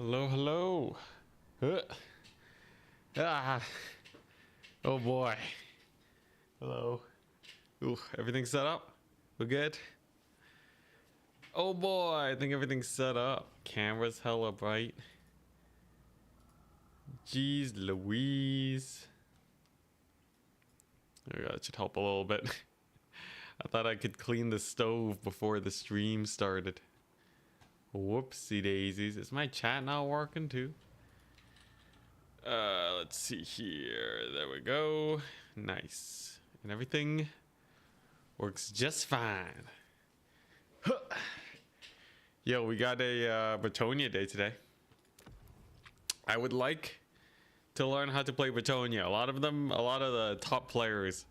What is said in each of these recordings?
Hello, hello. Huh. Ah. Oh boy. Hello. Ooh, everything's set up? We're good? Oh boy, I think everything's set up. Camera's hella bright. Jeez Louise. There we go, that should help a little bit. I thought I could clean the stove before the stream started. Whoopsie daisies. Is my chat not working too? Let's see here. There we go. Nice. And everything works just fine. Huh. Yo, we got a Bretonnian day today. I would like to learn how to play Bretonnian. A lot of the top players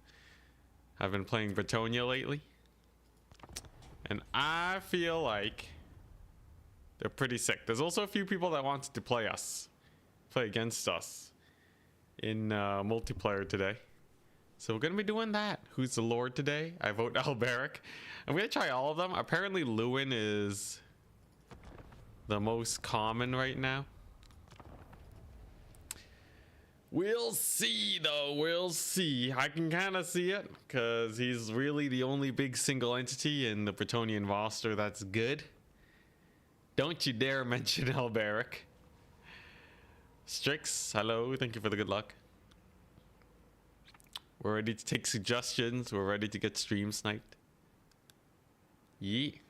have been playing Bretonnian lately. And I feel like they're pretty sick. There's also a few people that wanted to play against us in multiplayer today. So we're gonna be doing that. Who's the Lord today? I vote Alberic. I'm gonna try all of them. Apparently Lewin is the most common right now. We'll see though, we'll see. I can kind of see it because he's really the only big single entity in the Bretonnian roster that's good. Don't you dare mention Alberic. Strix, hello, thank you for the good luck. We're ready to take suggestions. We're ready to get stream sniped. Yee.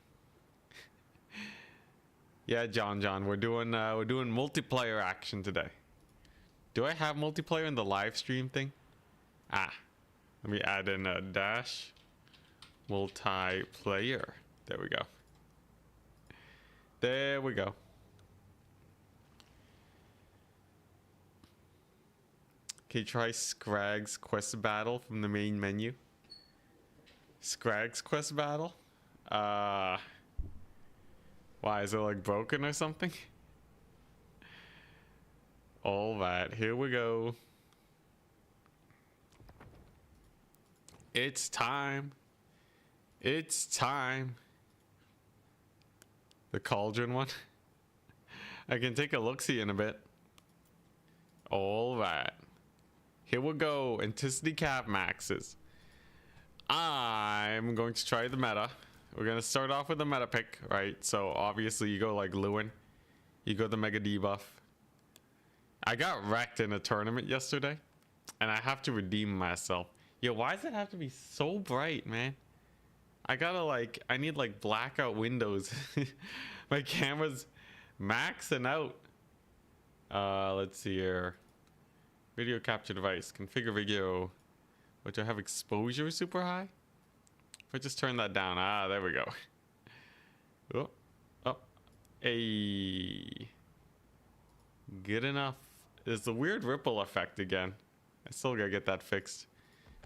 Yeah, John, we're doing multiplayer action today. Do I have multiplayer in the live stream thing? Ah, let me add in a dash multiplayer. There we go. There we go. Okay, try Scragg's quest battle from the main menu. Scragg's quest battle? Why, is it like broken or something? All right, here we go. It's time. It's time. The cauldron one. I can take a look-see in a bit. All right. Here we go. Enticity cap maxes. I'm going to try the meta. We're going to start off with the meta pick, right? So obviously you go like Lewin. You go the mega debuff. I got wrecked in a tournament yesterday. And I have to redeem myself. Yo, why does it have to be so bright, man? I need like blackout windows. My camera's maxing out. Let's see here. Video capture device. Configure video. Which I have exposure super high. If I just turn that down. Ah, there we go. Oh. Oh. Hey. Good enough. There's a weird ripple effect again. I still gotta get that fixed.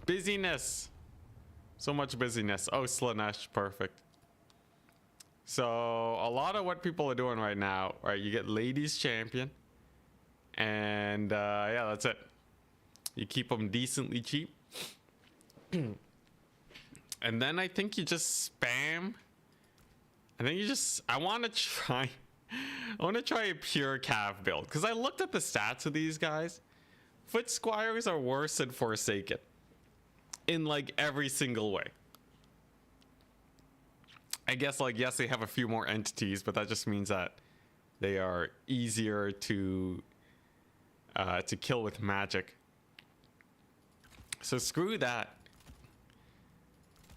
Busyness. So much busyness. Oh, Slaanesh, perfect. So a lot of what people are doing right now, right? You get ladies champion, and yeah, that's it. You keep them decently cheap, and then I think you just spam. I want to try a pure cav build because I looked at the stats of these guys. Foot squires are worse than Forsaken. In like every single way. I guess like yes, they have a few more entities, but that just means that they are easier to kill with magic. So screw that.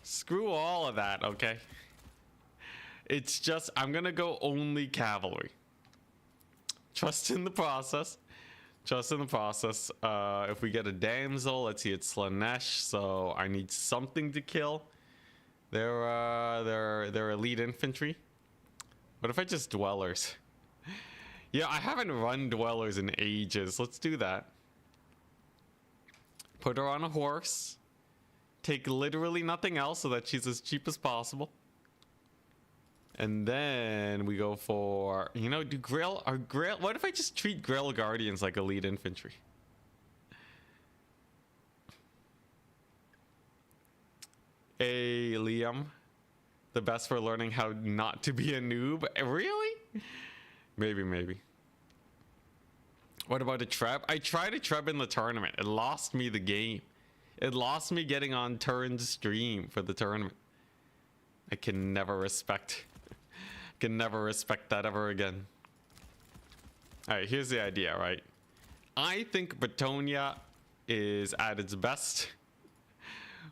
Screw all of that, okay? It's just I'm gonna go only cavalry. Trust in the process. Trust in the process. If we get a damsel, let's see, it's Slaanesh, so I need something to kill. They're elite infantry. What if I just dwellers? Yeah, I haven't run dwellers in ages. Let's do that. Put her on a horse. Take literally nothing else so that she's as cheap as possible. And then we go for, you know, what if I just treat Grill Guardians like elite infantry? Hey, Liam. The best for learning how not to be a noob. Really? Maybe. What about a treb? I tried a treb in the tournament. It lost me the game. It lost me getting on Turin's stream for the tournament. I can never respect that ever again. Alright, here's the idea, right? I think Bretonnia is at its best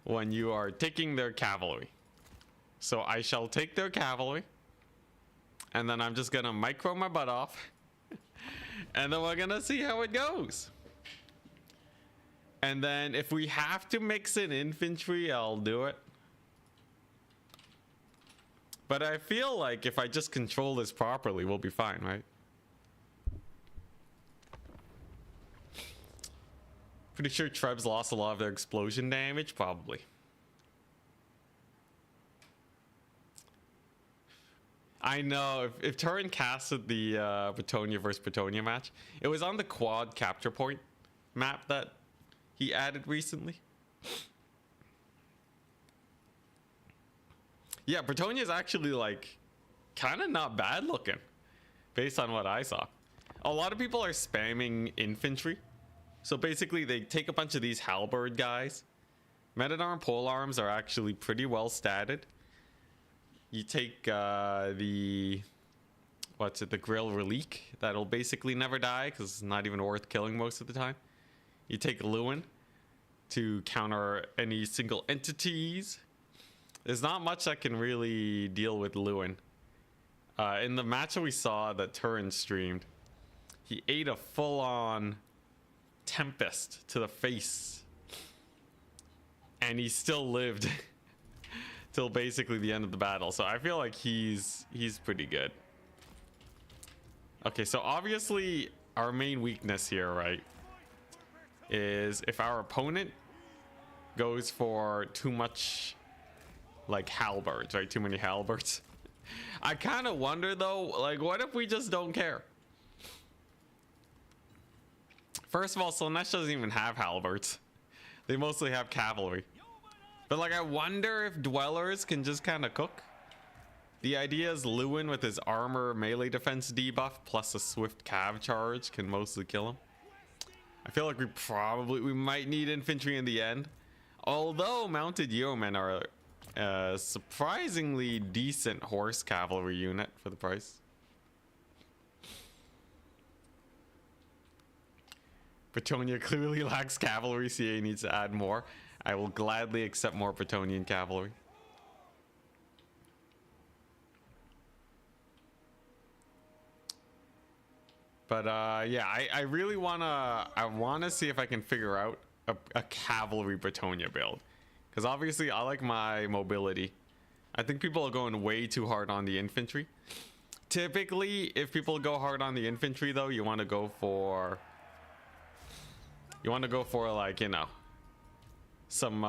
when you are taking their cavalry. So I shall take their cavalry, and then I'm just gonna micro my butt off, and then we're gonna see how it goes. And then if we have to mix in infantry, I'll do it. But I feel like if I just control this properly, we'll be fine, right? Pretty sure Trebs lost a lot of their explosion damage, probably. I know, if Turin casted the Bretonnia versus Bretonnia match, it was on the quad capture point map that he added recently. Yeah, Bretonnia is actually like kind of not bad looking based on what I saw. A lot of people are spamming infantry. So basically they take a bunch of these halberd guys. Men-at-arms polearms are actually pretty well statted. You take the Grill Relique. That'll basically never die because it's not even worth killing most of the time. You take Lewin to counter any single entities. There's not much that can really deal with Lewin. In the match that we saw that Turin streamed, he ate a full-on Tempest to the face. And he still lived till basically the end of the battle. So I feel like he's pretty good. Okay, so obviously our main weakness here, right, is if our opponent goes for too much like halberds, right? Too many halberds. I kind of wonder though, like what if we just don't care? First of all, Slaanesh doesn't even have halberds. They mostly have cavalry. But like I wonder if dwellers can just kind of cook. The idea is Lewin with his armor melee defense debuff plus a swift cav charge can mostly kill him. I feel like we might need infantry in the end. Although mounted yeomen are a surprisingly decent horse cavalry unit for the price. Bretonnia clearly lacks cavalry. CA needs to add more. I will gladly accept more Bretonnian cavalry. But yeah, I really wanna see if I can figure out a cavalry Bretonnia build, because obviously I like my mobility. I think people are going way too hard on the infantry. Typically, if people go hard on the infantry, though, you want to go for like, you know, some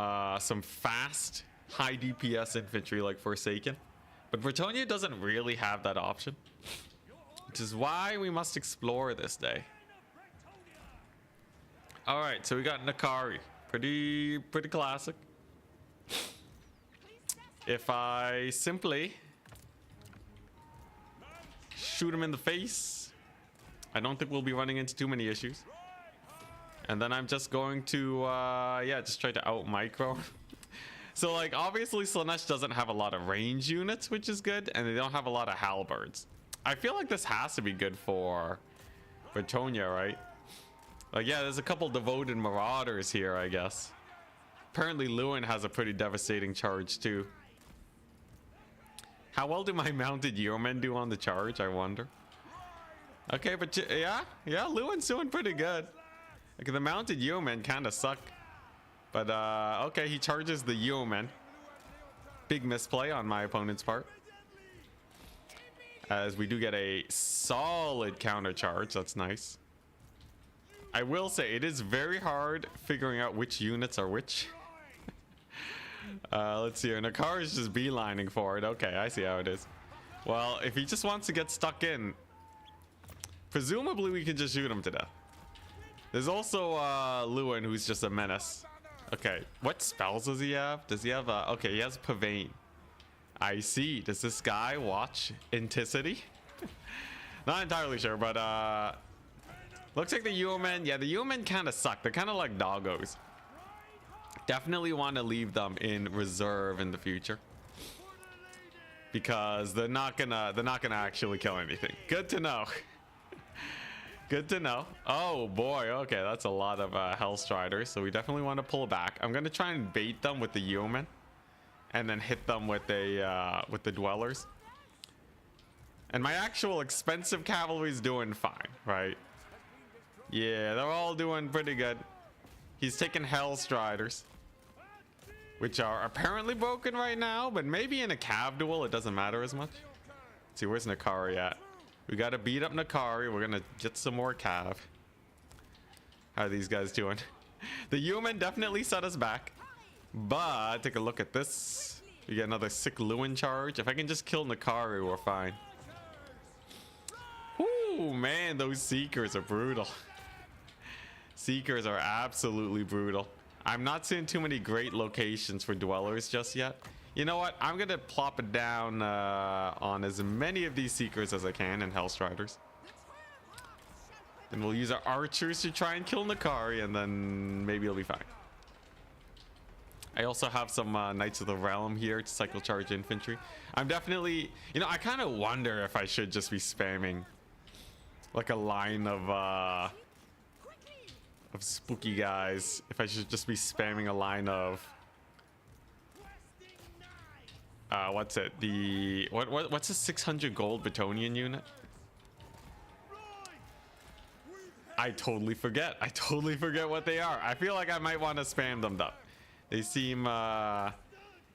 fast high DPS infantry like Forsaken. But Bretonnia doesn't really have that option, which is why we must explore this day. All right, so we got Nakari, pretty classic. If I simply shoot him in the face, I don't think we'll be running into too many issues. And then I'm just going to yeah, just try to out micro. So like obviously Slaanesh doesn't have a lot of range units, which is good, and they don't have a lot of halberds. I feel like this has to be good for Bretonnia, right? Like, yeah, there's a couple devoted marauders here, I guess. Apparently Lewin has a pretty devastating charge too. How well do my mounted yeomen do on the charge, I wonder? Okay, but yeah, Lewin's doing pretty good. Okay, the mounted yeomen kind of suck. But okay, he charges the yeomen. Big misplay on my opponent's part, as we do get a solid counter charge. That's nice. I will say it is very hard figuring out which units are which. Let's see here. Nakar is just beelining for it. Okay, I see how it is. Well, if he just wants to get stuck in, presumably we can just shoot him to death. There's also Lewin, who's just a menace. Okay, what spells does he have? Does he have okay, he has Pavane. I see. Does this guy watch Enticity? Not entirely sure, but Looks like the yeomen, yeah, the yeomen kind of suck. They're kind of like doggos. Definitely want to leave them in reserve in the future, because they're not gonna actually kill anything. Good to know. Good to know. Oh boy, okay, that's a lot of Hellstriders, so we definitely want to pull back. I'm gonna try and bait them with the yeomen, and then hit them with the dwellers. And my actual expensive cavalry is doing fine, right? Yeah, they're all doing pretty good. He's taking Hellstriders, which are apparently broken right now, but maybe in a cav duel it doesn't matter as much. Let's see, where's Nakari at? We gotta beat up Nakari. We're gonna get some more cav. How are these guys doing? The yeomen definitely set us back, but take a look at this. We get another sick Lewin charge. If I can just kill Nakari, we're fine. Ooh, man, those Seekers are brutal. Seekers are absolutely brutal. I'm not seeing too many great locations for dwellers just yet. You know what? I'm gonna plop it down on as many of these Seekers as I can and Hellstriders. Then we'll use our archers to try and kill Nakari, and then maybe it'll be fine. I also have some Knights of the Realm here to cycle charge infantry. I'm definitely, you know, I kind of wonder if I should just be spamming like a line of spooky guys. If I should just be spamming a line of what's it? What's a 600 gold Bretonnian unit? I totally forget. I totally forget what they are. I feel like I might want to spam them though. They seem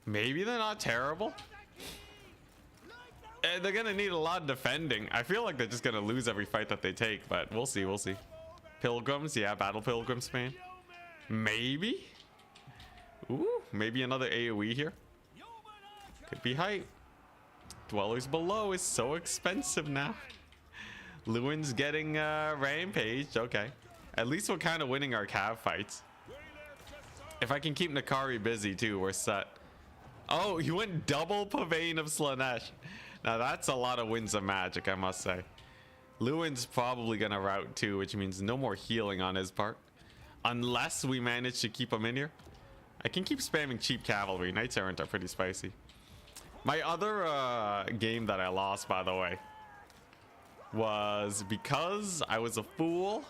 maybe they're not terrible. They're gonna need a lot of defending. I feel like they're just gonna lose every fight that they take, but we'll see, we'll see. Pilgrims, yeah, battle pilgrims, man. Maybe. Ooh, maybe another AoE here. Could be hype. Dwellers below is so expensive now. Lewin's getting rampaged. Okay, at least we're kind of winning our cav fights. If I can keep Nakari busy too, we're set. Oh, he went double Pavane of Slaanesh. Now that's a lot of winds of magic, I must say. Lewin's probably gonna rout too, which means no more healing on his part, unless we manage to keep him in here. I can keep spamming cheap cavalry. Knights Errant are pretty spicy. My other game that I lost, by the way, was because I was a fool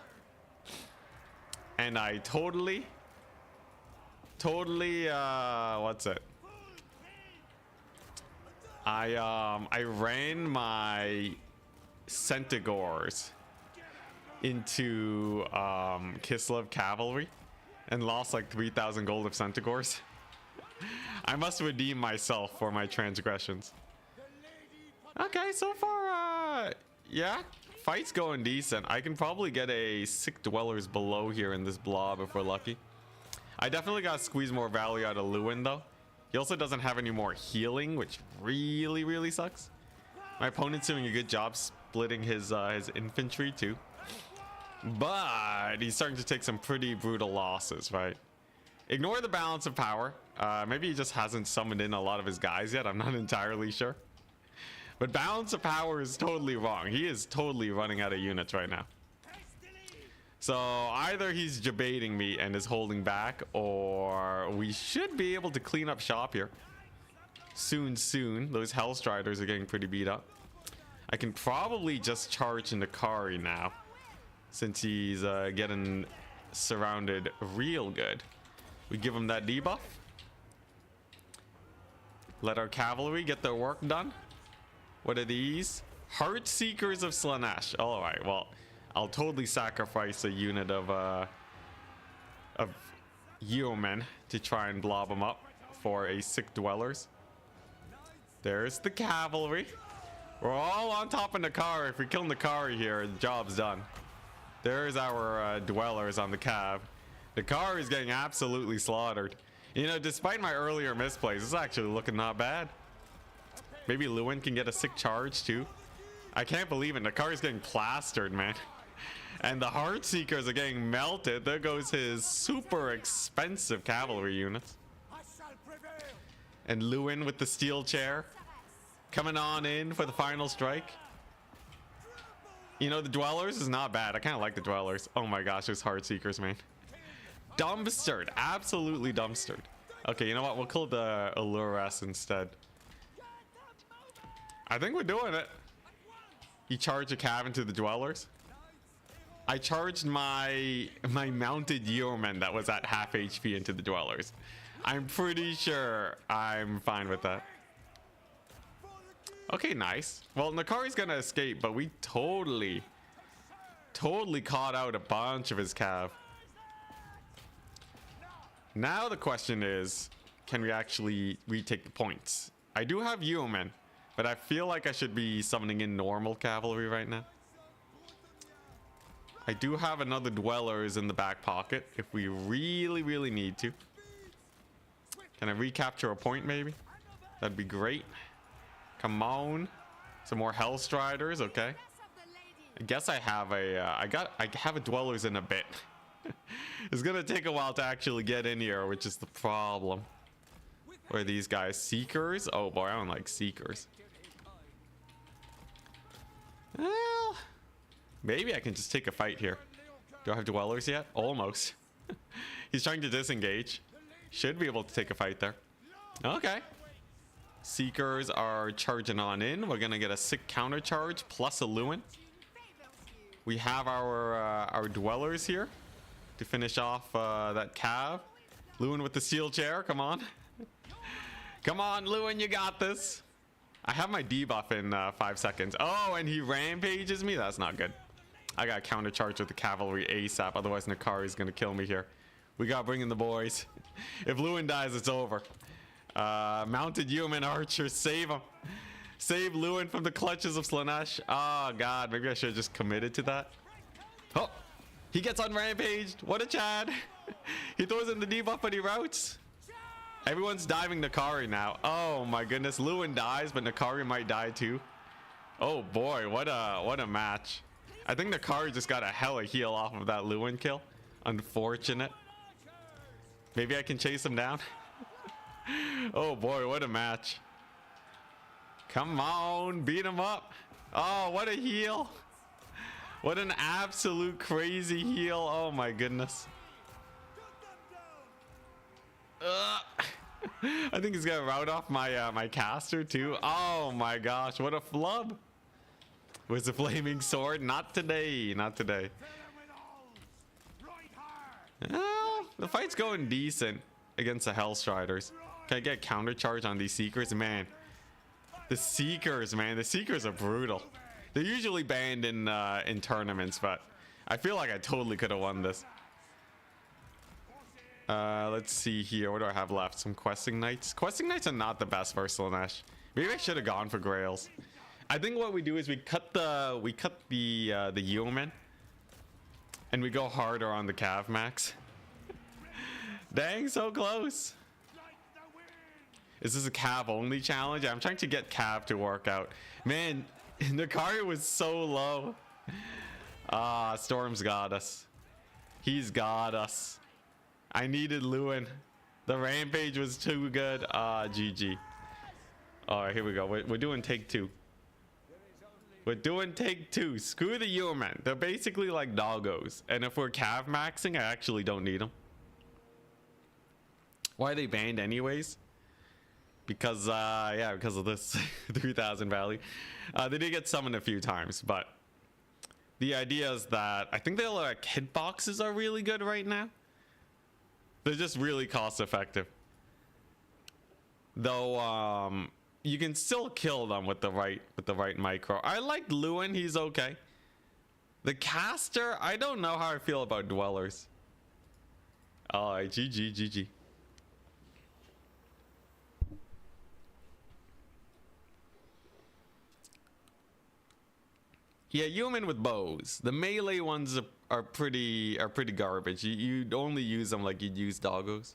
and I totally what's it? I ran my Centaurs into Kislev cavalry and lost like 3,000 gold of Centaurs. I must redeem myself for my transgressions. Okay, so far yeah, fight's going decent. I can probably get a sick dwellers below here in this blob if we're lucky. I definitely gotta squeeze more value out of Lewin though. He also doesn't have any more healing, which really sucks. My opponent's doing a good job splitting his infantry too, but he's starting to take some pretty brutal losses, right? Ignore the balance of power. Maybe he just hasn't summoned in a lot of his guys yet. I'm not entirely sure. But balance of power is totally wrong. He is totally running out of units right now. So either he's debating me and is holding back, or we should be able to clean up shop here soon. Those Hellstriders are getting pretty beat up. I can probably just charge Nakari now, since he's getting surrounded real good. We give him that debuff. Let our cavalry get their work done. What are these? Heart Seekers of Slaanesh. All right, well, I'll totally sacrifice a unit of yeomen to try and blob them up for a sick dwellers. There's the cavalry. We're all on top of Nakari. If we kill Nakari here, the job's done. There's our dwellers on the cav. Nakari is getting absolutely slaughtered. You know, despite my earlier misplays, this is actually looking not bad. Maybe Lewin can get a sick charge too. I can't believe it. Nakari's getting plastered, man. And the Heart Seekers are getting melted. There goes his super expensive cavalry units. And Lewin with the steel chair coming on in for the final strike. You know, the Dwellers is not bad. I kind of like the Dwellers. Oh my gosh, those Heart Seekers, man. Dumpstered. Absolutely dumpstered. Okay, you know what? We'll kill the Allures instead. I think we're doing it. You charge a cav into the Dwellers. I charged my mounted yeoman that was at half HP into the Dwellers. I'm pretty sure I'm fine with that. Okay, nice. Well, Nakari's gonna escape, but we totally caught out a bunch of his cav. Now the question is, can we actually retake the points? I do have yeomen, but I feel like I should be summoning in normal cavalry right now. I do have another Dwellers in the back pocket if we really need to. Can I recapture a point maybe? That'd be great. Come on. Some more Hellstriders, okay. I guess I have a I have a Dwellers in a bit. It's gonna take a while to actually get in here, which is the problem. Where are these guys? Seekers? Oh boy, I don't like Seekers. Well, maybe I can just take a fight here. Do I have Dwellers yet? Almost. He's trying to disengage. Should be able to take a fight there. Okay. Seekers are charging on in. We're gonna get a sick counter charge plus a Lewin. We have our Dwellers here to finish off that cav. Lewin with the steel chair. Come on. Come on, Lewin, you got this. I have my debuff in 5 seconds. Oh, and he rampages me. That's not good. I got counter charge with the cavalry ASAP. Otherwise, Nakari's gonna kill me here. We gotta bring in the boys. If Lewin dies, it's over. Mounted yeoman archer, save him. Save Lewin from the clutches of Slaanesh. Oh god, maybe I should have just committed to that. Oh, he gets unrampaged. What a Chad. He throws in the debuff, but he routes. Everyone's diving Nakari now. Oh my goodness, Lewin dies, but Nakari might die too. Oh boy, what a match. I think Nakari just got a hella heal off of that Lewin kill. Unfortunate. Maybe I can chase him down. Oh boy, what a match. Come on, beat him up. Oh, what a heal. What an absolute crazy heal. Oh my goodness. I think he's gonna route off my my caster too. Oh my gosh, what a flub. With the flaming sword. Not today, not today. The fight's going decent against the Hellstriders. Can I get counter charge on these Seekers? Man, the Seekers, man, the Seekers are brutal. They're usually banned in tournaments, but I feel like I totally could have won this. Let's see here. What do I have left? Some questing knights. Questing knights are not the best for Slaanesh. Maybe I should have gone for grails. I think what we do is we cut the yeoman, and we go harder on the cav max. Dang, so close. Is this a cav only challenge? I'm trying to get cav to work out. Man, Nakari was so low. Ah, Storm's got us. He's got us. I needed Lewin. The rampage was too good. Ah, GG. All right, here we go. We're doing take two. We're doing take two. Screw the yeoman. They're basically like doggos. And if we're cav maxing, I actually don't need them. Why are they banned anyways? Because, yeah, because of this 3000 value. They did get summoned a few times, but the idea is that I think their like hitboxes are really good right now. They're just really cost effective. Though, you can still kill them with the right micro. I like Lewin, he's okay. The caster, I don't know how I feel about Dwellers. Alright, GG. Yeah, human with bows. The melee ones are pretty garbage. You only use them like you'd use doggos.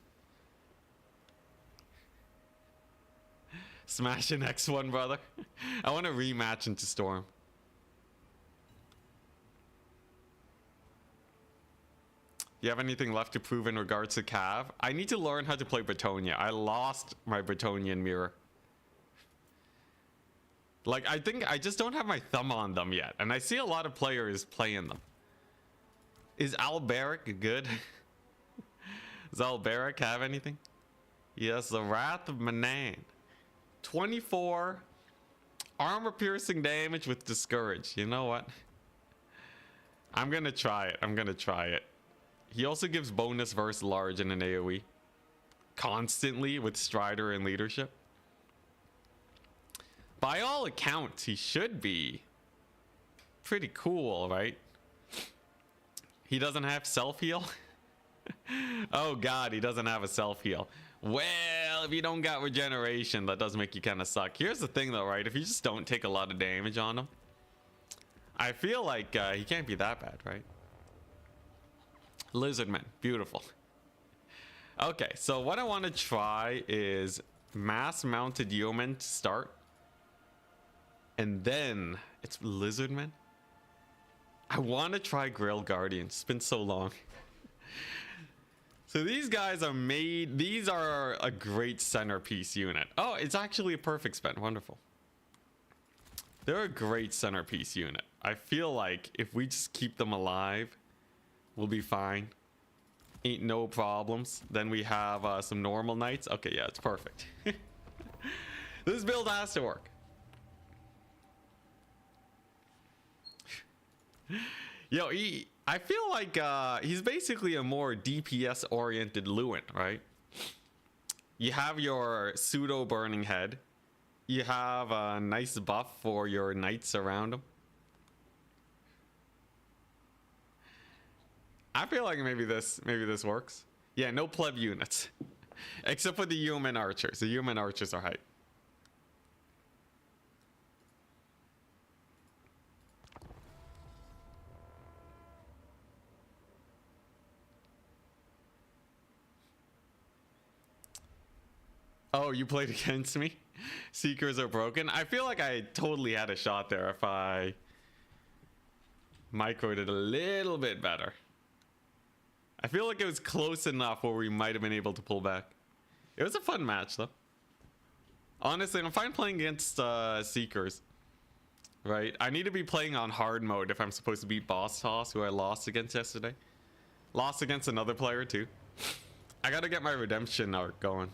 Smash an X1, brother. I want to rematch into Storm. You have anything left to prove in regards to Cav? I need to learn how to play Bretonnian. I lost my Bretonnian mirror. Like, I think I just don't have my thumb on them yet. And I see a lot of players playing them. Is Alberic good? Does Alberic have anything? Yes, the Wrath of Manan. 24 armor piercing damage with Discourage. You know what? I'm gonna try it. I'm gonna try it. He also gives bonus versus large in an AoE. Constantly with Strider and Leadership. By all accounts, he should be pretty cool, right? He doesn't have self-heal? Oh god, he doesn't have a self-heal. Well, if you don't got regeneration, that does make you kind of suck. Here's the thing though, right? If you just don't take a lot of damage on him, I feel like he can't be that bad, right? Lizardmen, beautiful. Okay, so what I want to try is mass mounted yeomen to start. And then it's Lizardmen. I want to try Grail Guardians. It's been so long. So these guys are made. These are a great centerpiece unit. Oh, it's actually a perfect spend. Wonderful. They're a great centerpiece unit. I feel like if we just keep them alive, we'll be fine. Ain't no problems. Then we have some normal knights. Okay, yeah, it's perfect. This build has to work. Yo, I feel like he's basically a more DPS oriented Lewin, right? You have your pseudo burning head. You have a nice buff for your knights around him. I feel like maybe this works. Yeah, no pleb units. Except for the human archers. The human archers are hype. Oh, you played against me? Seekers are broken. I feel like I totally had a shot there if I microed it a little bit better. I feel like it was close enough where we might have been able to pull back. It was a fun match though. Honestly, I'm fine playing against Seekers. Right? I need to be playing on hard mode if I'm supposed to beat Boss Toss, who I lost against yesterday. Lost against another player too. I gotta get my redemption arc going.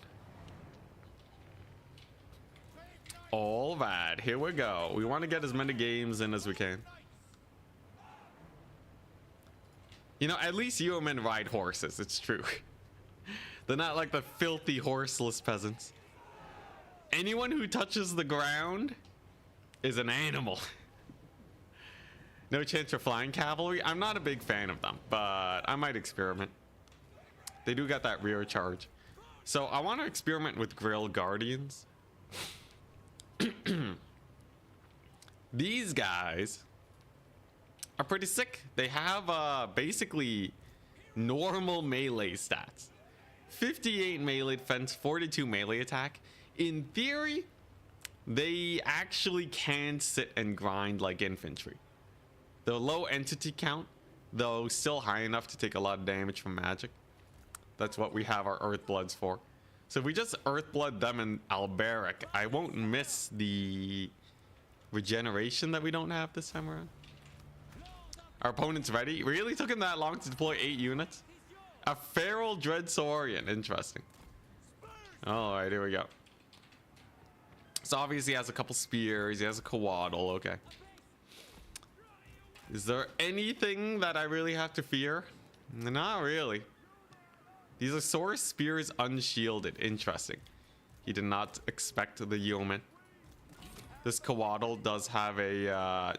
All right, here we go. We want to get as many games in as we can. You know, at least yeomen ride horses. It's true. They're not like the filthy horseless peasants. Anyone who touches the ground is an animal. No chance for flying cavalry. I'm not a big fan of them, but I might experiment. They do got that rear charge. So I want to experiment with Grail Guardians. These guys are pretty sick. They have basically normal melee stats. 58 melee defense, 42 melee attack. In theory, they actually can sit and grind like infantry. They're low entity count, though still high enough to take a lot of damage from magic. That's what we have our Earthbloods for. So if we just Earthblood them in Alberic, I won't miss the regeneration that we don't have this time around. Our opponent's ready. Really took him that long to deploy 8 units? A Feral Dreadsaurian. Interesting. Alright, here we go. So obviously he has a couple spears. He has a Coatl. Okay. Is there anything that I really have to fear? Not really. These are Source Spears unshielded. Interesting. He did not expect the yeoman. This Coatl does have a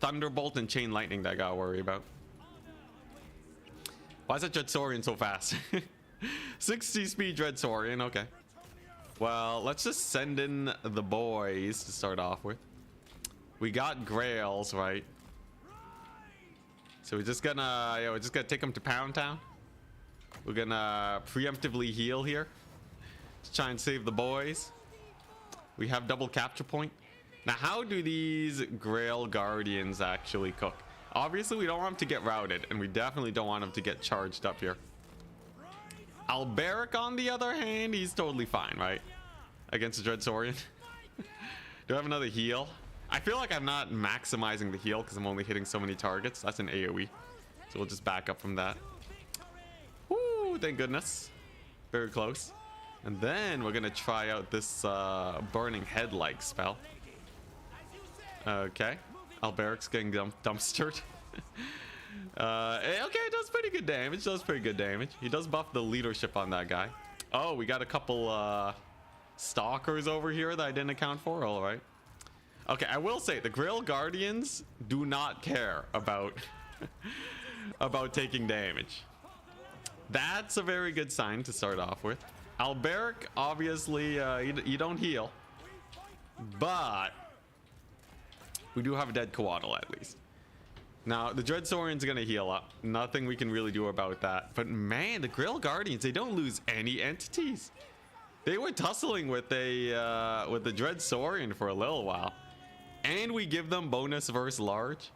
Thunderbolt and Chain Lightning that I gotta worry about. Why is that Dreadsaurian so fast? 60 speed Dreadsaurian, okay. Well, let's just send in the boys to start off with. We got Grails, right? So we're just gonna take them to Pound Town. We're gonna preemptively heal here. Let's try and save the boys. We have double capture point. Now, how do these Grail Guardians actually cook? Obviously, we don't want them to get routed, and we definitely don't want them to get charged up here. Alberic, on the other hand, he's totally fine, right? Against the Dreadsaurian. Do I have another heal? I feel like I'm not maximizing the heal because I'm only hitting so many targets. That's an AoE. So we'll just back up from that. Woo, thank goodness. Very close. And then we're going to try out this burning head-like spell. Okay. Alberic's getting dumpstered. Okay, it does pretty good damage. He does buff the leadership on that guy. Oh, we got a couple stalkers over here that I didn't account for. All right. Okay, I will say the Grail Guardians do not care about about taking damage. That's a very good sign to start off with. Alberic, obviously, you don't heal, but we do have a dead Coatl at least. Now, the Dreadsaurian's gonna heal up. Nothing we can really do about that. But man, the Grail Guardians, they don't lose any entities. They were tussling with the Dreadsaurian for a little while. And we give them bonus versus large.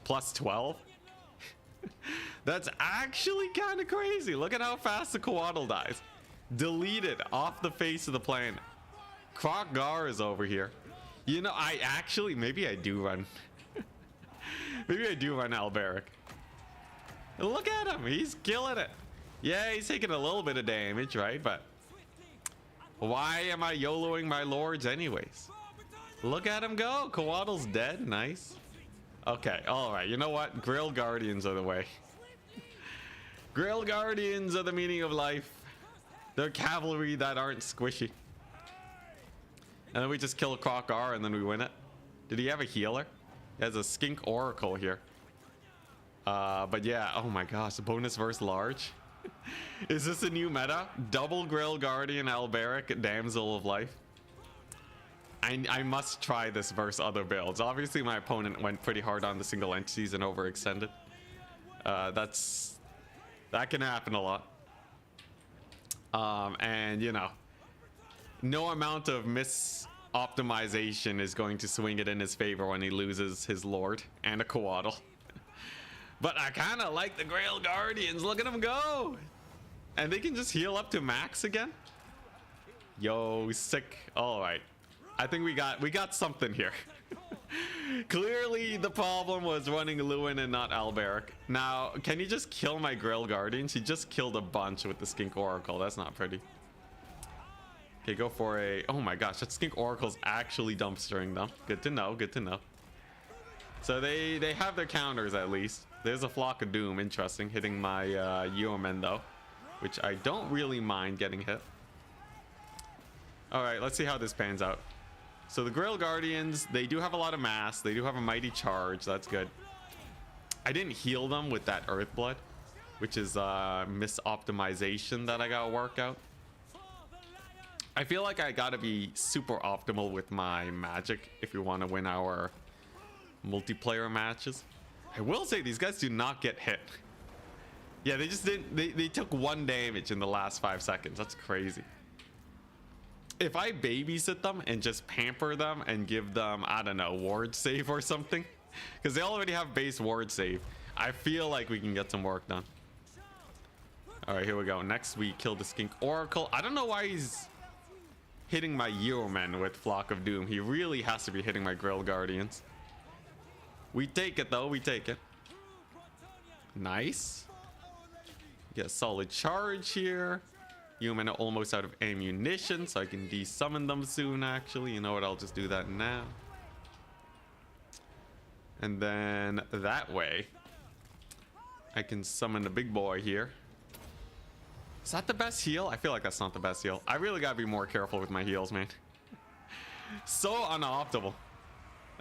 Plus 12. That's actually kind of crazy. Look at how fast the Coatl dies. Deleted off the face of the planet. Krokgar is over here. You know, maybe I do run. Maybe I do run Alberic. Look at him. He's killing it. Yeah, he's taking a little bit of damage, right? But why am I YOLOing my lords anyways? Look at him go. Coatl's dead. Nice. Okay, all right. You know what? Grail Guardians are the way. Grail Guardians are the meaning of life. They're cavalry that aren't squishy. And then we just kill Krokgar and then we win it. Did he have a healer? He has a Skink Oracle here. But yeah, oh my gosh, bonus versus large. Is this a new meta? Double Grail Guardian Alberic, Damsel of Life. I must try this versus other builds. Obviously, my opponent went pretty hard on the single entities and overextended. That can happen a lot. And you know, no amount of optimization is going to swing it in his favor when he loses his lord and a Coatl. But I kind of like the Grail Guardians. Look at them go. And they can just heal up to max again. Yo, sick. All right. I think we got something here. Clearly the problem was running Lewin and not Alberic. Now, can you just kill my Grail Guardians? He just killed a bunch with the Skink Oracle. That's not pretty. Okay, go for a... Oh my gosh, that Skink Oracle's actually dumpstering them. Good to know, good to know. So they have their counters at least. There's a Flock of Doom, interesting. Hitting my Yeomen though, which I don't really mind getting hit. Alright, let's see how this pans out. So the Grail Guardians, they do have a lot of mass. They do have a mighty charge. That's good. I didn't heal them with that Earth Blood, which is misoptimization that I gotta work out. I feel like I gotta be super optimal with my magic if we want to win our multiplayer matches. I will say these guys do not get hit. Yeah, they just didn't. They took 1 damage in the last 5 seconds. That's crazy. If I babysit them and just pamper them and give them, I don't know, ward save or something, because they already have base ward save, I feel like we can get some work done. All right, here we go. Next, we kill the Skink Oracle. I don't know why he's hitting my Yeomen with Flock of Doom. He really has to be hitting my Grail Guardians. We take it though. We take it. Nice. Get a solid charge here. Yeomen are almost out of ammunition, so I can desummon them soon, actually. You know what? I'll just do that now. And then that way, I can summon the big boy here. Is that the best heal? I feel like that's not the best heal. I really gotta be more careful with my heals, man. So unoptimal.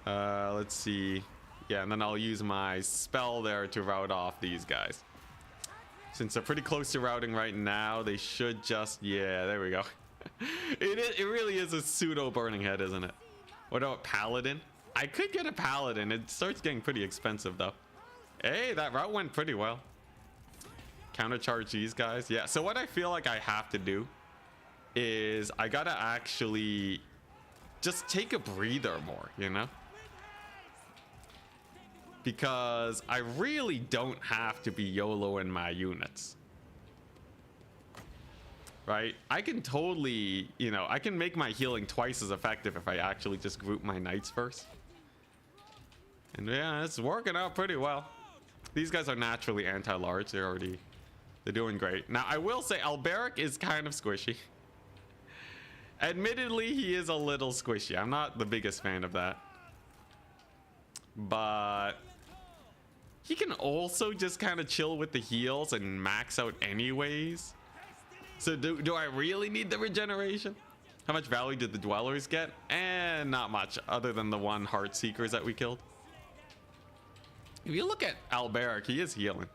Let's see. Yeah, and then I'll use my spell there to rout off these guys. Since they're pretty close to routing right now, they should just... Yeah, there we go. It really is a pseudo burning head, isn't it? What about Paladin? I could get a Paladin. It starts getting pretty expensive, though. Hey, that route went pretty well. Countercharge these guys. Yeah, so what I feel like I have to do is I gotta actually just take a breather more, you know? Because I really don't have to be YOLO in my units. right? I can totally, you know, I can make my healing twice as effective if I actually just group my knights first. And yeah, it's working out pretty well. These guys are naturally anti-large. They're doing great. Now, I will say Alberic is kind of squishy. Admittedly, he is a little squishy. I'm not the biggest fan of that. But he can also just kind of chill with the heals and max out anyways. So do I really need the regeneration? How much value did the dwellers get? And not much, other than the one heart seekers that we killed. If you look at Alberic, he is healing.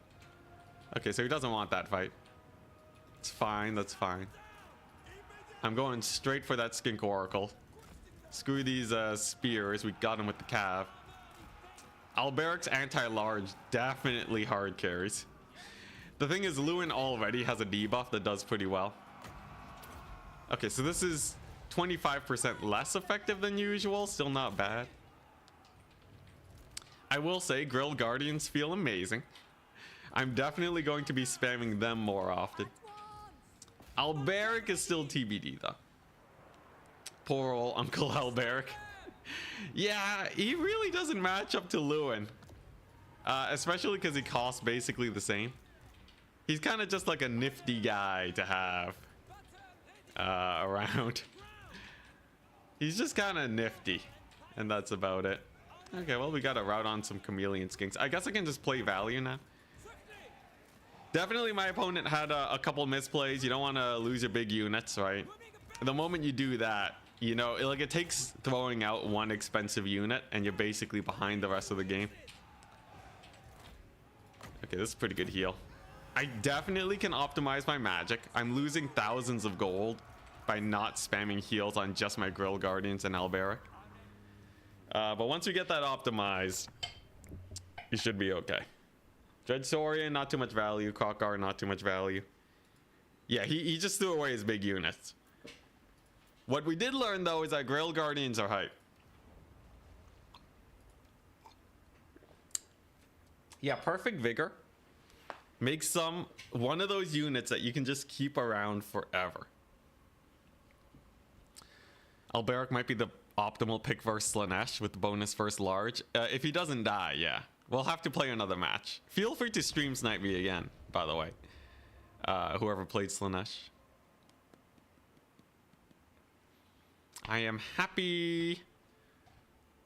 Okay, so he doesn't want that fight. It's fine, that's fine. I'm going straight for that Skink Oracle. Screw these spears, we got him with the cav. Alberic's anti-large definitely hard carries. The thing is, Lewin already has a debuff that does pretty well. Okay, so this is 25% less effective than usual. Still not bad. I will say, Grill Guardians feel amazing. I'm definitely going to be spamming them more often. Alberic is still TBD, though. Poor old Uncle Alberic. Yeah, he really doesn't match up to Lewin. Especially because he costs basically the same. He's kind of just like a nifty guy to have around. He's just kind of nifty. And that's about it. Okay, well, we got to route on some chameleon skinks. I guess I can just play value now. Definitely my opponent had a couple misplays. You don't want to lose your big units, right? The moment you do that, you know, it takes throwing out one expensive unit and you're basically behind the rest of the game. Okay, this is a pretty good heal. I definitely can optimize my magic. I'm losing thousands of gold by not spamming heals on just my Grill Guardians and Alberic. But once we get that optimized, you should be okay. Dread Saurian, not too much value. Krokar, not too much value. Yeah, he just threw away his big units. What we did learn, though, is that Grill Guardians are hype. Yeah, Perfect Vigor makes one of those units that you can just keep around forever. Alberic might be the optimal pick versus Slaanesh with bonus first large. If he doesn't die, yeah. We'll have to play another match. Feel free to stream snipe me again, by the way. Whoever played Slaanesh. I am happy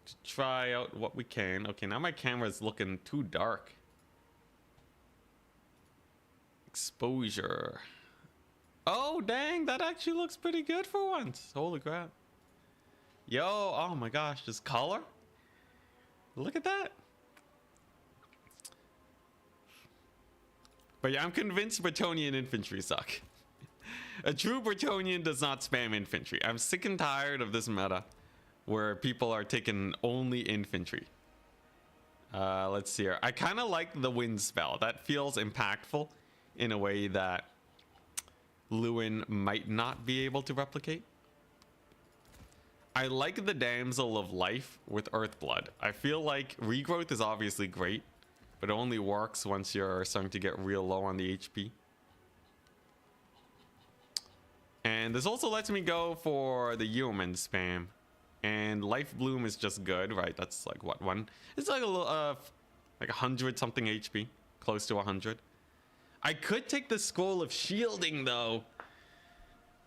to try out what we can. Okay, now my camera's looking too dark. Exposure. Oh, dang, that actually looks pretty good for once. Holy crap. Yo, oh my gosh, this color? Look at that. But yeah, I'm convinced Bretonnian infantry suck. A true Bretonnian does not spam infantry. I'm sick and tired of this meta where people are taking only infantry. Let's see here. I kind of like the wind spell. That feels impactful in a way that Lewin might not be able to replicate. I like the Damsel of Life with Earthblood. I feel like regrowth is obviously great, but it only works once you're starting to get real low on the HP. And this also lets me go for the human spam. And Life Bloom is just good, right? That's like what, one? It's like a little, like 100 something HP, close to 100. I could take the Scroll of Shielding though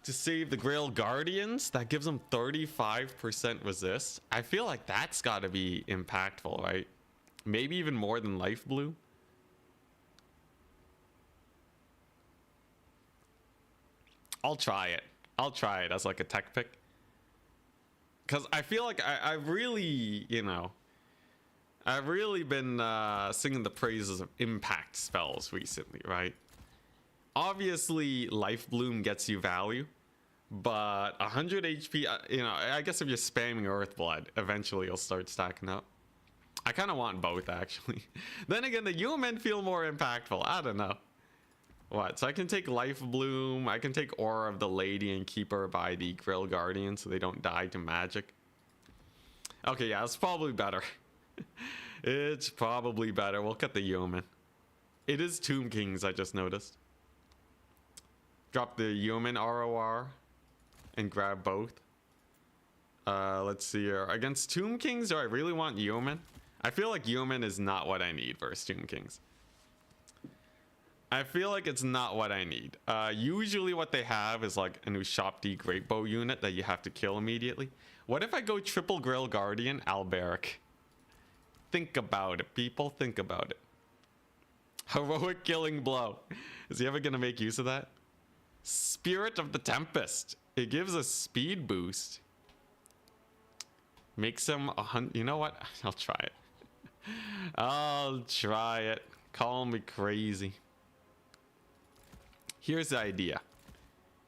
to save the Grail Guardians. That gives them 35% resist. I feel like that's got to be impactful, right? Maybe even more than Life Bloom. I'll try it. I'll try it as like a tech pick. Because I feel like I've really, you know, I've really been singing the praises of impact spells recently, right? Obviously, Life Bloom gets you value, but 100 HP, you know, I guess if you're spamming Earthblood, eventually you'll start stacking up. I kind of want both, actually. Then again, the UMN feel more impactful. I don't know. What? So I can take Life Bloom, I can take Aura of the Lady and keep her by the Grill Guardian so they don't die to magic. Okay, yeah, it's probably better. It's probably better. We'll cut the Yeoman. It is Tomb Kings, I just noticed. Drop the human ROR and grab both. Let's see here. Against Tomb Kings, do I really want human? I feel like human is not what I need versus Tomb Kings. I feel like it's not what I need. Usually what they have is like a new Shopti Great Bow unit that you have to kill immediately. What if I go triple Grill Guardian Alberic? Think about it, people. Think about it. Heroic Killing Blow. Is he ever going to make use of that? Spirit of the Tempest. It gives a speed boost. Makes him 100. You know what? I'll try it. I'll try it. Call me crazy. Here's the idea.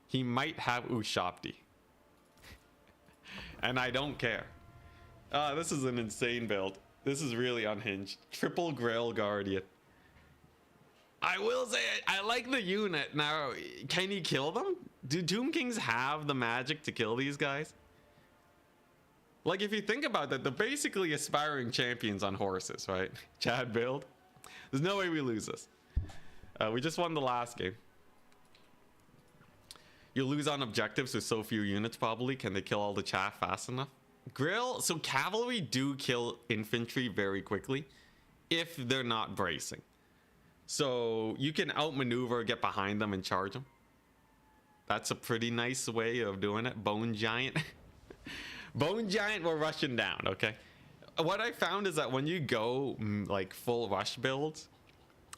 He might have Ushapti. And I don't care. This is an insane build. This is really unhinged. Triple Grail Guardian. I will say, I like the unit. Now, can he kill them? Do Tomb Kings have the magic to kill these guys? Like, if you think about that, they're basically aspiring champions on horses, right? Chad build. There's no way we lose this. We just won the last game. You'll lose on objectives with so few units, probably. Can they kill all the chaff fast enough? Grill. So cavalry do kill infantry very quickly if they're not bracing. So you can outmaneuver, get behind them, and charge them. That's a pretty nice way of doing it. Bone Giant. Bone Giant, we're rushing down, okay? What I found is that when you go like full rush builds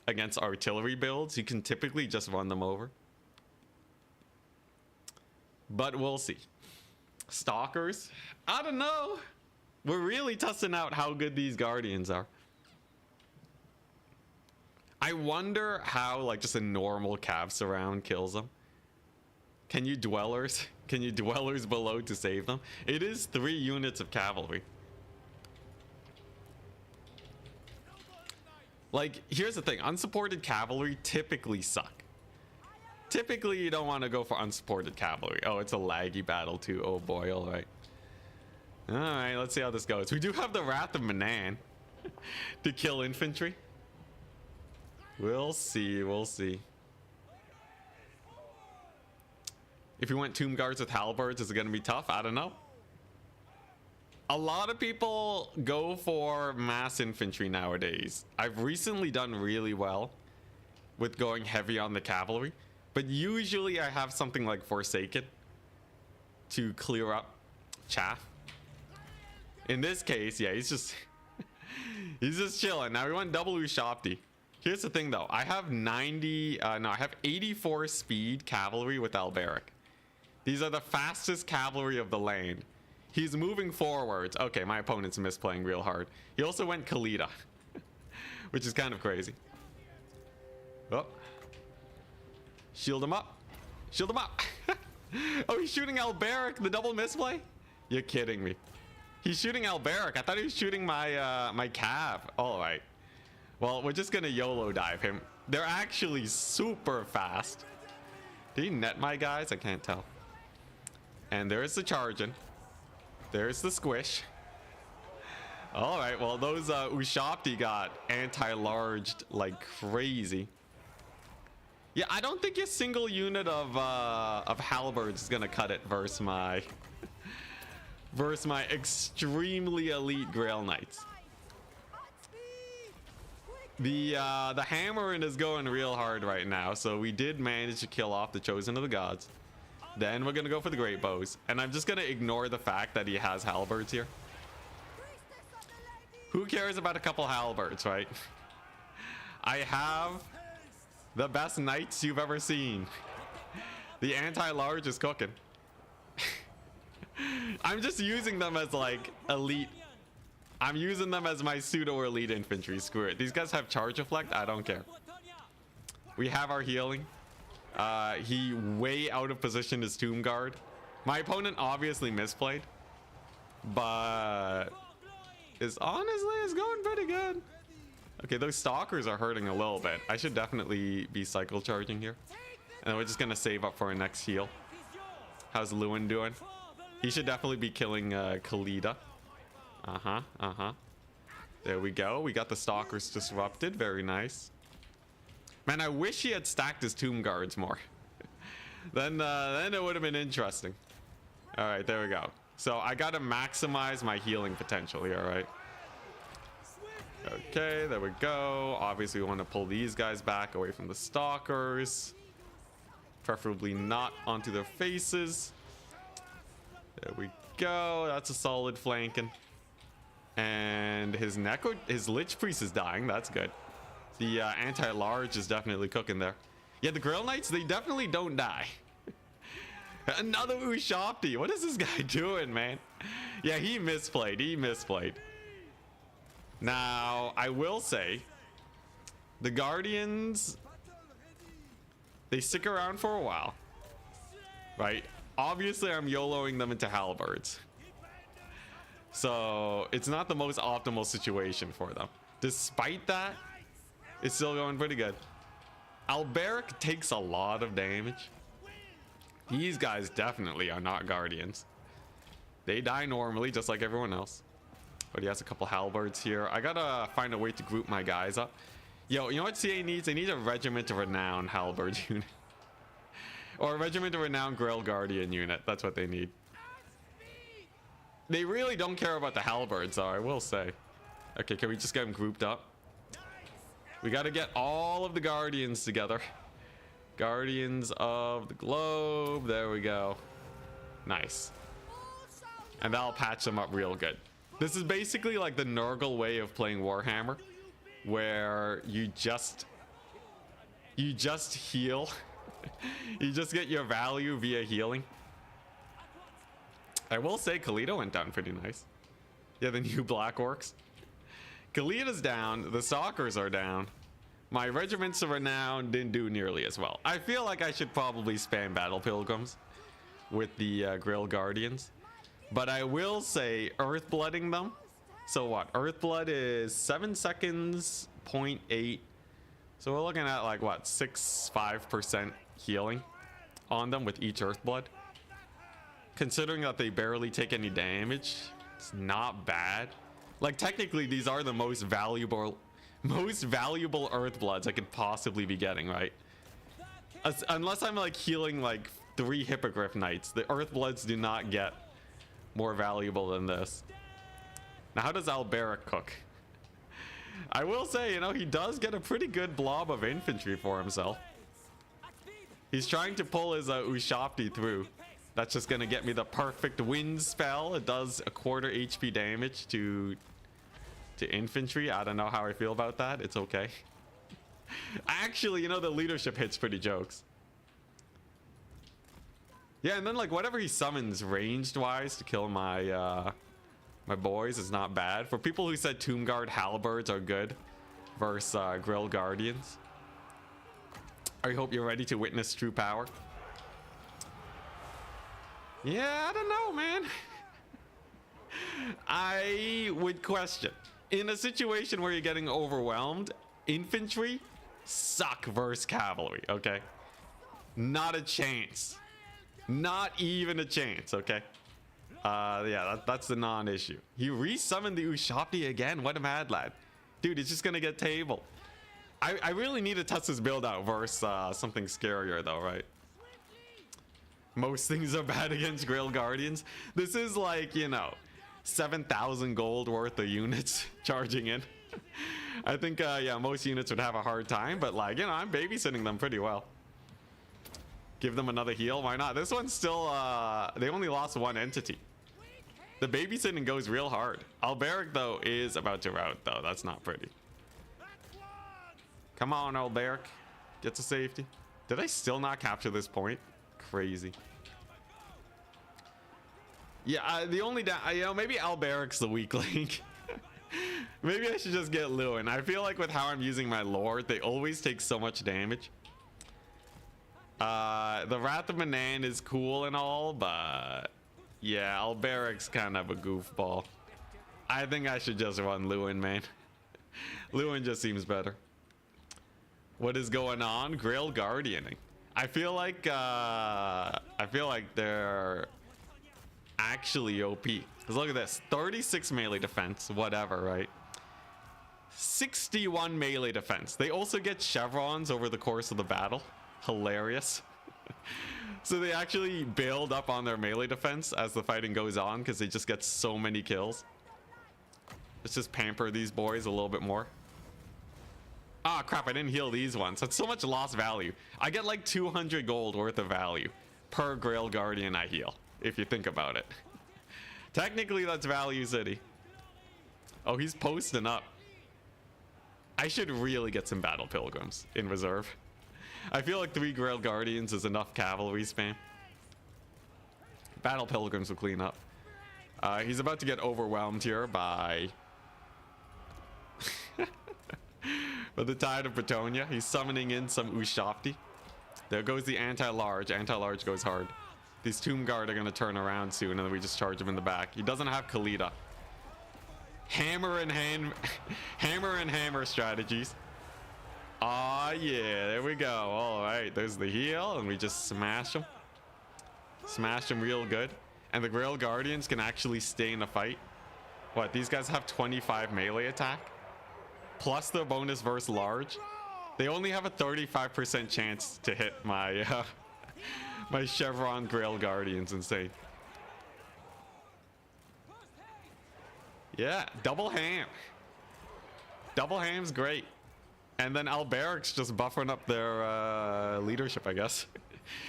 against artillery builds, you can typically just run them over. But we'll see. Stalkers? I don't know. We're really testing out how good these Guardians are. I wonder how like just a normal cav surround kills them. Can you dwellers? Can you dwellers below to save them? It is 3 units of cavalry. Like, here's the thing. Unsupported cavalry typically suck. Typically, you don't want to go for unsupported cavalry. Oh, it's a laggy battle too. Oh boy, all right. All right, let's see how this goes. We do have the Wrath of Manan to kill infantry. We'll see, we'll see. If you went Tomb Guards with halberds, is it going to be tough? I don't know. A lot of people go for mass infantry nowadays. I've recently done really well with going heavy on the cavalry. But usually I have something like Forsaken to clear up chaff. In this case, yeah, he's just he's just chilling. Now we went double Ushapti. Here's the thing though. I have I have 84 speed cavalry with Alberic. These are the fastest cavalry of the land. He's moving forwards. Okay, my opponent's misplaying real hard. He also went Khalida, which is kind of crazy. Oh. Shield him up. Shield him up. Oh, he's shooting Alberic, the double misplay? You're kidding me. He's shooting Alberic. I thought he was shooting my my cav. All right. Well, we're just going to YOLO dive him. They're actually super fast. Did he net my guys? I can't tell. And there's the charging. There's the squish. All right. Well, those Ushapti got anti-larged like crazy. Yeah, I don't think a single unit of halberds is gonna cut it versus my extremely elite Grail Knights. The hammering is going real hard right now, so we did manage to kill off the Chosen of the Gods. Then we're gonna go for the Great Bows, and I'm just gonna ignore the fact that he has halberds here. Who cares about a couple halberds, right? I have the best knights you've ever seen. The anti-large is cooking. I'm just using them as like elite. I'm using them as my pseudo elite infantry. Screw it. These guys have charge reflect. I don't care. We have our healing. He way out of position is Tomb Guard. My opponent obviously misplayed, but it's going pretty good. Okay, those stalkers are hurting a little bit. I should definitely be cycle charging here. And we're just gonna save up for our next heal. How's Lewin doing? He should definitely be killing Khalida. There we go. We got the stalkers disrupted. Very nice. Man, I wish he had stacked his Tomb Guards more. Then it would have been interesting. All right, there we go. So I got to maximize my healing potential here, right? Okay, there we go. Obviously, we want to pull these guys back away from the stalkers. Preferably not onto their faces. There we go. That's a solid flanking. And his Lich Priest is dying. That's good. The anti-large is definitely cooking there. Yeah, the Grail Knights, they definitely don't die. Another Ushopti. What is this guy doing, man? Yeah, he misplayed. He misplayed. Now, I will say, the Guardians, they stick around for a while, right? Obviously, I'm YOLOing them into halberds. So, it's not the most optimal situation for them. Despite that, it's still going pretty good. Alberic takes a lot of damage. These guys definitely are not Guardians. They die normally, just like everyone else. But he has a couple halberds here. I gotta find a way to group my guys up. Yo, you know what CA needs? They need a Regiment of Renown halberd unit. Or a Regiment of Renown Grail Guardian unit. That's what they need. They really don't care about the halberds, though, I will say. Okay, can we just get them grouped up? We gotta get all of the Guardians together. Guardians of the Globe. There we go. Nice. And that'll patch them up real good. This is basically like the Nurgle way of playing Warhammer, where you just heal. You just get your value via healing. I will say Khalida went down pretty nice. Yeah, the new Black Orcs. Khalida's down. The Stalkers are down. My Regiments of Renown didn't do nearly as well. I feel like I should probably spam Battle Pilgrims with the Grail Guardians. But I will say Earthblooding them. So what? Earthblood is 7 seconds, 0.8. So we're looking at like what? 5% healing on them with each Earthblood. Considering that they barely take any damage, it's not bad. Like technically these are the most valuable Earthbloods I could possibly be getting, right? Unless I'm like healing like 3 Hippogriff Knights, the Earthbloods do not get more valuable than this. Now, how does Alberic cook? I will say, you know, he does get a pretty good blob of infantry for himself. He's trying to pull his Ushopti through. That's just gonna get me the perfect wind spell. It does a quarter HP damage to infantry. I don't know how I feel about that. It's okay. Actually, you know, the leadership hits pretty jokes. Yeah, and then like whatever he summons ranged wise to kill my my boys is not bad. For people who said Tomb Guard halberds are good versus Grill Guardians, I hope you're ready to witness true power. Yeah, I don't know, man. I would question. In a situation where you're getting overwhelmed, infantry suck versus cavalry, okay? Not a chance. Not even a chance, okay? Yeah, that's the non-issue. He resummoned the Ushopti again. What a mad lad. Dude, he's just gonna get tabled. I really need to test this build out versus something scarier though, right? Most things are bad against Grail Guardians. This is like, you know, 7,000 gold worth of units charging in. I think, yeah, most units would have a hard time, but like, you know, I'm babysitting them pretty well. Give them another heal. Why not? This one's still, they only lost 1 entity. The babysitting goes real hard. Alberic, though, is about to rout, though. That's not pretty. Come on, Alberic. Get to safety. Did I still not capture this point? Crazy. Yeah, the only you know, maybe Alberic's the weak link. Maybe I should just get Lewin. I feel like with how I'm using my lord, they always take so much damage. The Wrath of Manan is cool and all, but yeah, Alberic's kind of a goofball. I think I should just run Lewin, man. Lewin just seems better. What is going on? Grail Guardianing. I feel like they're actually OP. Because look at this. 36 melee defense, whatever, right? 61 melee defense. They also get chevrons over the course of the battle. Hilarious. So they actually build up on their melee defense as the fighting goes on because they just get so many kills. Let's just pamper these boys a little bit more. Ah, crap, I didn't heal these ones. That's so much lost value. I get like 200 gold worth of value per Grail Guardian I heal, if you think about it. Technically, that's value city. Oh, he's posting up. I should really get some Battle Pilgrims in reserve. I feel like 3 Grail Guardians is enough cavalry spam. Battle Pilgrims will clean up. He's about to get overwhelmed here by... by the Tide of Bretonnia. He's summoning in some Ushopti. There goes the anti-large. Anti-large goes hard. These Tomb Guard are going to turn around soon, and then we just charge him in the back. He doesn't have Khalida. Hammer and hammer strategies. Ah, yeah, there we go. All right, there's the heal, and we just smash him. Smash him real good. And the Grail Guardians can actually stay in the fight. What, these guys have 25 melee attack? Plus their bonus versus large. They only have a 35% chance to hit my my Chevron Grail Guardians. Insane. Yeah, double ham. Double ham's great. And then Alberic's just buffering up their leadership, I guess.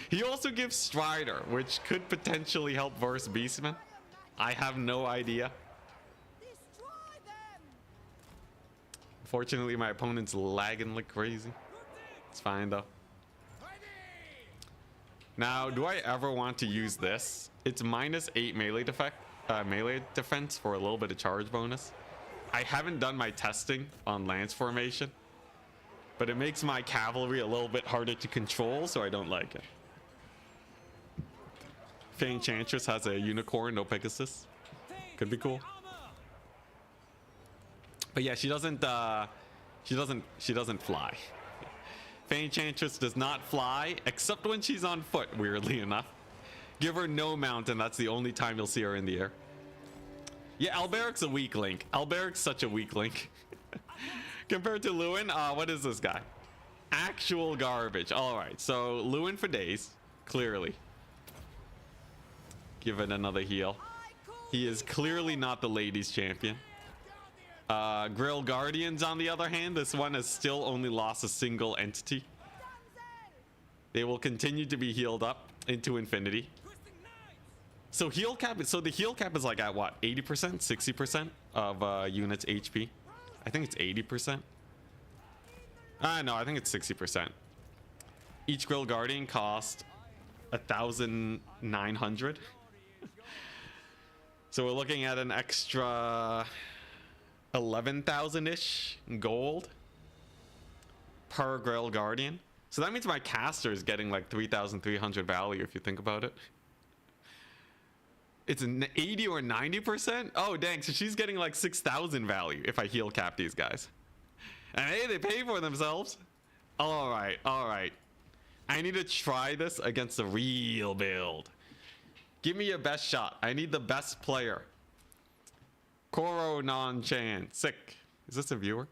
He also gives Strider, which could potentially help verse Beastmen. I have no idea. Fortunately, my opponent's lagging like crazy. It's fine though. Now, do I ever want to use this? It's -8 melee defense for a little bit of charge bonus. I haven't done my testing on lance formation, but it makes my cavalry a little bit harder to control, so I don't like it. Fey Enchantress has a unicorn, no Pegasus. Could be cool. But yeah, she doesn't fly. Fey Enchantress does not fly, except when she's on foot, weirdly enough. Give her no mount, and that's the only time you'll see her in the air. Yeah, Alberic's a weak link. Alberic's such a weak link. Compared to Lewin, what is this guy? Actual garbage. All right, so Lewin for days, clearly. Give it another heal. He is clearly not the ladies champion. Grail Guardians, on the other hand, this one has still only lost a single entity. They will continue to be healed up into infinity. So heal cap, so the heal cap is like at what, 80%, 60% of units HP. I think it's 80%. No, I think it's 60%. Each Grail Guardian cost 1,900. So we're looking at an extra 11,000-ish gold per Grail Guardian. So that means my caster is getting like 3,300 value if you think about it. It's an 80 or 90%? Oh, dang. So she's getting like 6,000 value if I heal cap these guys. And hey, they pay for themselves. All right, all right. I need to try this against a real build. Give me your best shot. I need the best player. Koro Non-Chan. Sick. Is this a viewer?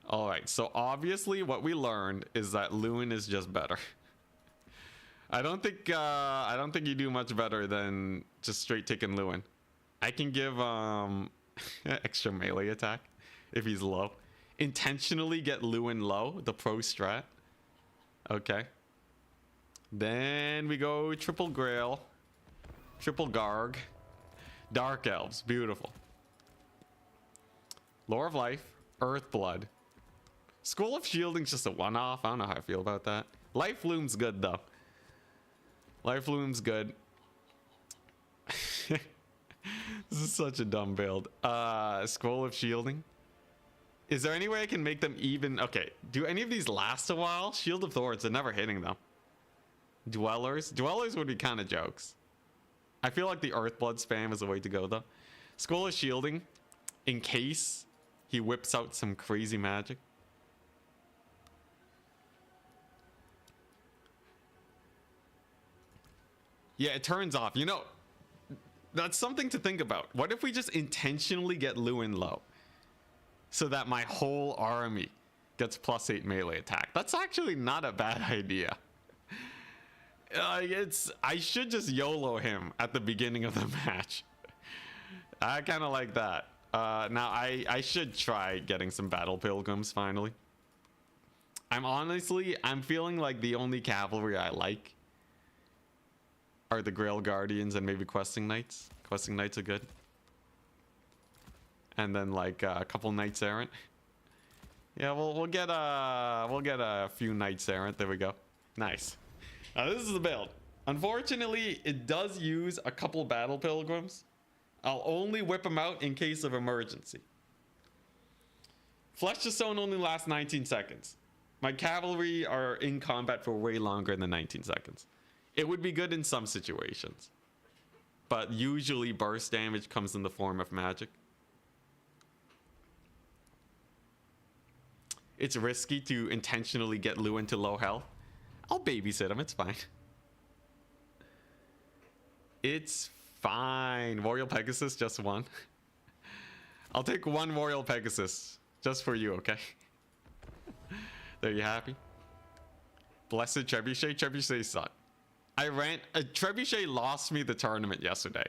All right, so obviously what we learned is that Lewin is just better. I don't think you do much better than just straight taking Lewin. I can give extra melee attack if he's low. Intentionally get Lewin low, the pro strat. Okay. Then we go triple Grail, triple Garg, Dark Elves, beautiful. Lore of Life, Earth Blood. Scroll of Shielding's just a one-off. I don't know how I feel about that. Life Loom's good though. Life Loom's good. This is such a dumb build. Scroll of Shielding. Is there any way I can make them even? Okay, do any of these last a while? Shield of Thorns, they're never hitting them. Dwellers would be kind of jokes. I feel like the Earthblood spam is the way to go though. Scroll of Shielding, in case he whips out some crazy magic. Yeah, it turns off. You know, that's something to think about. What if we just intentionally get Lewin low? So that my whole army Gets +8 melee attack. That's actually not a bad idea. I should just YOLO him at the beginning of the match. I kind of like that. Now I should try getting some battle pilgrims finally. I'm feeling like the only cavalry I like are the Grail Guardians and maybe Questing Knights. Questing Knights are good. And then like a couple Knights Errant. Yeah, we'll get a few Knights Errant. There we go. Nice. Now this is the build. Unfortunately, it does use a couple battle pilgrims. I'll only whip them out in case of emergency. Flesh to Stone only lasts 19 seconds. My cavalry are in combat for way longer than 19 seconds. It would be good in some situations, but usually burst damage comes in the form of magic. It's risky to intentionally get Lewin to low health. I'll babysit him, it's fine. It's fine. Royal Pegasus, just one. I'll take one Royal Pegasus just for you, okay? There, you happy? Blessed Trebuchet. Trebuchet suck. Trebuchet lost me the tournament yesterday.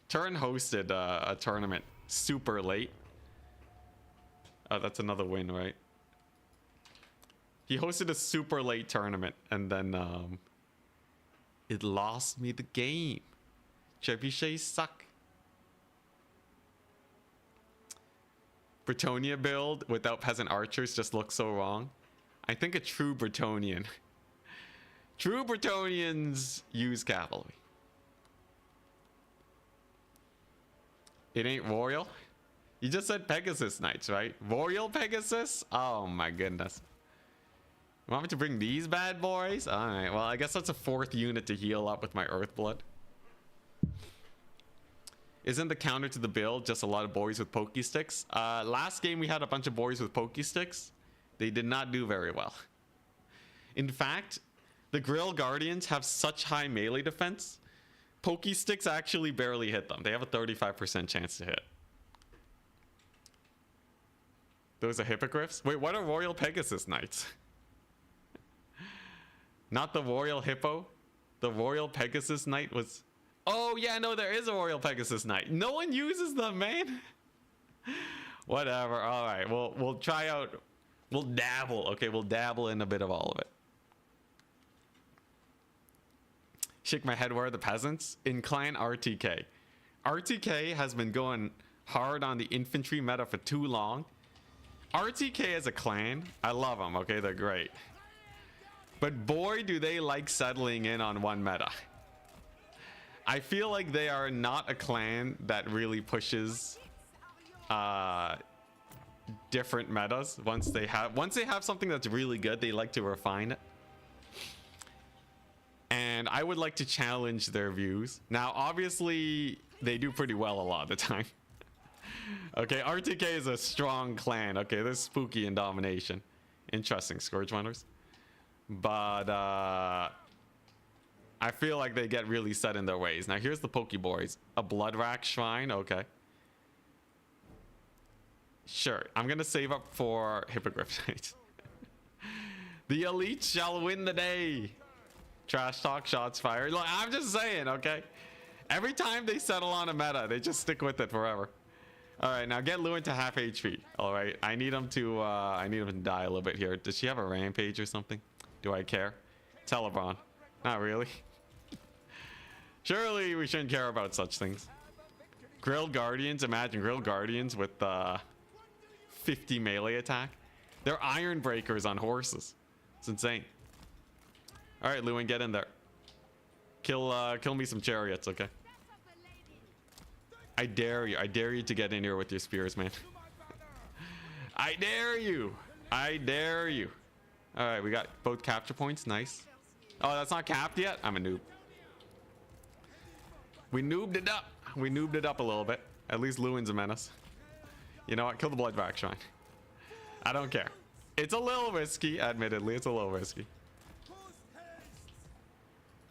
Turn hosted a tournament super late. Oh, that's another win, right? He hosted a super late tournament and then it lost me the game. Trebuchets suck. Bretonnian build without peasant archers just looks so wrong. I think a true Bretonnian. True Bretonnians use cavalry. It ain't royal. You just said Pegasus Knights, right? Royal Pegasus? Oh my goodness. You want me to bring these bad boys? Alright, well I guess that's a 4th unit to heal up with my Earthblood. Isn't the counter to the build just a lot of boys with pokey sticks? Last game we had a bunch of boys with pokey sticks. They did not do very well. In fact, the Grail Guardians have such high melee defense, pokey sticks actually barely hit them. They have a 35% chance to hit. Those are hippogriffs? Wait, what are Royal Pegasus Knights? Not the Royal Hippo? The Royal Pegasus Knight was... Oh, yeah, no, there is a Royal Pegasus Knight. No one uses them, man. Whatever. All right, we'll try out... We'll dabble. Okay, we'll dabble in a bit of all of it. Shake my head, where are the peasants? In clan RTK. RTK has been going hard on the infantry meta for too long. RTK as a clan, I love them, okay? They're great. But boy, do they like settling in on one meta. I feel like they are not a clan that really pushes different metas. Once they have something that's really good, they like to refine it. And I would like to challenge their views. Now, obviously, they do pretty well a lot of the time. Okay, RTK is a strong clan. Okay, they're spooky in domination. Interesting, Scourge Runners. But I feel like they get really set in their ways. Now, here's the Pokeboys. A Bloodrack Shrine, okay. Sure, I'm gonna save up for Hippogriff Knights. The elite shall win the day. Trash talk, shots fired. Look, I'm just saying, okay? Every time they settle on a meta, they just stick with it forever. All right, now get Lewin to half HP. All right, I need him to die a little bit here. Does she have a rampage or something? Do I care? Telebron. Not really. Surely we shouldn't care about such things. Grilled Guardians. Imagine Grilled Guardians with 50 melee attack. They're Iron Breakers on horses. It's insane. All right, Lewin, get in there. Kill me some chariots, okay? I dare you. I dare you to get in here with your spears, man. I dare you. I dare you. All right, we got both capture points. Nice. Oh, that's not capped yet? I'm a noob. We noobed it up. We noobed it up a little bit. At least Lewin's a menace. You know what? Kill the Bloodback Shrine. I don't care. It's a little risky, admittedly. It's a little risky.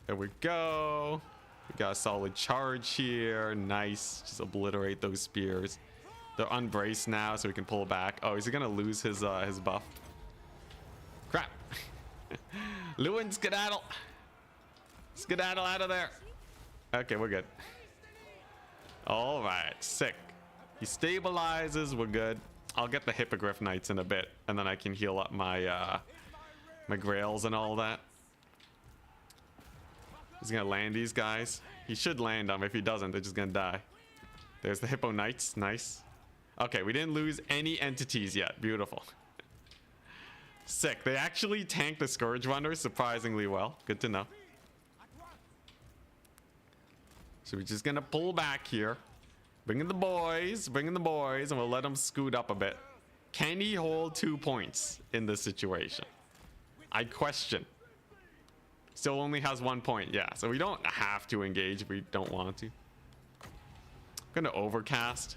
There we go. We got a solid charge here. Nice. Just obliterate those spears. They're unbraced now, so we can pull back. Oh, is he gonna lose his buff? Crap. Lewin, skedaddle. Skedaddle out of there. Okay, we're good. All right, sick. He stabilizes. We're good. I'll get the Hippogriff Knights in a bit, and then I can heal up my my Grails and all that. He's gonna land these guys. He should land them. If he doesn't, they're just gonna die. There's the Hippo Knights. Nice. Okay, we didn't lose any entities yet. Beautiful. Sick. They actually tanked the Scourge Runners surprisingly well. Good to know. So we're just gonna pull back here. Bring in the boys, and we'll let them scoot up a bit. Can he hold 2 points in this situation? I question. Still only has 1 point. Yeah, so we don't have to engage if we don't want to. I'm gonna overcast.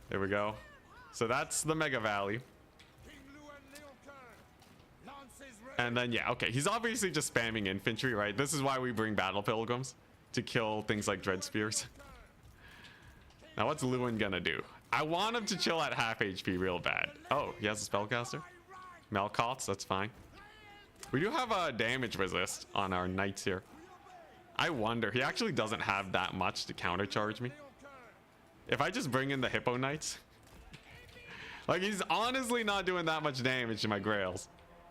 There we go. So that's the Mega Valley. And then, yeah, okay. He's obviously just spamming infantry, right? This is why we bring Battle Pilgrims, to kill things like Dread Spears. Now, what's Lewin gonna do? I want him to chill at half HP real bad. Oh, he has a Spellcaster? Melkoths, that's fine. We do have a damage resist on our knights here. I wonder, he actually doesn't have that much to countercharge me. If I just bring in the Hippo Knights. Like, he's honestly not doing that much damage to my Grails.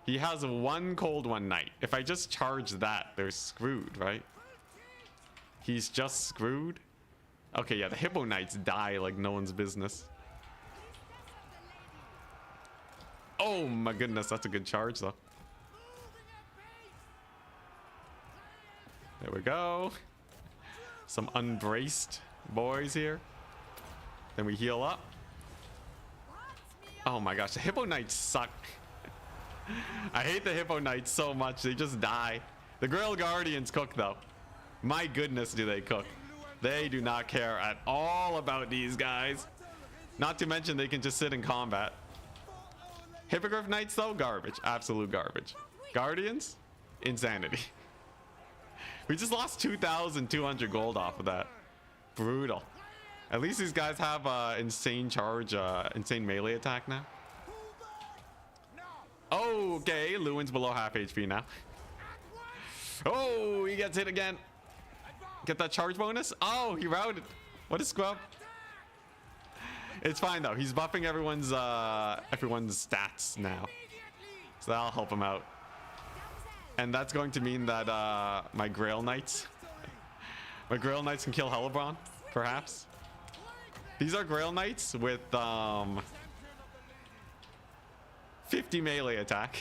He has 1 Cold One Knight. If I just charge that, they're screwed, right? He's just screwed. Okay, yeah, the Hippo Knights die like no one's business. Oh my goodness, that's a good charge though. There we go. Some unbraced boys here. Then we heal up. Oh my gosh, the Hippo Knights suck. I hate the Hippo Knights so much, they just die. The Grail Guardians cook though. My goodness, do they cook. They do not care at all about these guys. Not to mention they can just sit in combat. Hippogriff Knights though, garbage. Absolute garbage. Guardians, insanity. We just lost 2,200 gold off of that. Brutal. At least these guys have insane charge, insane melee attack now. Okay, Lewin's below half HP now. Oh, he gets hit again. Get that charge bonus. Oh, he routed. What a scrub. It's fine though. He's buffing everyone's stats now, so that'll help him out. And that's going to mean that my Grail Knights can kill Hellebron, perhaps. These are Grail Knights with 50 melee attack.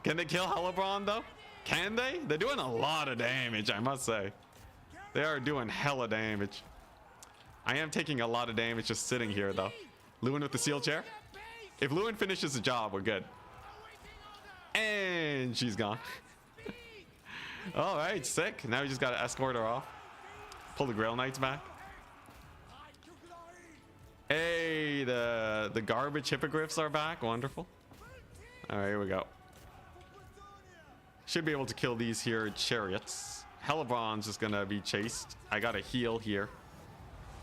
Can they kill Hellebron though? Can they? They're doing a lot of damage, I must say. They are doing hella damage. I am taking a lot of damage just sitting here though. Lewin with the seal chair. If Lewin finishes the job, we're good. And she's gone. All right, sick. Now we just got to escort her off. Pull the Grail Knights back. Hey, the garbage hippogriffs are back. Wonderful. All right, here we go. Should be able to kill these here chariots. Hellebron's just gonna be chased. I gotta heal here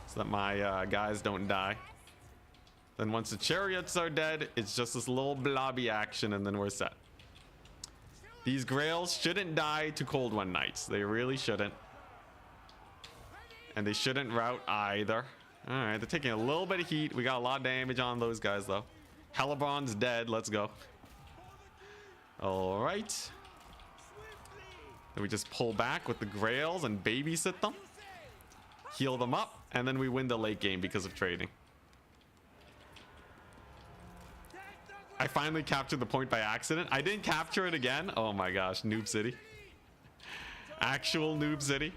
so that my guys don't die. Then once the chariots are dead, it's just this little blobby action and then we're set. These Grails shouldn't die to Cold One Knights. They really shouldn't. And they shouldn't rout either. All right, they're taking a little bit of heat. We got a lot of damage on those guys though. Hellebron's dead. Let's go. All right. Then we just pull back with the Grails and babysit them. Heal them up. And then we win the late game because of trading. I finally captured the point by accident. I didn't capture it again. Oh my gosh, Noob City. Actual Noob City.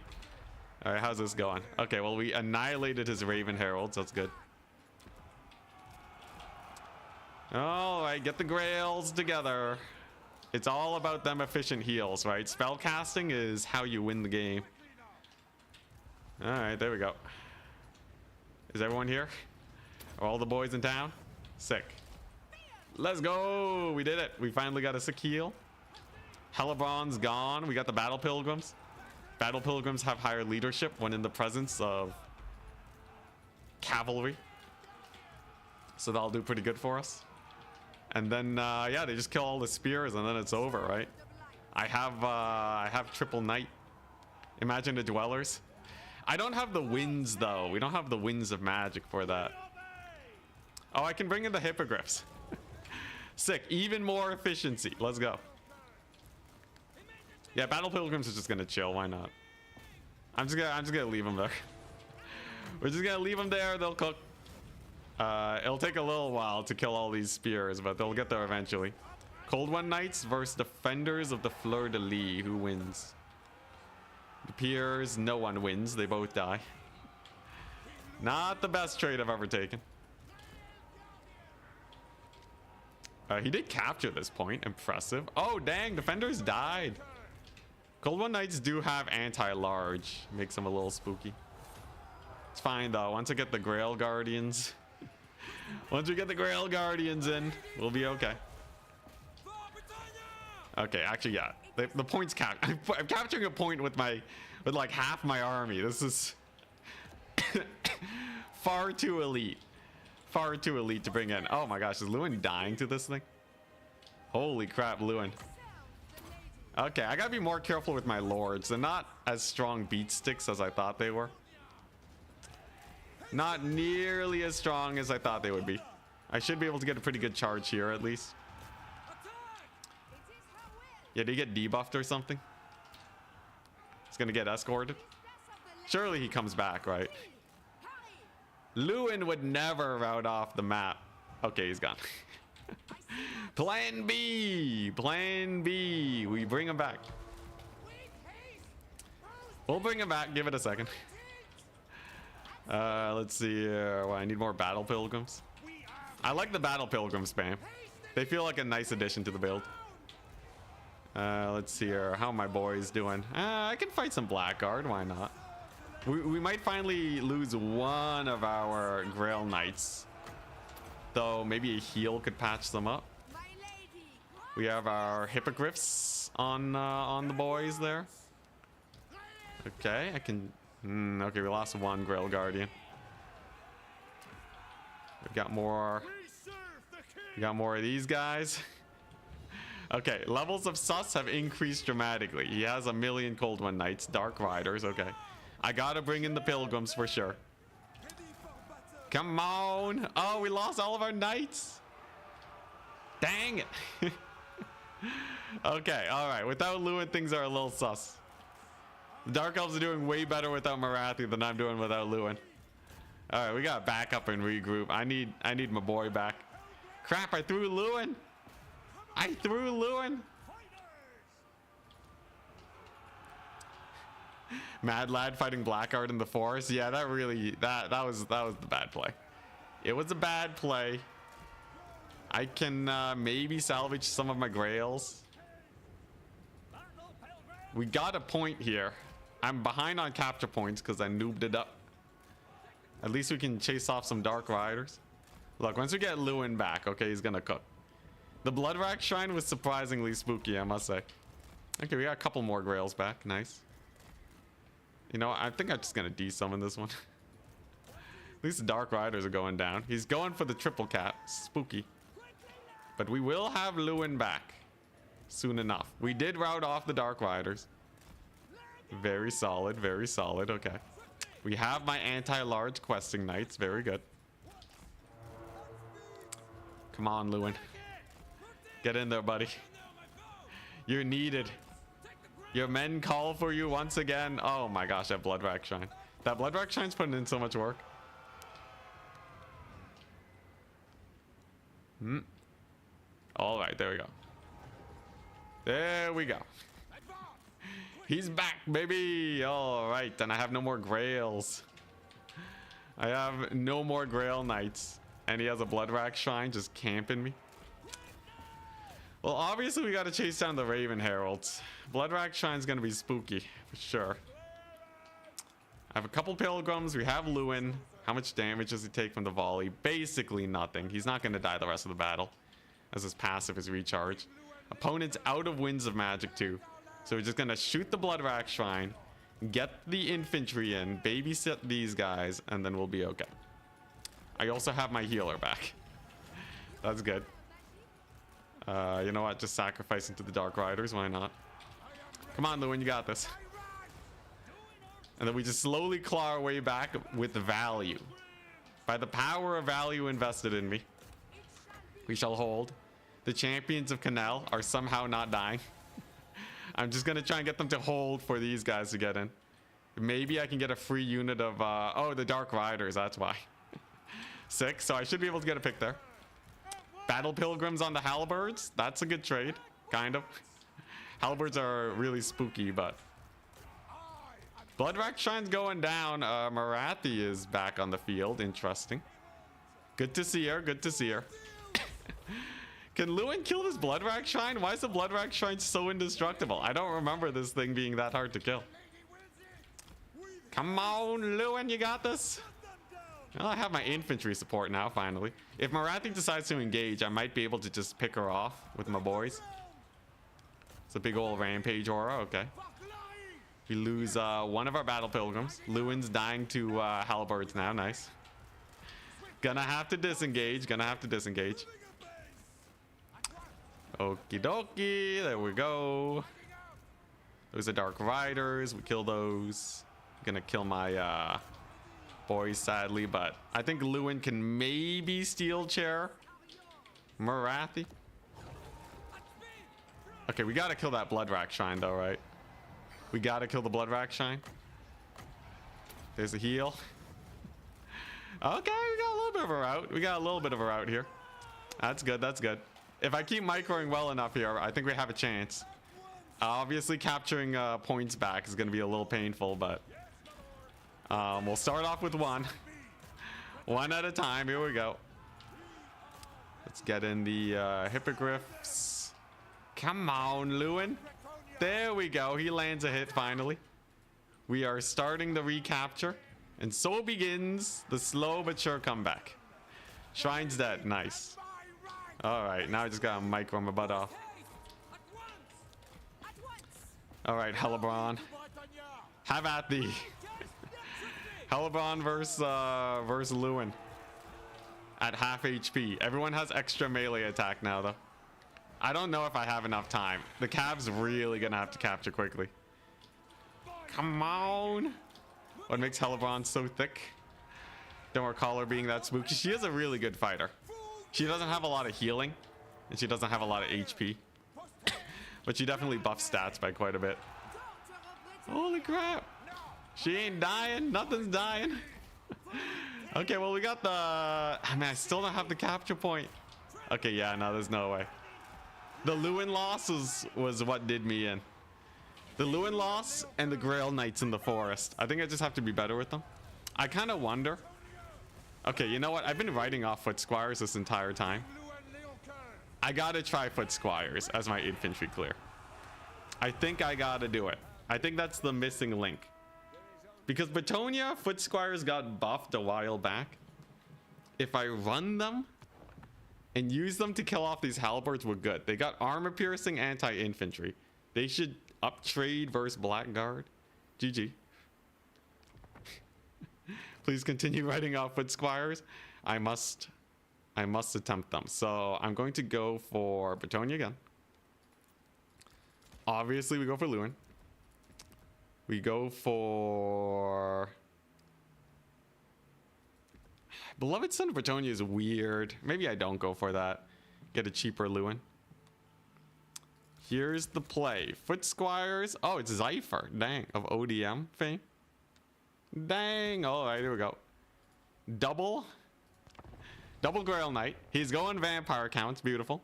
All right, how's this going? Okay, well, we annihilated his Raven Heralds. That's good. All right, get the Grails together. It's all about them efficient heals, right? Spellcasting is how you win the game. All right, there we go. Is everyone here? Are all the boys in town? Sick. Let's go. We did it. We finally got a sick heal. Hellebron's gone. We got the Battle Pilgrims. Battle Pilgrims have higher leadership when in the presence of cavalry. So that'll do pretty good for us. And then, yeah, they just kill all the spears and then it's over, right? I have triple knight. Imagine the dwellers. I don't have the winds, though. We don't have the winds of magic for that. Oh, I can bring in the hippogriffs. Sick. Even more efficiency. Let's go. Yeah, battle pilgrims are just gonna chill. Why not? I'm just gonna leave them there. We're just gonna leave them there. They'll cook. It'll take a little while to kill all these spears, but they'll get there eventually. Cold One Knights versus Defenders of the Fleur de Lis. Who wins? It appears no one wins. They both die. Not the best trade I've ever taken. He did capture this point. Impressive. Oh, dang. Defenders died. Cold One Knights do have anti-large. Makes them a little spooky. It's fine, though. Once I get the Grail Guardians... Once we get the Grail Guardians in, we'll be okay. Okay, actually, yeah. The point's cap. I'm capturing a point with like half my army. This is far too elite. Far too elite to bring in. Oh my gosh, is Lewin dying to this thing? Holy crap, Lewin. Okay, I gotta be more careful with my lords. They're not as strong beat sticks as I thought they were. Not nearly as strong as I thought they would be. I should be able to get a pretty good charge here at least. Yeah, did he get debuffed or something? He's gonna get escorted. Surely he comes back, right? Lewin would never route off the map. Okay, he's gone. Plan B! Plan B! We bring him back. We'll bring him back. Give it a second. Let's see here. Well, I need more battle pilgrims. I like the battle pilgrim spam. They feel like a nice addition to the build. Let's see here. How are my boys doing? I can fight some Blackguard. Why not? We might finally lose one of our Grail Knights. Though maybe a heal could patch them up. We have our Hippogriffs on the boys there. Okay, I can... okay, we lost one Grail Guardian. We've got more... We got more of these guys. Okay, levels of sus have increased dramatically. He has 1,000,000 Cold One Knights, Dark Riders. Okay, I gotta bring in the pilgrims for sure. Come on. Oh, we lost all of our knights. Dang it. Okay, all right. Without Lewin, things are a little sus. The Dark Elves are doing way better without Marathi than I'm doing without Lewin. All right, we got back up and regroup. I need my boy back. Crap, I threw Lewin. I threw Lewin. Mad Lad fighting Blackguard in the forest. Yeah, that really that was the bad play. It was a bad play. I can maybe salvage some of my grails. We got a point here. I'm behind on capture points because I noobed it up. At least we can chase off some Dark Riders. Look, once we get Lewin back, okay, he's gonna cook. The Bloodrack Shrine was surprisingly spooky, I must say. Okay, we got a couple more grails back. Nice. You know, I think I'm just gonna de-summon this one. At least the Dark Riders are going down. He's going for the triple cap. Spooky. But we will have Lewin back soon enough. We did rout off the Dark Riders. Very solid, very solid. Okay. We have my anti-large questing knights. Very good. Come on, Lewin. Get in there, buddy. You're needed. Your men call for you once again. Oh my gosh, that Bloodrack Shrine. That Bloodrack Shrine's putting in so much work. All right, there we go. There we go. He's back, baby. All right, and I have no more grails. I have no more Grail Knights. And he has a Bloodrack Shrine just camping me. Well, obviously we got to chase down the Raven Heralds. Bloodrack Shrine's going to be spooky, for sure. I have a couple Pilgrims. We have Lewin. How much damage does he take from the volley? Basically nothing. He's not going to die the rest of the battle, as his passive is recharge. Opponent's out of Winds of Magic too. So we're just going to shoot the Bloodrack Shrine, get the infantry in, babysit these guys, and then we'll be okay. I also have my healer back. That's good. You know what? Just sacrifice into the Dark Riders. Why not? Come on, Lewin, you got this. And then we just slowly claw our way back with value. By the power of value invested in me, we shall hold. The champions of Canal are somehow not dying. I'm just gonna try and get them to hold for these guys to get in. Maybe I can get a free unit of oh, the Dark Riders, that's why. 6, so I should be able to get a pick there. Battle Pilgrims on the Halberds, that's a good trade, kind of. Halberds are really spooky, but Bloodrack Shrine's going down. Marathi is back on the field. Interesting. Good to see her. Good to see her. Can Lewin kill this Bloodrack Shrine? Why is the Bloodrack Shrine so indestructible? I don't remember this thing being that hard to kill. Come on, Lewin, you got this. Well, I have my infantry support now, finally. If Marathi decides to engage, I might be able to just pick her off with my boys. It's a big old rampage aura. Okay. We lose one of our battle pilgrims. Lewin's dying to halberds now. Nice. Gonna have to disengage. Gonna have to disengage. Okie dokie. There we go. Those are Dark Riders. We kill those. Gonna kill my boys, sadly. But I think Lewin can maybe steal chair Marathi. Okay, we gotta kill that Bloodrack Shrine though, right? We gotta kill the Bloodrack Shrine. There's a heal. Okay, we got a little bit of a route. We got a little bit of a route here. That's good, that's good. If I keep microing well enough here, I think we have a chance. Obviously, capturing points back is gonna be a little painful, but we'll start off with one. One at a time, here we go. Let's get in the hippogriffs. Come on, Lewin. There we go. He lands a hit finally. We are starting the recapture. And so begins the slow but sure comeback. Shrine's dead. Nice. Alright, now I just gotta micro my butt off. Alright, Hellebron. Have at thee. Hellebron versus Lewin. At half HP. Everyone has extra melee attack now, though. I don't know if I have enough time. The Cav's really gonna have to capture quickly. Come on. What makes Hellebron so thick? Don't recall her being that spooky. She is a really good fighter. She doesn't have a lot of healing, and she doesn't have a lot of HP. But she definitely buffs stats by quite a bit. Holy crap. She ain't dying. Nothing's dying. Okay, well, we got the... I mean, I still don't have the capture point. Okay, yeah, no, there's no way. The Lewin loss was what did me in. The Lewin loss and the Grail Knights in the forest. I think I just have to be better with them. I kind of wonder. Okay, you know what? I've been writing off Foot Squires this entire time. I gotta try Foot Squires as my infantry clear. I think I gotta do it. I think that's the missing link. Because Bretonia, Foot Squires got buffed a while back. If I run them and use them to kill off these halberds, we're good. They got armor piercing anti-infantry. They should up trade versus Blackguard. GG. Please continue writing off Foot Squires. I must attempt them. So I'm going to go for Bretonia again. Obviously we go for Lewin. We go for... Beloved Son of Bretonia is weird. Maybe I don't go for that. Get a cheaper Lewin. Here's the play. Foot Squires. Oh, it's Zypher. Dang. Of ODM fame. Dang. All right, here we go. Double Grail Knight. He's going vampire counts. Beautiful.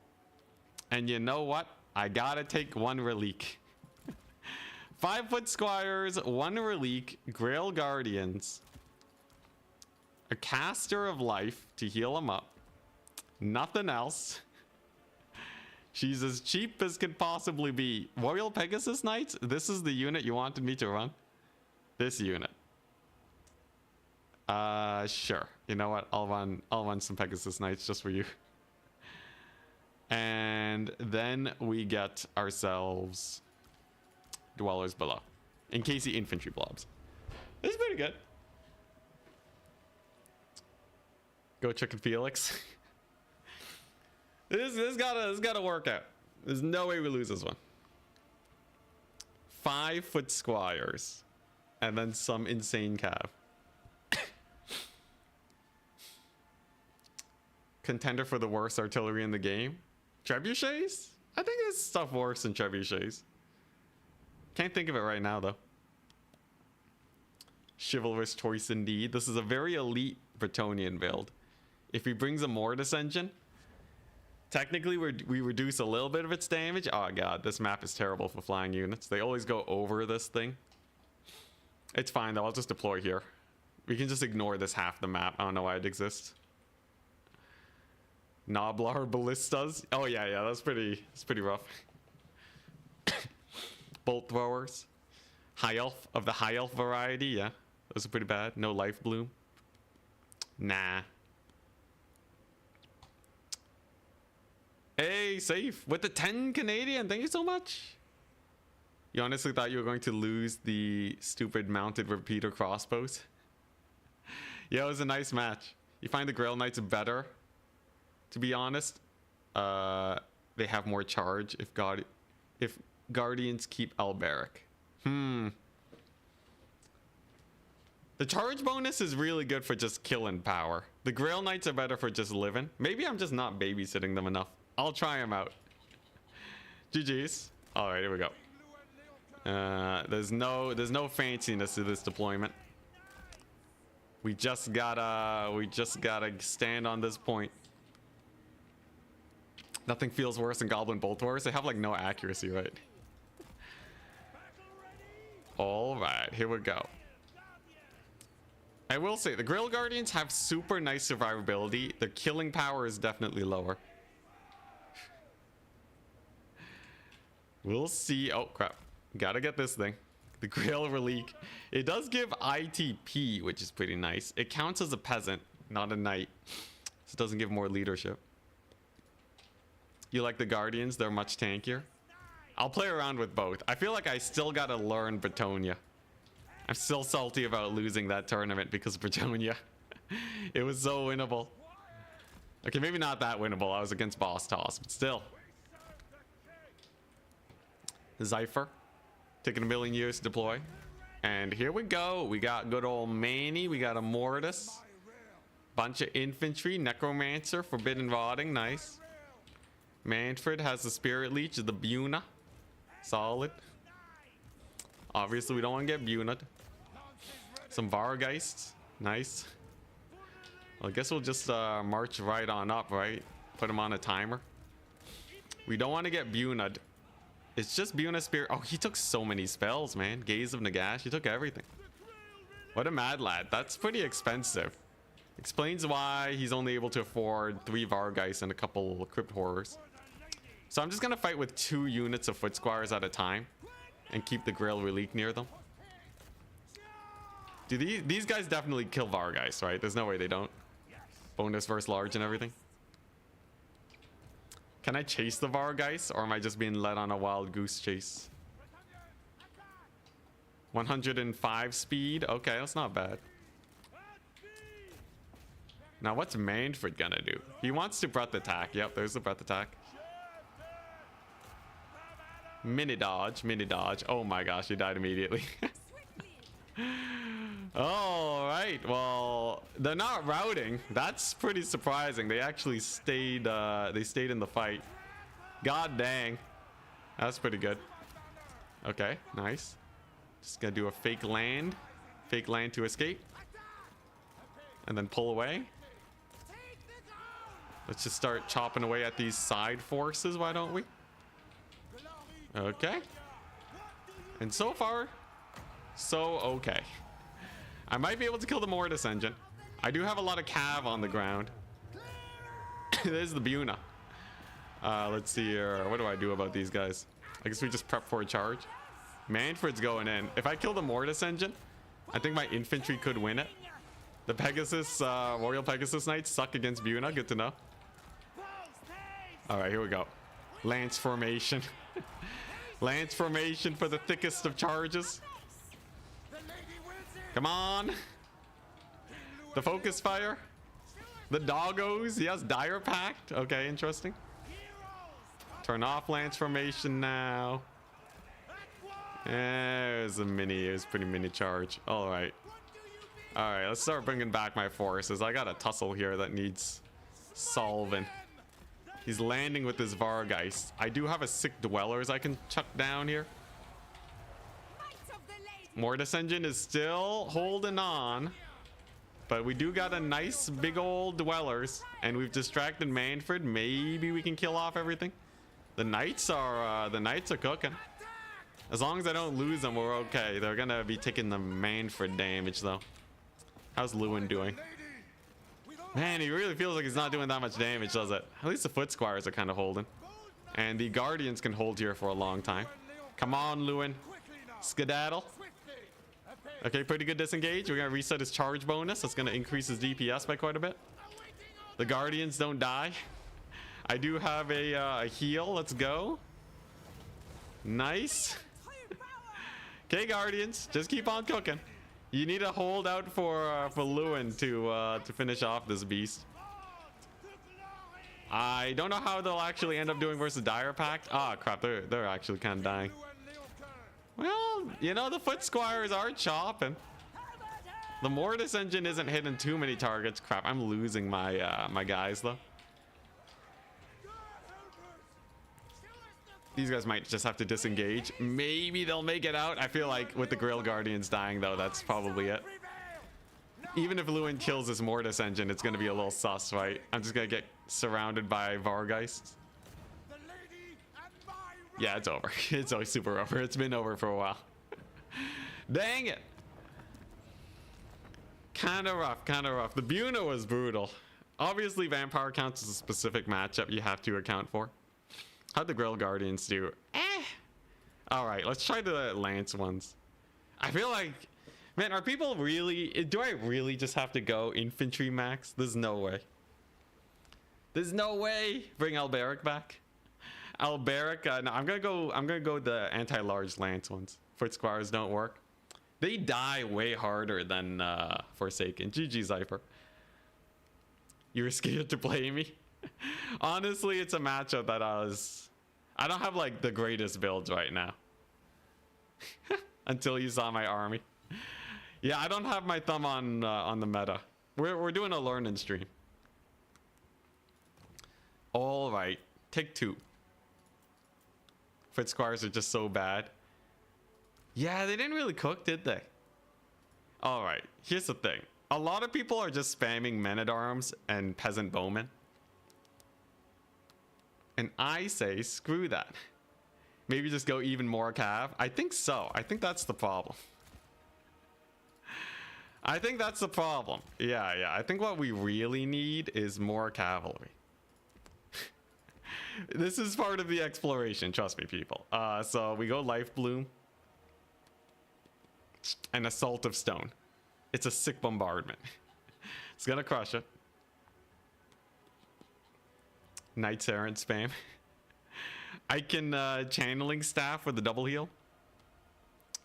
And you know what? I gotta take one relique. 5 Foot Squires, 1 relique, Grail Guardians, a caster of life to heal him up. Nothing else. She's as cheap as could possibly be. Royal Pegasus Knights? This is the unit you wanted me to run? This unit. Sure. You know what? I'll run some Pegasus Knights just for you. And then we get ourselves Dwellers Below. In case the infantry blobs. This is pretty good. Go Chicken Felix. This gotta work out. There's no way we lose this one. 5-foot squires. And then some insane cav. Contender for the worst artillery in the game. Trebuchets? I think there's stuff worse than trebuchets. Can't think of it right now though. Chivalrous choice indeed. This is a very elite Bretonnian build. If he brings a Mortis engine, technically we reduce a little bit of its damage. Oh god, this map is terrible for flying units. They always go over this thing. It's fine though, I'll just deploy here. We can just ignore this half the map. I don't know why it exists. Noblar ballistas. Oh yeah, that's pretty rough. Bolt throwers. High elf of the high elf variety, yeah. Those are pretty bad. No life bloom. Nah. Hey, safe with the 10 Canadian. Thank you so much. You honestly thought you were going to lose the stupid mounted repeater crossbows? Yeah, it was a nice match. You find the Grail Knights better? To be honest, they have more charge if Guardians keep Alberic. The charge bonus is really good for just killing power. The Grail Knights are better for just living. Maybe I'm just not babysitting them enough. I'll try them out. GG's. All right, here we go. There's no fanciness to this deployment. We just gotta stand on this point. Nothing feels worse than Goblin Bolt Throwers. They have like no accuracy, right? All right, here we go. I will say the Grail Guardians have super nice survivability. Their killing power is definitely lower. We'll see. Oh crap, gotta get this thing. The Grail Relique. It does give ITP, which is pretty nice. It counts as a peasant, not a knight, so it doesn't give more leadership. You like the Guardians? They're much tankier. I'll play around with both. I feel like I still gotta learn Bretonnia. I'm still salty about losing that tournament because of Bretonnia. It was so winnable. Okay, maybe not that winnable. I was against Boss Toss, but still. Zypher. Taking a million years to deploy. And here we go. We got good old Manny. We got a Mortis. Bunch of infantry. Necromancer. Forbidden Rotting. Nice. Manfred has the Spirit Leech. The Buna. Solid. Obviously, we don't want to get Buna'd. Some Vargeists. Nice. Well, I guess we'll just march right on up, right? Put him on a timer. We don't want to get Buna'd. It's just Buna Spirit. Oh, he took so many spells, man. Gaze of Nagash. He took everything. What a mad lad. That's pretty expensive. Explains why he's only able to afford 3 Vargeists and a couple Crypt Horrors. So I'm just going to fight with 2 units of Foot Squires at a time. And keep the Grail Relique near them. Do these guys definitely kill Vargeist, right? There's no way they don't. Bonus versus large and everything. Can I chase the Vargeist, or am I just being led on a wild goose chase? 105 speed. Okay, that's not bad. Now, what's Manfred gonna do? He wants to breath attack. Yep, there's the breath attack. Mini dodge, mini dodge. Oh my gosh, he died immediately. All right, well, they're not routing. That's pretty surprising. They actually stayed. They stayed in the fight. God dang, that's pretty good. Okay, nice. Just gonna do a fake land to escape, and then pull away. Let's just start chopping away at these side forces. Why don't we? Okay. And so far, so okay. I might be able to kill the Mortis engine. I do have a lot of cav on the ground. There's the Buna. Let's see here. What do I do about these guys? I guess we just prep for a charge. Manfred's going in. If I kill the Mortis engine, I think my infantry could win it. The Pegasus, Royal Pegasus Knights suck against Buna. Good to know. All right, here we go. Lance formation. Lance formation for the thickest of charges. Come on. The focus fire. The doggos. Yes, Dire Pact. Okay, interesting. Turn off lance formation now. It was a mini. It was pretty mini charge. All right. All right. Let's start bringing back my forces. I got a tussle here that needs solving. He's landing with his Vargeist. I do have a sick dwellers I can chuck down here. Mortis engine is still holding on, but we do got a nice big old dwellers, and we've distracted Manfred. Maybe we can kill off everything. The knights are cooking. As long as I don't lose them, we're okay. They're gonna be taking the Manfred damage though. How's Lewin doing? Man, he really feels like he's not doing that much damage, does it? At least the foot squires are kind of holding, and the guardians can hold here for a long time. Come on, Lewin, skedaddle. Okay, pretty good disengage. We're gonna reset his charge bonus. That's gonna increase his DPS by quite a bit. The guardians don't die. I do have a heal. Let's go. Nice. Okay, guardians, just keep on cooking. You need to hold out for Lewin to finish off this beast. I don't know how they'll actually end up doing versus Dire Pact. Ah, crap, they're actually kind of dying. Well, you know, the foot squires are chopping. The Mortis engine isn't hitting too many targets. Crap, I'm losing my my guys though. These guys might just have to disengage. Maybe they'll make it out. I feel like with the Grill Guardians dying though, that's probably it. Even if Lewin kills this Mortis engine, it's gonna be a little sus, right? I'm just gonna get surrounded by Vargeists. Yeah, it's over. It's always super over. It's been over for a while. Dang it. Kind of rough, kind of rough. The Buna was brutal. Obviously, Vampire counts as a specific matchup you have to account for. How'd the Grill Guardians do? All right, let's try the Lance ones. I feel like, man, are people really, do I really just have to go infantry max? There's no way. There's no way. Bring Alberic back. Alberic, no, I'm gonna go the anti-large lance ones. Foot squires don't work. They die way harder than Forsaken. GG Zyper. You were scared to play me. Honestly, it's a matchup that I don't have like the greatest builds right now. Until you saw my army. Yeah, I don't have my thumb on the meta. We're doing a learning stream. All right, take two. Foot squires are just so bad. Yeah, they didn't really cook, did they? All right, here's the thing. A lot of people are just spamming men-at-arms and peasant bowmen. And I say, screw that. Maybe just go even more cav. I think so. I think that's the problem. I think that's the problem. Yeah. I think what we really need is more cavalry. This is part of the exploration, trust me, people. So we go Life Bloom and Assault of Stone. It's a sick bombardment. It's gonna crush it. Knights Errant spam. I can Channeling Staff with the double heal.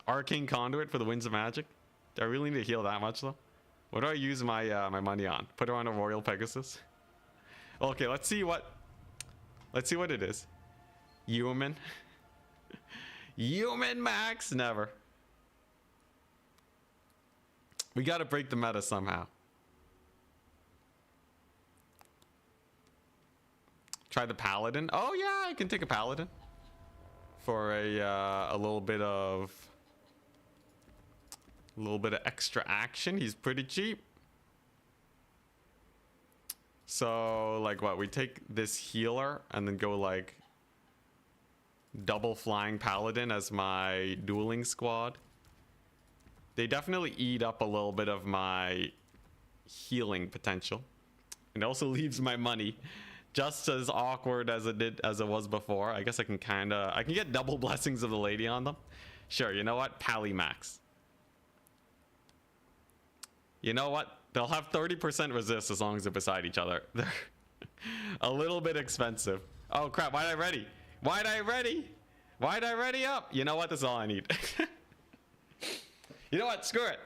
Arcane Conduit for the Winds of Magic. Do I really need to heal that much though? What do I use my my money on? Put her on a Royal Pegasus. Okay, let's see what it is. Human. Human max? Never. We gotta break the meta somehow. Try the Paladin. Oh yeah, I can take a Paladin. For a little bit of extra action. He's pretty cheap. So like what, we take this healer and then go like double flying Paladin as my dueling squad. They definitely eat up a little bit of my healing potential. It also leaves my money just as awkward as it was before. I guess I can get double blessings of the lady on them. Sure, you know what? Pally max. You know what? They'll have 30% resist as long as they're beside each other. They're a little bit expensive. Oh crap, why'd I ready? Why'd I ready up? You know what? This is all I need. You know what? Screw it.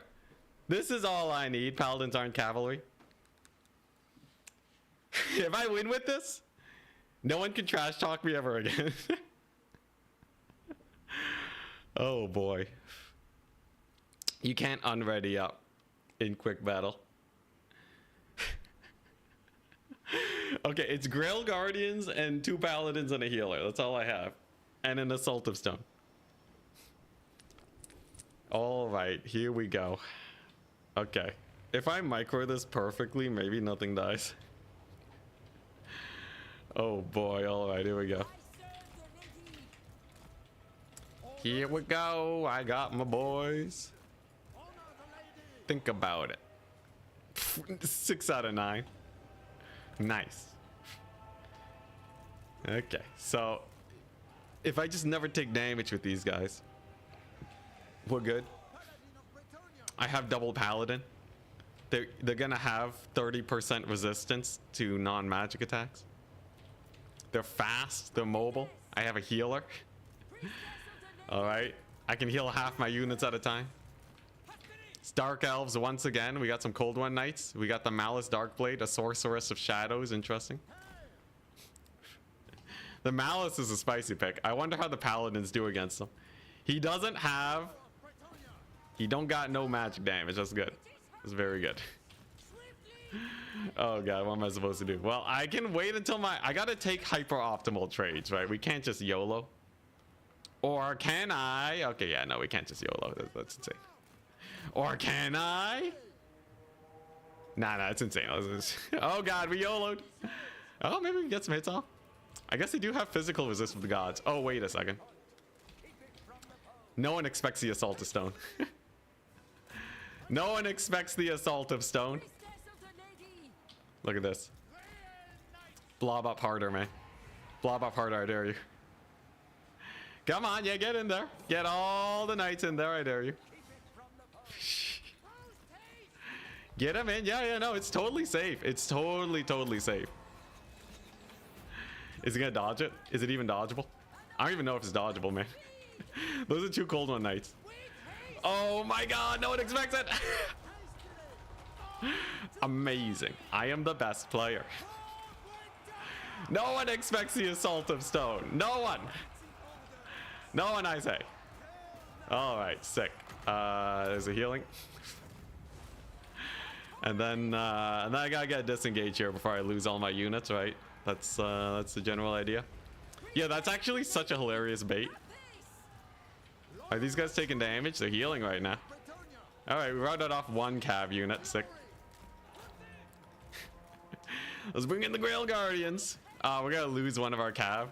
This is all I need. Paladins aren't cavalry. If I win with this, No one can trash talk me ever again. Oh boy. You can't unready up in quick battle. Okay, it's Grail Guardians and 2 Paladins and a healer. That's all I have. And an Assaultive Stone. Alright, here we go. Okay. If I micro this perfectly, maybe nothing dies. Oh boy, alright, here we go. Here we go, I got my boys. Think about it. 6 out of 9. Nice. Okay, so if I just never take damage with these guys, we're good. I have double Paladin. They're gonna have 30% resistance to non-magic attacks. They're fast, they're mobile. I have a healer. Alright, I can heal half my units at a time. It's Dark Elves once again. We got some Cold One Knights. We got the Malice Darkblade, a Sorceress of Shadows. Interesting. The Malice is a spicy pick. I wonder how the Paladins do against them. He doesn't have... He don't got no magic damage. That's good. That's very good. Oh god, what am I supposed to do? Well, I can wait until my... I gotta take hyper-optimal trades, right? We can't just YOLO. Or can I? Okay, yeah, no, we can't just YOLO. That's insane. Or can I? Nah, it's insane. Oh god, we YOLO'd. Oh, maybe we can get some hits off. I guess they do have physical resist with the gods. Oh, wait a second. No one expects the Assault of Stone. No one expects the Assault of Stone. Look at this. Blob up harder, man. Blob up harder, I dare you. Come on, yeah, get in there. Get all the knights in there, I dare you. Get him in. Yeah, no, it's totally safe. It's totally safe. Is he gonna dodge it? Is it even dodgeable? I don't even know if it's dodgeable, man. Those are 2 Cold One Knights. Oh my god, no one expects it. Amazing. I am the best player. No one expects the Assault of Stone. No one. No one, I say. All right, sick. There's a healing. And then I gotta get disengaged here before I lose all my units, right? That's the general idea. Yeah, that's actually such a hilarious bait. Are these guys taking damage? They're healing right now. All right, we routed off 1 cav unit. Sick. Let's bring in the Grail Guardians. We're gonna lose one of our cav.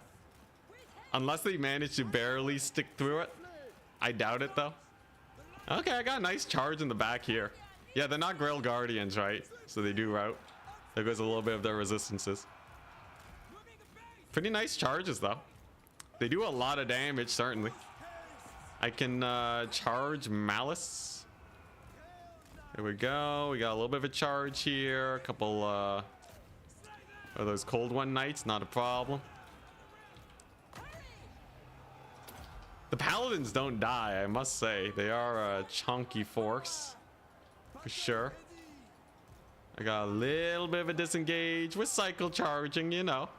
Unless they manage to barely stick through it. I doubt it though. Okay, I got a nice charge in the back here. Yeah, they're not Grail Guardians, right? So they do route. There goes a little bit of their resistances. Pretty nice charges though. They do a lot of damage, certainly. I can charge Malice. There we go. We got a little bit of a charge here. A couple of those Cold One Knights, not a problem. The Paladins don't die, I must say. They are a chunky force. For sure. I got a little bit of a disengage with cycle charging, you know.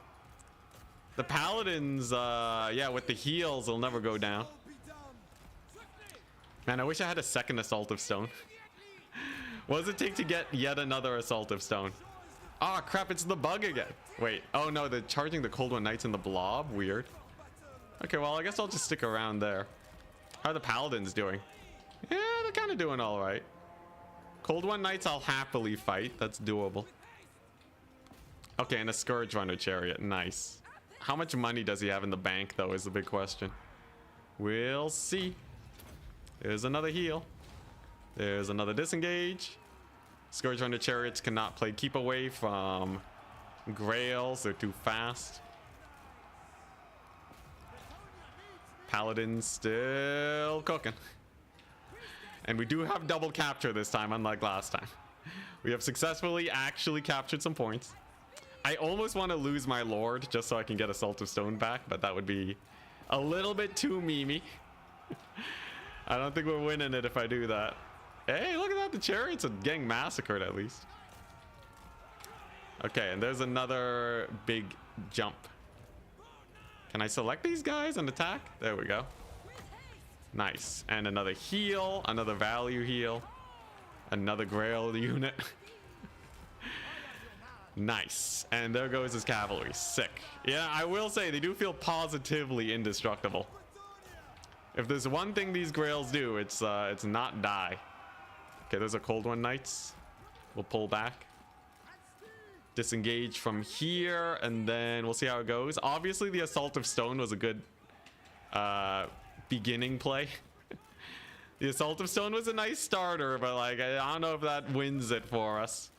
The Paladins, yeah, with the heals, they'll never go down. Man, I wish I had a second Assaultive Stone. What does it take to get yet another Assaultive Stone? Ah, oh, crap, it's the bug again. Wait, oh no, they're charging the Cold One Knights in the blob. Weird. Okay, well, I guess I'll just stick around there. How are the Paladins doing? Yeah, they're kind of doing all right. Cold One Knights, I'll happily fight. That's doable. Okay, and a Scourge Runner Chariot. Nice. How much money does he have in the bank, though, is the big question. We'll see. There's another heal. There's another disengage. Scourge Runner Chariots cannot play keep away from Grails. They're too fast. Paladins still cooking. And we do have double capture this time, unlike last time. We have successfully actually captured some points. I almost want to lose my Lord just so I can get Assaultive Stone back, but that would be a little bit too memey. I don't think we're winning it if I do that. Hey, look at that. The Chariots are getting massacred at least. Okay, and there's another big jump. Can I select these guys and attack? There we go. Nice. And another heal, another value heal, another Grail unit. Nice. And there goes his cavalry. Sick. Yeah, I will say they do feel positively indestructible. If there's one thing these Grails do, it's not die. Okay, there's a Cold One Knights. We'll pull back. Disengage from here, and then we'll see how it goes. Obviously, the Assault of Stone was a good beginning play. The Assault of Stone was a nice starter, but like I don't know if that wins it for us.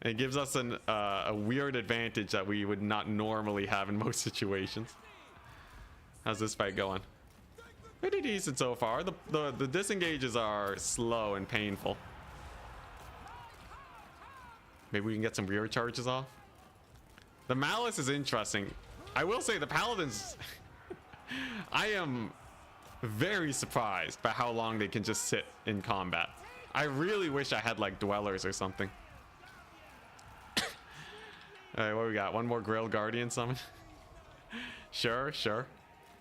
It gives us a weird advantage that we would not normally have in most situations. How's this fight going? Pretty decent so far. The disengages are slow and painful. Maybe we can get some rear charges off. The Malice is interesting. I will say the Paladins... I am very surprised by how long they can just sit in combat. I really wish I had like Dwellers or something. Alright, what we got? One more Grail Guardian summon? Sure.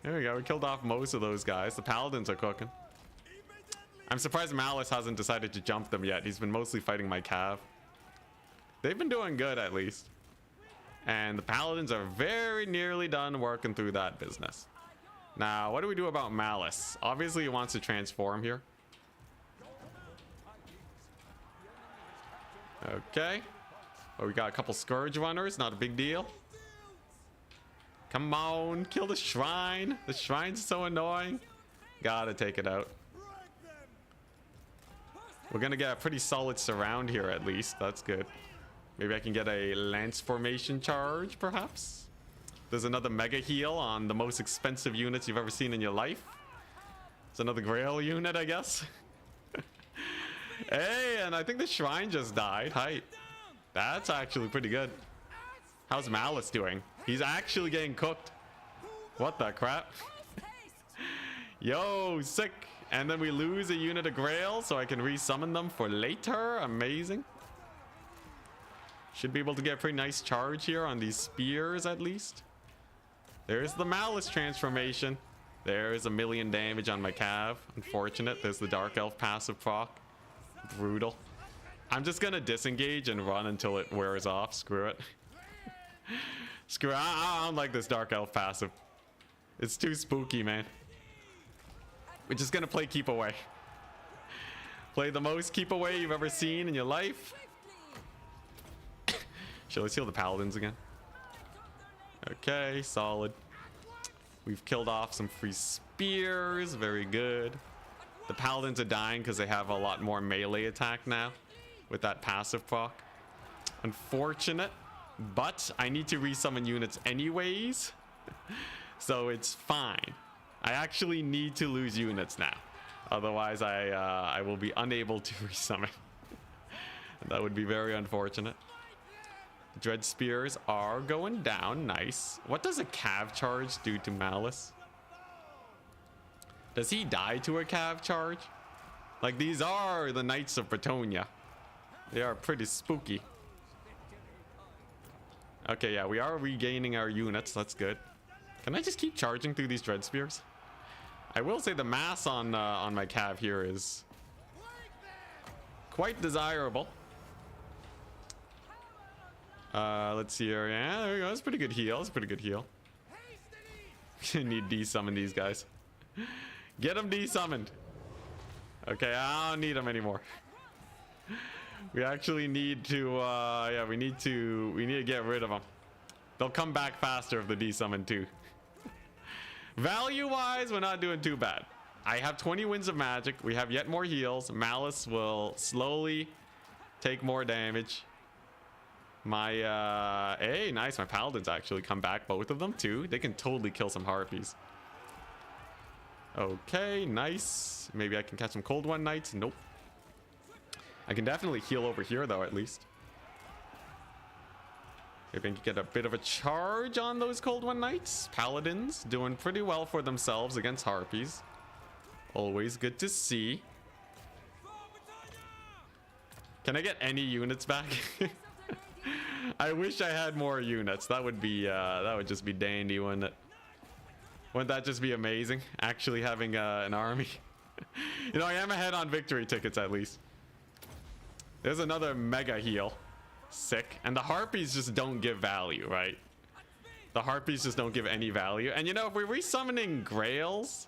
There we go. We killed off most of those guys. The Paladins are cooking. I'm surprised Malice hasn't decided to jump them yet. He's been mostly fighting my Cav. They've been doing good, at least. And the Paladins are very nearly done working through that business. Now, what do we do about Malice? Obviously, he wants to transform here. Okay. Oh, we got a couple Scourge Runners. Not a big deal. Come on. Kill the Shrine. The Shrine's so annoying. Gotta take it out. We're gonna get a pretty solid surround here, at least. That's good. Maybe I can get a Lance Formation charge, perhaps? There's another Mega Heal on the most expensive units you've ever seen in your life. It's another Grail unit, I guess. Hey, and I think the Shrine just died. Hi. That's actually pretty good. How's Malice doing? He's actually getting cooked. What the crap? Yo, sick. And then we lose a unit of Grail, so I can resummon them for later. Amazing. Should be able to get a pretty nice charge here on these spears, at least. There's the Malice transformation. There's 1,000,000 damage on my Cav. Unfortunate. There's the Dark Elf passive proc. Brutal. I'm just gonna disengage and run until it wears off. Screw it. Screw it. I don't like this Dark Elf passive. It's too spooky, man. We're just gonna play Keep Away. Play the most Keep Away you've ever seen in your life. Sure, let's heal the Paladins again. Okay, solid. We've killed off some free spears. Very good. The Paladins are dying because they have a lot more melee attack now with that passive proc. Unfortunate, but I need to resummon units anyways. So it's fine. I actually need to lose units now. Otherwise, I will be unable to resummon. That would be very unfortunate. Dread Spears are going down. Nice. What does a Cav charge do to Malice? Does he die to a Cav charge? Like, these are the Knights of Bretonnia. They are pretty spooky. Okay, yeah, we are regaining our units. That's good. Can I just keep charging through these Dread Spears? I will say the mass on my Cav here is quite desirable. Let's see here. Yeah, there we go. That's pretty good heal. That's pretty good heal. Need de-summon these guys. Get them de-summoned. Okay, I don't need them anymore. We actually need to, yeah, we need to get rid of them. They'll come back faster if they're de-summoned too. Value-wise, we're not doing too bad. I have 20 Winds of Magic. We have yet more heals. Malice will slowly take more damage. My, hey, nice. My Paladins actually come back. Both of them, too. They can totally kill some Harpies. Okay, nice. Maybe I can catch some Cold One Knights. Nope. I can definitely heal over here, though, at least. Maybe I can get a bit of a charge on those Cold One Knights. Paladins doing pretty well for themselves against Harpies. Always good to see. Can I get any units back? I wish I had more units. That would be that would just be dandy, wouldn't it? Wouldn't that just be amazing? Actually having an army. You know, I am ahead on victory tickets at least. There's another mega heal. Sick. And the harpies just don't give value, right? The harpies just don't give any value. And you know, if we're resummoning grails,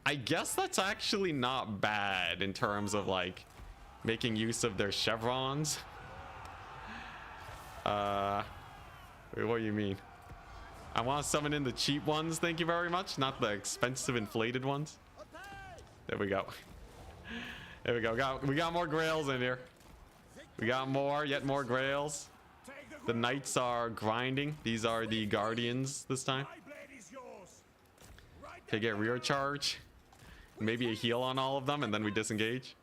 I guess that's actually not bad in terms of like making use of their chevrons. Wait, what do you mean? I want to summon in the cheap ones, thank you very much, not the expensive inflated ones. There we go. There we go. We got more grails in here. We got more, yet more grails. The knights are grinding. These are the guardians this time. Okay, get rear charge. Maybe a heal on all of them, and then we disengage.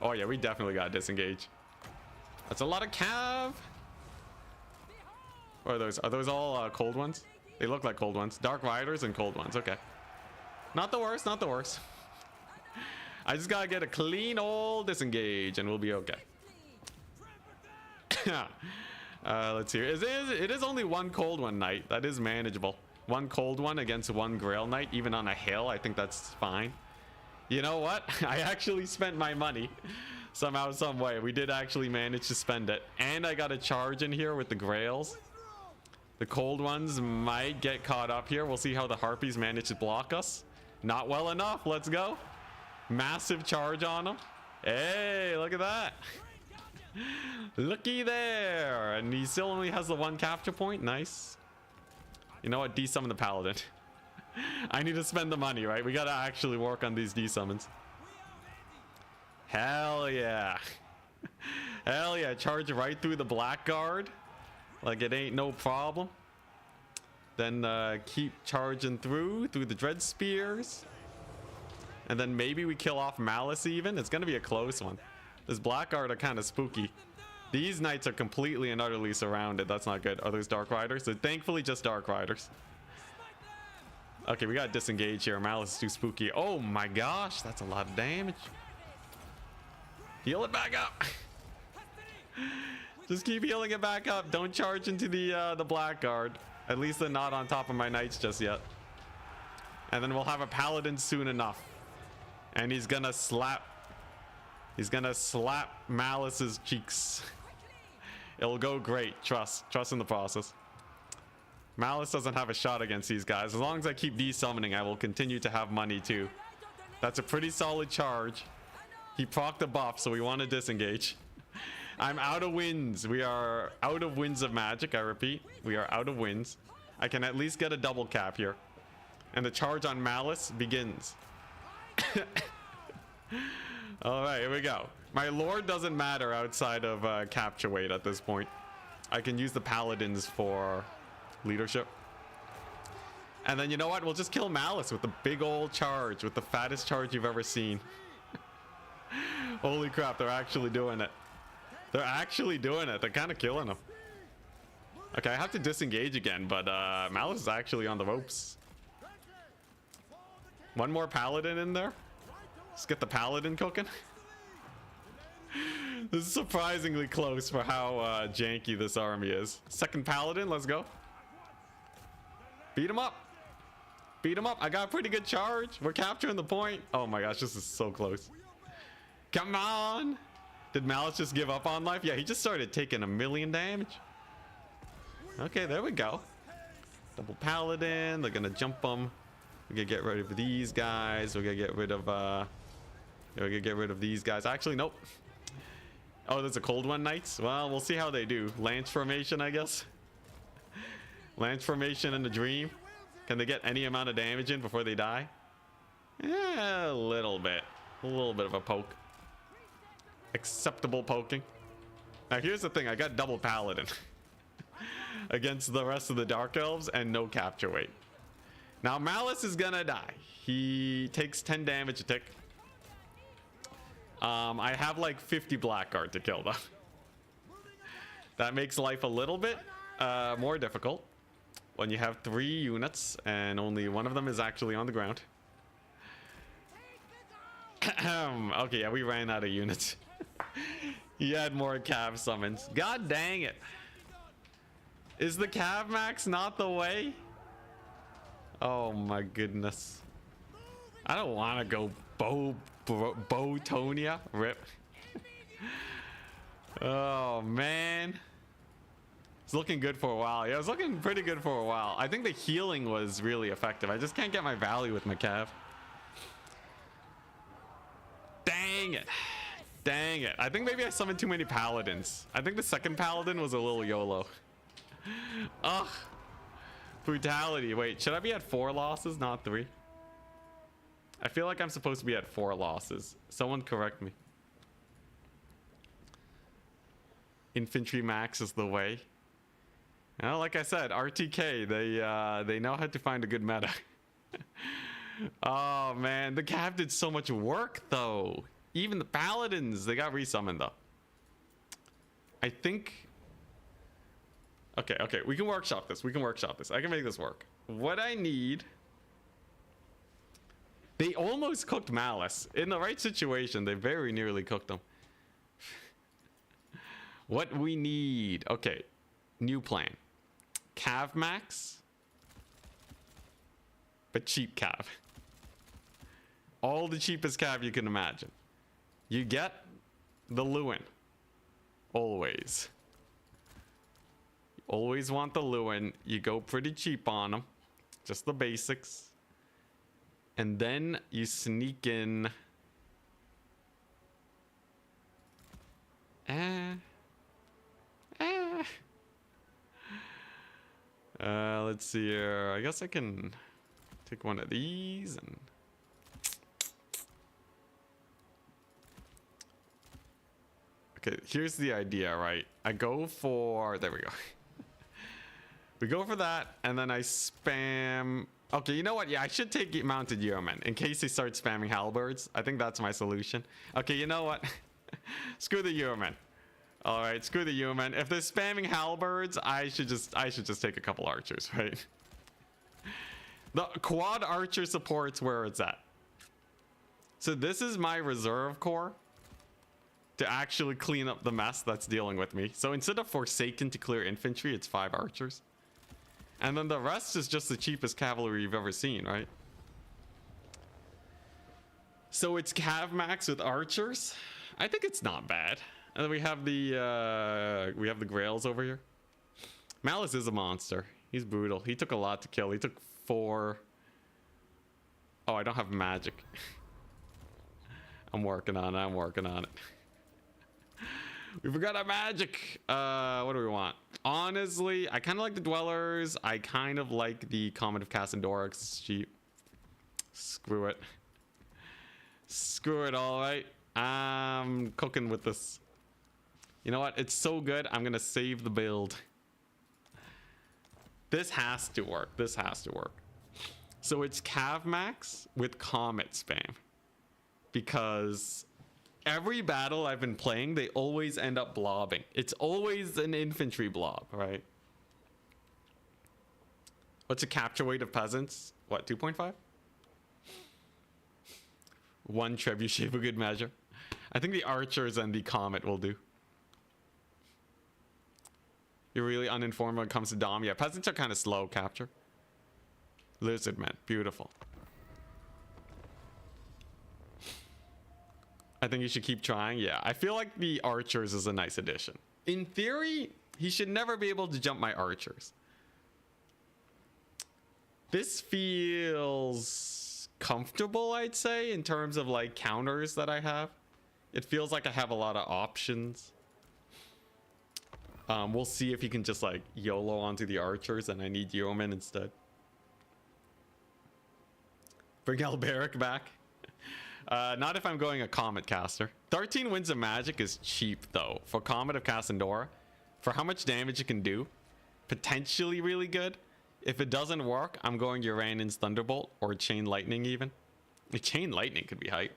Oh yeah, we definitely got disengage. That's a lot of cav. What are those? Are those all cold ones? They look like cold ones. Dark riders and cold ones. Okay. Not the worst, not the worst. I just gotta get a clean old disengage and we'll be okay. Let's see. It is only one cold one knight. That is manageable. One cold one against one grail knight, even on a hill. I think that's fine. You know what? I actually spent my money somehow, some way. We did actually manage to spend it. And I got a charge in here with the grails. The cold ones might get caught up here. We'll see how the harpies manage to block us. Not well enough. Let's go. Massive charge on them. Hey, look at that. Looky there. And he still only has the one capture point. Nice. You know what? Desummon the paladin. I need to spend the money, right? We gotta actually work on these desummons. Hell yeah. Hell yeah. Charge right through the blackguard. Like it ain't no problem. Then keep charging through the dread spears. And then maybe we kill off Malice even. It's gonna be a close one. This blackguard are kind of spooky. These knights are completely and utterly surrounded. That's not good. Are those dark riders? They're thankfully just dark riders. Okay, we got disengage here. Malice is too spooky. Oh my gosh, that's a lot of damage. Heal it back up. Just keep healing it back up. Don't charge into the blackguard. At least they're not on top of my knights just yet. And then we'll have a paladin soon enough. And he's gonna slap Malice's cheeks. It'll go great. Trust in the process. Malice doesn't have a shot against these guys. As long as I keep desummoning, I will continue to have money too. That's a pretty solid charge. He procced the buff, so we want to disengage. I'm out of wins. We are out of wins of magic. I repeat, we are out of wins. I can at least get a double cap here. And the charge on Malice begins. All right, here we go. My lord doesn't matter outside of capture weight at this point. I can use the paladins for leadership. And then you know what? We'll just kill Malice with the big old charge, with the fattest charge you've ever seen. Holy crap, they're actually doing it. They're actually doing it. They're kind of killing him. Okay, I have to disengage again, but Malice is actually on the ropes. One more paladin in there. Let's get the paladin cooking. This is surprisingly close for how janky this army is. Second paladin, let's go. Beat him up. Beat him up. I got a pretty good charge. We're capturing the point. Oh my gosh, this is so close. Come on. Did Malice just give up on life? Yeah, he just started taking 1,000,000 damage. Okay, there we go. Double paladin. They're gonna jump them. We're gonna get rid of these guys. We're gonna get rid of we're gonna get rid of these guys. Actually, nope. Oh, there's a cold one knights. Well, we'll see how they do. Lance formation, I guess. Lance formation in the dream. Can they get any amount of damage in before they die? Yeah, a little bit. A little bit of a poke. Acceptable poking. Now here's the thing, I got double paladin against the rest of the Dark Elves and no capture weight. Now Malice is gonna die. He takes 10 damage a tick. I have like 50 blackguard to kill though. That makes life a little bit more difficult when you have 3 units and only one of them is actually on the ground. Okay, yeah, we ran out of units. He had more cav summons. God dang it. Is the cav max not the way? Oh my goodness. I don't want to go Botonia. Rip. Oh man. It's looking good for a while. Yeah, it was looking pretty good for a while. I think the healing was really effective. I just can't get my value with my cav. Dang it. Dang it. I think maybe I summoned too many paladins. I think the second paladin was a little YOLO. Ugh. Brutality. Wait, should I be at 4 losses, not 3? I feel like I'm supposed to be at 4 losses. Someone correct me. Infantry max is the way. Well, like I said, RTK, they know how to find a good meta. Oh man, the cav did so much work though. Even the paladins, they got resummoned though. I think... Okay, we can workshop this. I can make this work. What I need... They almost cooked Malice. In the right situation, they very nearly cooked them. What we need... Okay, new plan. Cav max. But cheap cav. All the cheapest cav you can imagine. You get the Lewin. Always. Always want the Lewin. You go pretty cheap on them. Just the basics. And then you sneak in... Let's see here. I guess I can take one of these and... Okay, here's the idea, right? I go for... There we go. We go for that, and then I spam... Okay, you know what? Yeah, I should take mounted yeomen in case they start spamming halberds. I think that's my solution. Okay, you know what? Screw the yeomen. All right, screw the yeomen. If they're spamming halberds, I should just take a couple archers, right? The quad archer support's where it's at. So this is my reserve corps to actually clean up the mess that's dealing with me. So instead of Forsaken to clear infantry, it's 5 archers. And then the rest is just the cheapest cavalry you've ever seen, right? So it's cav max with archers. I think it's not bad. And then we have the Grails over here. Malice is a monster. He's brutal. He took a lot to kill. He took 4. Oh, I don't have magic. I'm working on it. We forgot our magic. What do we want? Honestly, I kind of like the Dwellers. I kind of like the Comet of Cassandora. It's cheap. Screw it. Screw it, all right. I'm cooking with this. You know what? It's so good. I'm going to save the build. This has to work. So it's Cav Max with Comet spam. Because... every battle I've been playing, they always end up blobbing. It's always an infantry blob, right? What's the capture weight of peasants? What, 2.5? 1 trebuchet for good measure. I think the archers and the comet will do. You're really uninformed when it comes to Dom. Yeah, peasants are kind of slow capture. Lizardmen, beautiful. I think you should keep trying. Yeah, I feel like the archers is a nice addition. In theory, he should never be able to jump my archers. This feels comfortable, I'd say, in terms of like counters that I have. It feels like I have a lot of options. We'll see if he can just like YOLO onto the archers and I need yeomen instead. Bring Alberic back. Not if I'm going a Comet caster. 13 Winds of Magic is cheap though. For Comet of Cassandora, for how much damage it can do, potentially really good. If it doesn't work, I'm going Uranion's Thunderbolt or Chain Lightning even. Chain Lightning could be hype.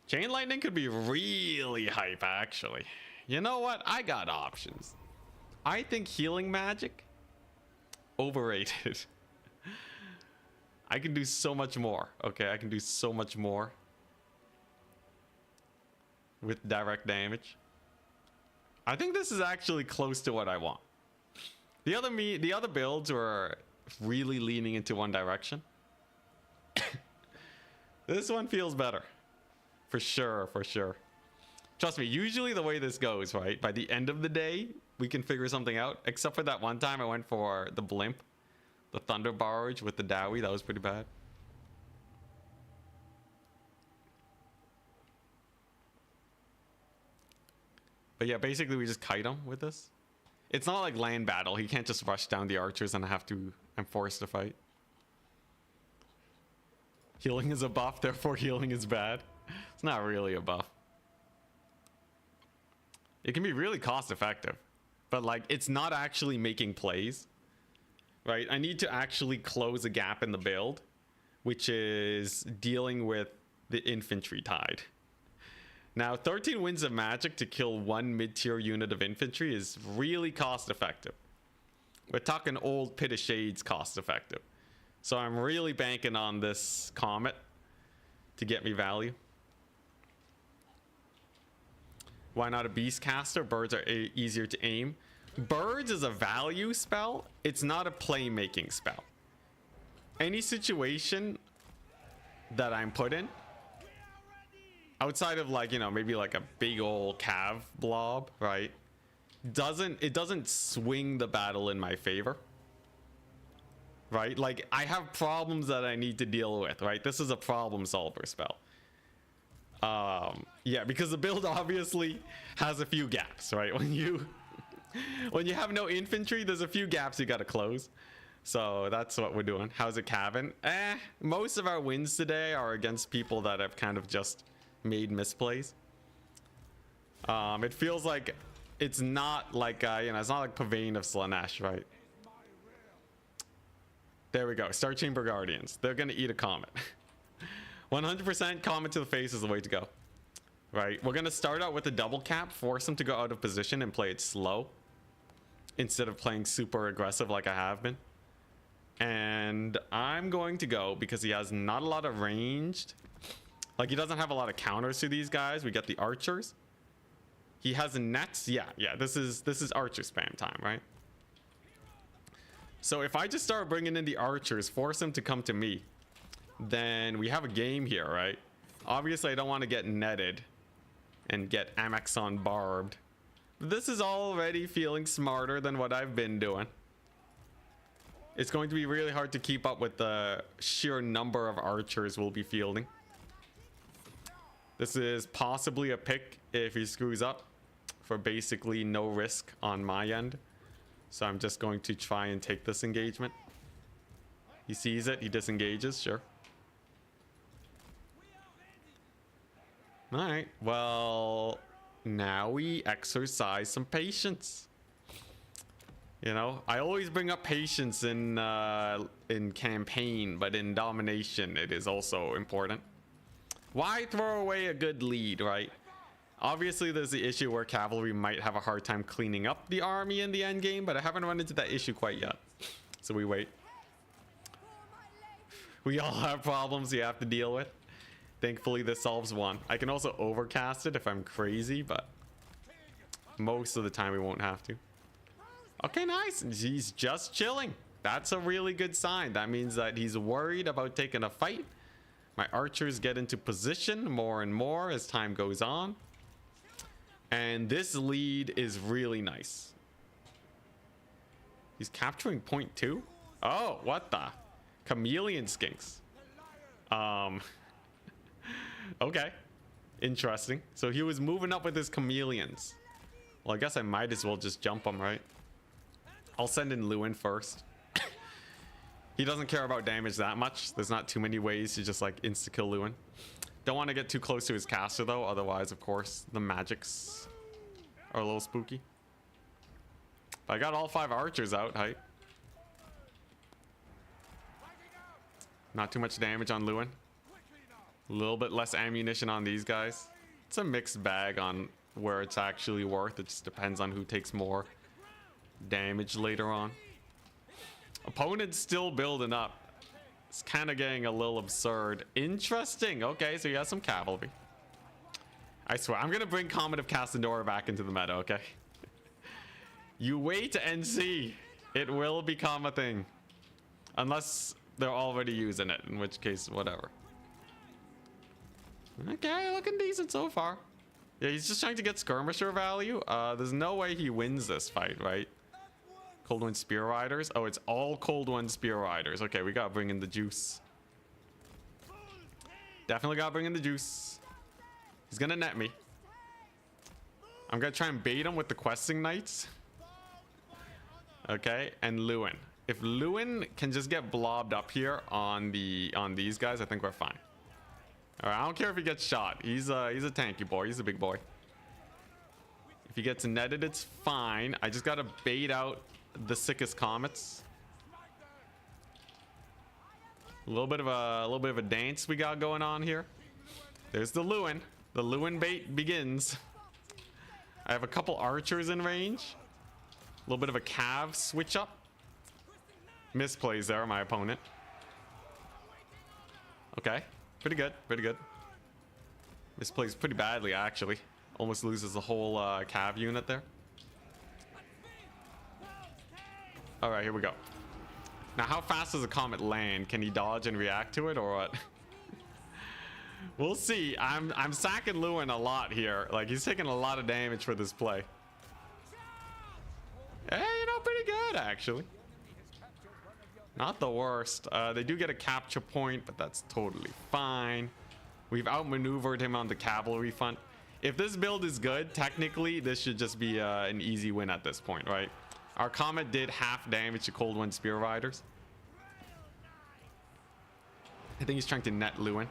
Chain Lightning could be really hype actually. You know what? I got options. I think Healing Magic, overrated. I can do so much more. Okay, I can do so much more with direct damage. I think this is actually close to what I want. The other builds were really leaning into one direction. This one feels better. For sure, for sure. Trust me, usually the way this goes, right? By the end of the day, we can figure something out. Except for that one time I went for the blimp. The thunder barge with the Dowie. That was pretty bad. But yeah, basically we just kite him with this. It's not like land battle. He can't just rush down the archers and I'm forced to fight. Healing is a buff, therefore healing is bad. It's not really a buff. It can be really cost effective, but like it's not actually making plays, right? I need to actually close a gap in the build, which is dealing with the infantry tide. Now, 13 winds of magic to kill one mid-tier unit of infantry is really cost effective. We're talking old Pit of Shades cost effective. So I'm really banking on this comet to get me value. Why not a beast caster? Birds are easier to aim. Birds is a value spell. It's not a playmaking spell. Any situation that I'm put in, outside of like, you know, maybe like a big old cav blob, right? It doesn't swing the battle in my favor. Right? Like I have problems that I need to deal with, right? This is a problem solver spell. Yeah, because the build obviously has a few gaps, right? When you have no infantry, there's a few gaps you got to close. So that's what we're doing. How's it, Cavan? Most of our wins today are against people that have kind of just made misplays. It feels like it's not like you know, it's not like Pavane of Slaanesh, right? There we go. Star Chamber Guardians. They're gonna eat a comet. 100% comet to the face is the way to go. Right? We're gonna start out with a double cap, force them to go out of position and play it slow instead of playing super aggressive like I have been. And I'm going to go because he has not a lot of ranged. Like he doesn't have a lot of counters to these guys. We got the archers. He has nets. Yeah. This is archer spam time, right? So if I just start bringing in the archers, force them to come to me, then we have a game here, right? Obviously, I don't want to get netted and get Amexon barbed. This is already feeling smarter than what I've been doing. It's going to be really hard to keep up with the sheer number of archers we'll be fielding. This is possibly a pick if he screws up for basically no risk on my end. So I'm just going to try and take this engagement. He sees it, he disengages, sure. All right, well, now we exercise some patience. You know, I always bring up patience in campaign, but in domination, it is also important. Why throw away a good lead, right? Obviously, there's the issue where cavalry might have a hard time cleaning up the army in the end game, but I haven't run into that issue quite yet. So we wait. We all have problems you have to deal with. Thankfully, this solves one. I can also overcast it if I'm crazy, but most of the time we won't have to. Okay, nice. He's just chilling. That's a really good sign. That means that he's worried about taking a fight. My archers get into position more and more as time goes on. And this lead is really nice. He's capturing point 2. Oh, what the? Chameleon skinks. Okay. Interesting. So he was moving up with his chameleons. Well, I guess I might as well just jump him, right? I'll send in Lewin first. He doesn't care about damage that much. There's not too many ways to just like insta-kill Lewin. Don't want to get too close to his caster though. Otherwise, of course, the magics are a little spooky. But I got all 5 archers out, hype. Not too much damage on Lewin. A little bit less ammunition on these guys. It's a mixed bag on where it's actually worth. It just depends on who takes more damage later on. Opponent's still building up. It's kind of getting a little absurd. Interesting. Okay, so you got some cavalry. I swear, I'm going to bring Comet of Casandora back into the meta, okay? You wait and see. It will become a thing. Unless they're already using it, in which case, whatever. Okay, looking decent so far. Yeah, he's just trying to get skirmisher value. There's no way he wins this fight, right? Cold Wind Spear Riders. Oh, it's all Cold Wind Spear Riders. Okay, we gotta bring in the juice. Definitely gotta bring in the juice. He's gonna net me. I'm gonna try and bait him with the questing knights. Okay, and Lewin. If Lewin can just get blobbed up here on these guys, I think we're fine. All right, I don't care if he gets shot. He's a tanky boy. He's a big boy. If he gets netted, it's fine. I just gotta bait out the sickest comets. A little bit of a dance we got going on here. There's the Lewin. The Lewin bait begins. I have a couple archers in range. A little bit of a cav switch up. Misplays there, my opponent. Okay, pretty good, pretty good. Misplays pretty badly, actually. Almost loses the whole cav unit there. All right, here we go. Now, how fast does a comet land? Can he dodge and react to it, or what? We'll see. I'm sacking Lewin a lot here. Like, he's taking a lot of damage for this play. Hey, you know, pretty good, actually. Not the worst. They do get a capture point, but that's totally fine. We've outmaneuvered him on the cavalry front. If this build is good, technically, this should just be an easy win at this point, right? Our comet did half damage to Cold Wind Spear Riders. I think he's trying to net Lewin.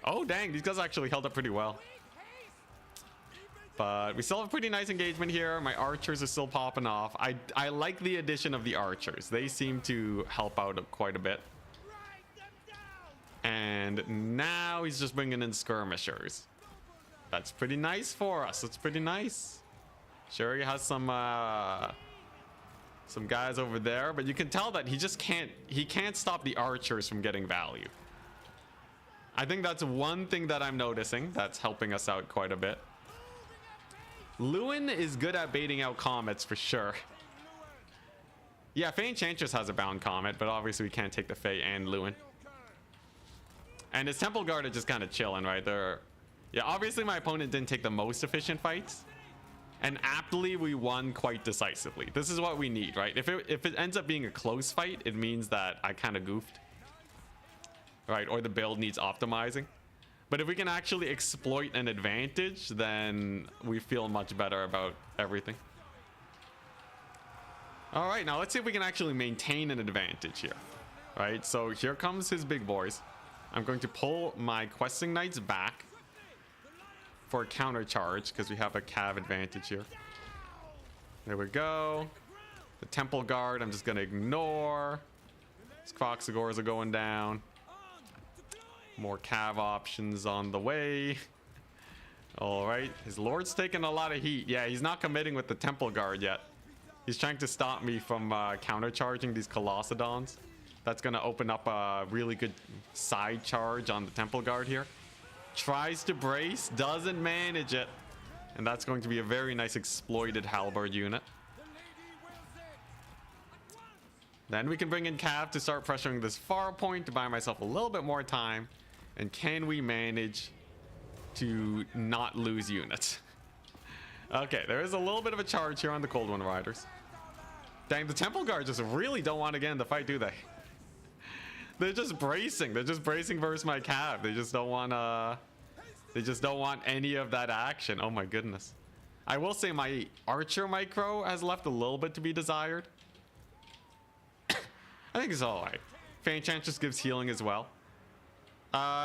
Oh, dang. These guys actually held up pretty well. But we still have a pretty nice engagement here. My archers are still popping off. I like the addition of the archers. They seem to help out quite a bit. And now he's just bringing in skirmishers. That's pretty nice for us. That's pretty nice. Sure, he has some guys over there, but you can tell that he just can't stop the archers from getting value. I think that's one thing that I'm noticing that's helping us out quite a bit. Lewin is good at baiting out comets for sure. Yeah, Fey Enchantress has a bound comet, but obviously we can't take the Fey and Lewin. And his Temple Guard are just kind of chilling right there. Yeah, obviously my opponent didn't take the most efficient fights. And aptly, we won quite decisively. This is what we need, right? If it ends up being a close fight, it means that I kind of goofed. Right, or the build needs optimizing. But if we can actually exploit an advantage, then we feel much better about everything. All right, now let's see if we can actually maintain an advantage here. Right, so here comes his big boys. I'm going to pull my questing knights back for a counter charge because we have a cav advantage here. There we go. The Temple Guard, I'm just going to ignore. His Croxagores are going down. More cav options on the way. All right, his Lord's taking a lot of heat. Yeah, he's not committing with the Temple Guard yet. He's trying to stop me from countercharging these Colossedons. That's going to open up a really good side charge on the Temple Guard here. Tries to brace, doesn't manage it. And that's going to be a very nice exploited halberd unit. Then we can bring in Cav to start pressuring this far point to buy myself a little bit more time. And can we manage to not lose units? Okay, there is a little bit of a charge here on the Cold Wind Riders. Dang, the Temple Guard just really don't want to get in the fight, do they? They're just bracing. They're just bracing versus my Cav. They just don't want any of that action. Oh my goodness. I will say my Archer micro has left a little bit to be desired. I think it's all right. Fey Enchantress gives healing as well.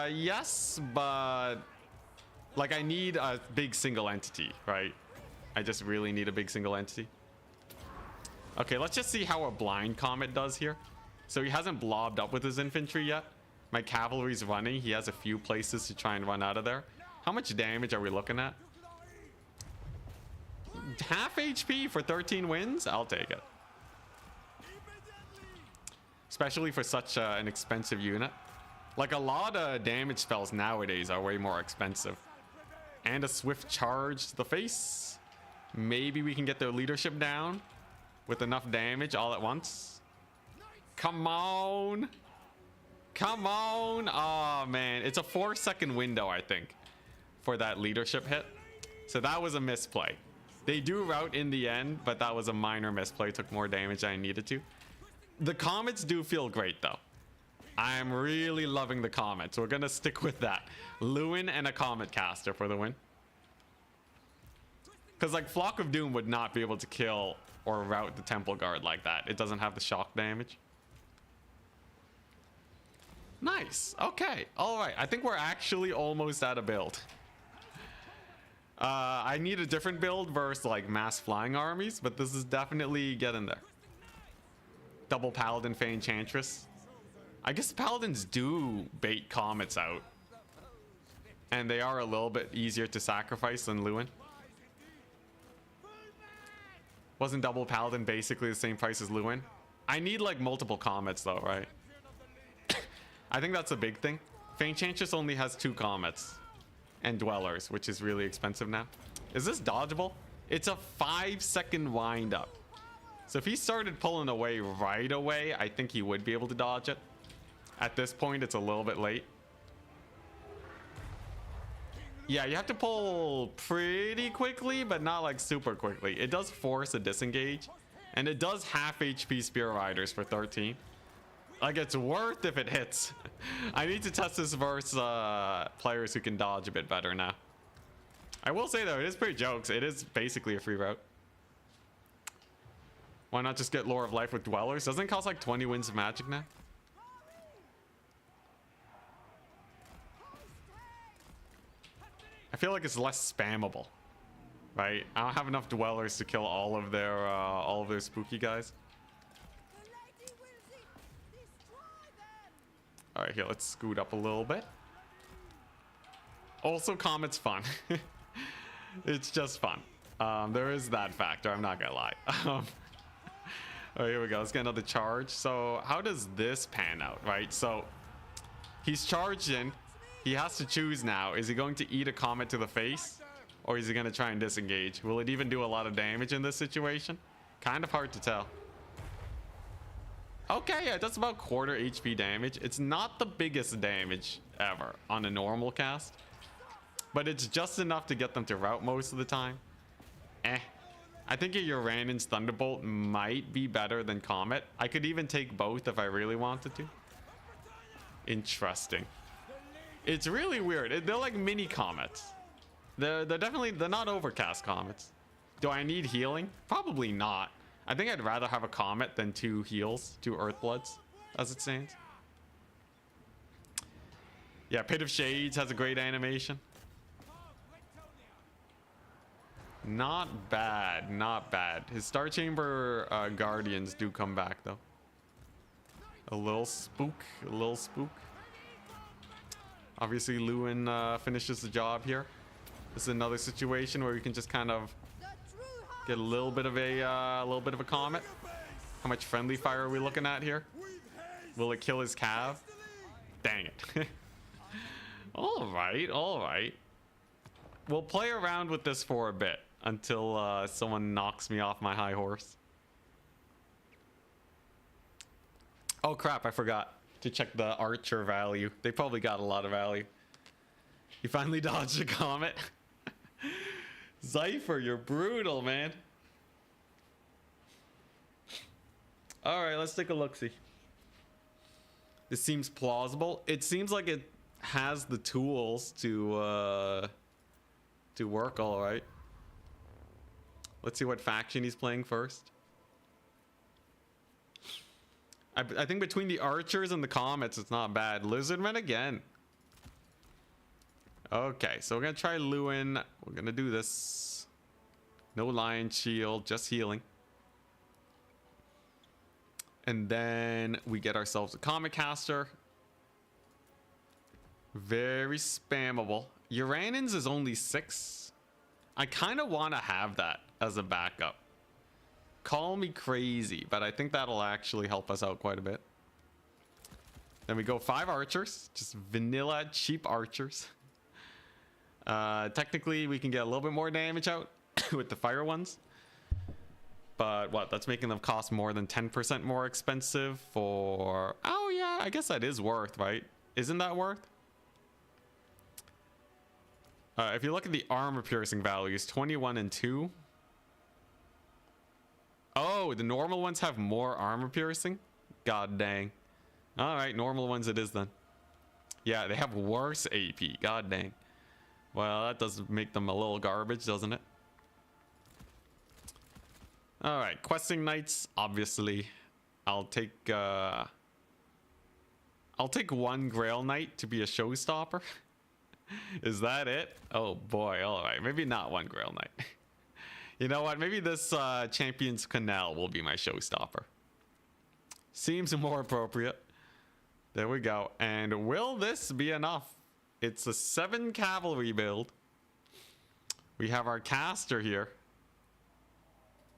Yes, but like I need a big single entity, right? I just really need a big single entity. Okay, let's just see how a blind comet does here. So he hasn't blobbed up with his infantry yet. My cavalry's running. He has a few places to try and run out of there. How much damage are we looking at? Half HP for 13 wins? I'll take it. Especially for such an expensive unit. Like a lot of damage spells nowadays are way more expensive. And a swift charge to the face. Maybe we can get their leadership down with enough damage all at once. Come on. Come on. Oh, man. It's a 4-second window, I think, for that leadership hit. So that was a misplay. They do rout in the end, but that was a minor misplay. Took more damage than I needed to. The comets do feel great, though. I'm really loving the comets. We're going to stick with that. Lewin and a comet caster for the win. Because, like, Flock of Doom would not be able to kill or rout the Temple Guard like that. It doesn't have the shock damage. Nice. Okay. All right. I think we're actually almost out of build. I need a different build versus, like, mass flying armies, but this is definitely getting there. Double Paladin Fey Enchantress. I guess Paladins do bait comets out. And they are a little bit easier to sacrifice than Lewin. Wasn't Double Paladin basically the same price as Lewin? I need, like, multiple comets, though, right? I think that's a big thing. Fey Enchantress only has 2 comets. And Dwellers, which is really expensive now. Is this dodgeable? It's a 5-second wind up. So if he started pulling away right away, I think he would be able to dodge it. At this point, it's a little bit late. Yeah, you have to pull pretty quickly, but not like super quickly. It does force a disengage. And it does half HP Spear Riders for 13. Like, it's worth if it hits. I need to test this versus players who can dodge a bit better now. I will say, though, it is pretty jokes. It is basically a free route. Why not just get Lore of Life with Dwellers? Doesn't it cost like 20 wins of magic now? I feel like it's less spammable, right? I don't have enough Dwellers to kill all of their spooky guys. All right, here, let's scoot up a little bit. Also, Comet's fun. It's just fun. There is that factor, I'm not gonna lie. All right, here we go. Let's get another charge. So how does this pan out, right? So he's charged in. He has to choose now. Is he going to eat a comet to the face? Or is he going to try and disengage? Will it even do a lot of damage in this situation? Kind of hard to tell. Okay, yeah, that's about quarter HP damage. It's not the biggest damage ever on a normal cast. But it's just enough to get them to rout most of the time. I think a Uranan's Thunderbolt might be better than Comet. I could even take both if I really wanted to. Interesting. It's really weird. They're like mini comets. They're not overcast comets. Do I need healing? Probably not. I think I'd rather have a comet than 2 heals, 2 Earthbloods, as it stands. Yeah, Pit of Shades has a great animation. Not bad, not bad. His Star Chamber Guardians do come back, though. A little spook, a little spook. Obviously, Lewin finishes the job here. This is another situation where we can just kind of get a little bit of a comet. How much friendly fire are we looking at here? Will it kill his cav? Dang it. All right, all right. We'll play around with this for a bit until someone knocks me off my high horse. Oh crap, I forgot to check the archer value. They probably got a lot of value. You finally dodged a comet. Zypher, you're brutal, man. All right, let's take a look-see. This seems plausible. It seems like it has the tools to work all right. Let's see what faction he's playing first. I think between the archers and the comets, it's not bad. Lizardmen again. Okay, so we're gonna try Lewin. We're gonna do this. No Lion Shield, just healing. And then we get ourselves a Comet Caster. Very spammable. Uranan's is only 6. I kind of want to have that as a backup. Call me crazy, but I think that'll actually help us out quite a bit. Then we go 5 archers. Just vanilla cheap archers. Technically, we can get a little bit more damage out with the fire ones. But what? That's making them cost more than 10% more expensive for... Oh, yeah, I guess that is worth, right? Isn't that worth? If you look at the armor piercing values, 21 and 2. Oh, the normal ones have more armor piercing? God dang. All right, normal ones it is then. Yeah, they have worse AP. God dang. Well, that does make them a little garbage, doesn't it? All right, questing knights, obviously. I'll take one Grail Knight to be a showstopper. Is that it? Oh boy, all right. Maybe not one Grail Knight. You know what? Maybe this Champion's Canal will be my showstopper. Seems more appropriate. There we go. And will this be enough? It's a 7 cavalry build. We have our caster here.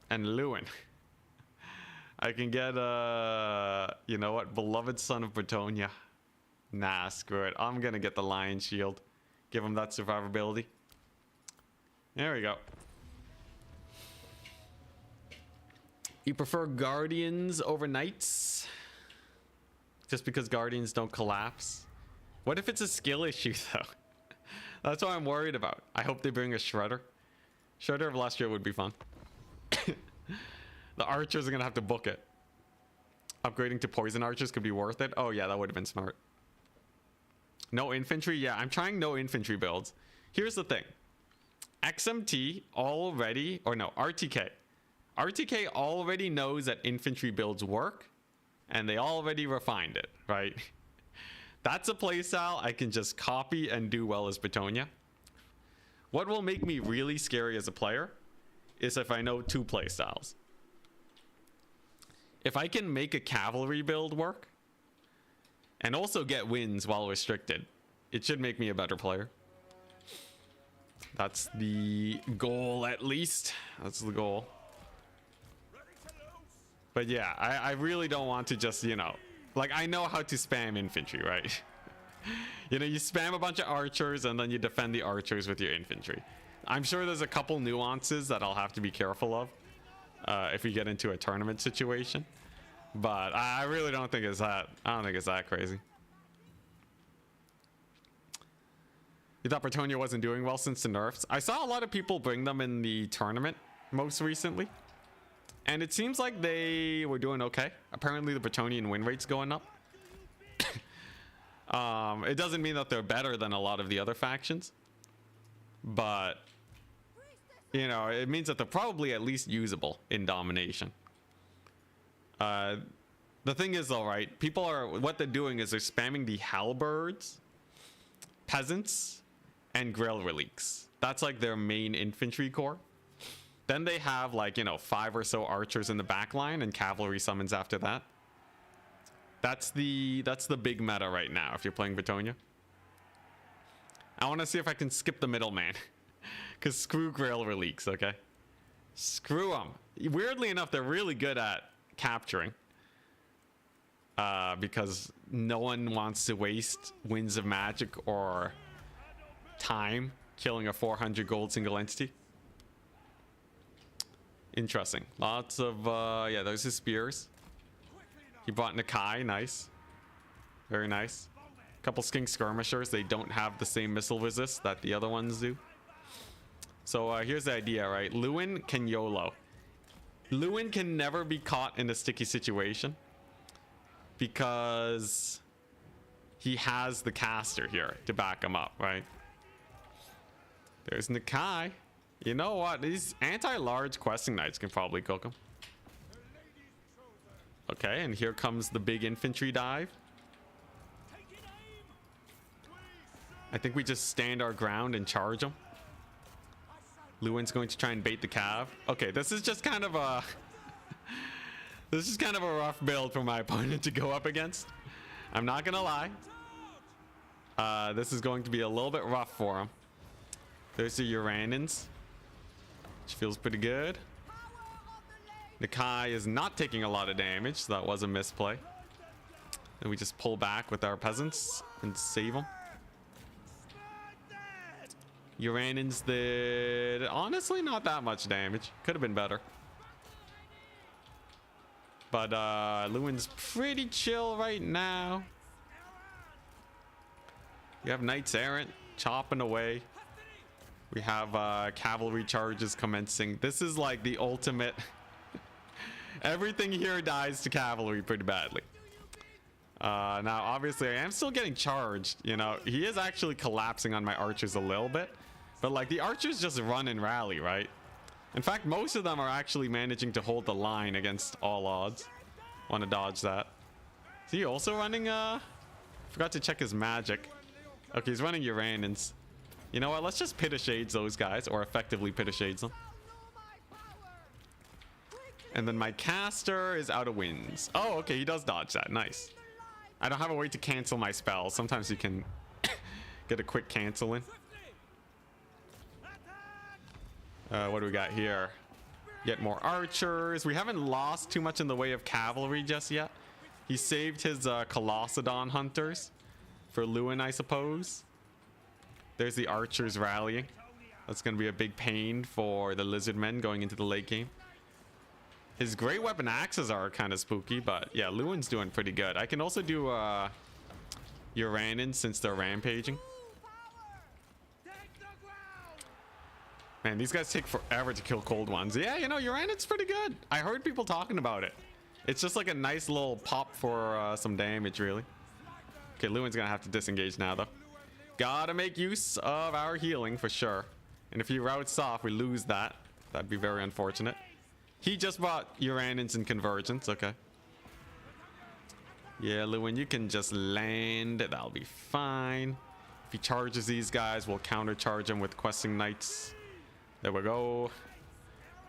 And Lewin. I can get you know what? Beloved Son of Bretonnia. Nah, screw it. I'm gonna get the Lion Shield. Give him that survivability. There we go. You prefer Guardians over Knights? Just because Guardians don't collapse? What if it's a skill issue, though? That's what I'm worried about. I hope they bring a Shredder. Shredder of last year would be fun. The archers are going to have to book it. Upgrading to poison archers could be worth it. Oh, yeah, that would have been smart. No infantry? Yeah, I'm trying no infantry builds. Here's the thing. XMT already... Or no, RTK. RTK already knows that infantry builds work. And they already refined it, right? That's a playstyle I can just copy and do well as Bretonnia. What will make me really scary as a player is if I know 2 playstyles. If I can make a cavalry build work and also get wins while restricted, it should make me a better player. That's the goal, at least. That's the goal. But yeah, I really don't want to just, you know, like, I know how to spam infantry, right? You know, you spam a bunch of archers and then you defend the archers with your infantry. I'm sure there's a couple nuances that I'll have to be careful of if we get into a tournament situation. But I really don't think it's that. I don't think it's that crazy. You thought Bretonnia wasn't doing well since the nerfs? I saw a lot of people bring them in the tournament most recently. And it seems like they were doing okay. Apparently the Bretonnian win rate's going up. It doesn't mean that they're better than a lot of the other factions. But, you know, it means that they're probably at least usable in domination. The thing is, though, right? People are... What they're doing is they're spamming the halberds, peasants, and Grail relics. That's like their main infantry corps. Then they have, like, you know, 5 or so archers in the back line and cavalry summons after that. That's the big meta right now if you're playing Bretonnia. I want to see if I can skip the middleman. Because screw Grail relics, okay? Screw them. Weirdly enough, they're really good at capturing. Because no one wants to waste Winds of Magic or time killing a 400 gold single entity. Interesting. Lots of, yeah, those are spears. He brought Nakai. Nice. Very nice. Couple skink skirmishers. They don't have the same missile resist that the other ones do. So here's the idea, right? Lewin can YOLO. Lewin can never be caught in a sticky situation because he has the caster here to back him up, right? There's Nakai. You know what? These anti-large questing knights can probably cook him. Okay, and here comes the big infantry dive. I think we just stand our ground and charge them. Lewin's going to try and bait the cav. Okay, this is just kind of a... This is kind of a rough build for my opponent to go up against. I'm not gonna lie. This is going to be a little bit rough for him. There's the Uranians, which feels pretty good. Nakai is not taking a lot of damage, so that was a misplay. And we just pull back with our peasants and save them. Uranians did honestly not that much damage. Could have been better. But Lewin's pretty chill right now. We have knights errant chopping away. We have cavalry charges commencing. This is like the ultimate. Everything here dies to cavalry pretty badly. Now, obviously, I am still getting charged. You know, he is actually collapsing on my archers a little bit. But, like, the archers just run and rally, right? In fact, most of them are actually managing to hold the line against all odds. Want to dodge that. Is he also running, forgot to check his magic. Okay, he's running Uranians. You know what? Let's just Pit of Shades those guys, or effectively Pit of Shades them. And then my caster is out of winds. Oh, okay, he does dodge that. Nice. I don't have a way to cancel my spells. Sometimes you can get a quick cancel in. What do we got here? Get more archers. We haven't lost too much in the way of cavalry just yet. He saved his Colossadon hunters for Lewin, I suppose. There's the archers rallying. That's going to be a big pain for the Lizardmen going into the late game. His great weapon axes are kind of spooky, but yeah, Lewin's doing pretty good. I can also do Uranians since they're rampaging. Man, these guys take forever to kill cold ones. Yeah, you know, Uranian's pretty good. I heard people talking about it. It's just like a nice little pop for some damage, really. Okay, Lewin's gonna have to disengage now, though. Gotta make use of our healing for sure. And if he routes off, we lose that. That'd be very unfortunate. He just bought Uranians in convergence. Okay. Yeah, Lewin, you can just land. That'll be fine. If he charges these guys, we'll countercharge him with questing knights. There we go.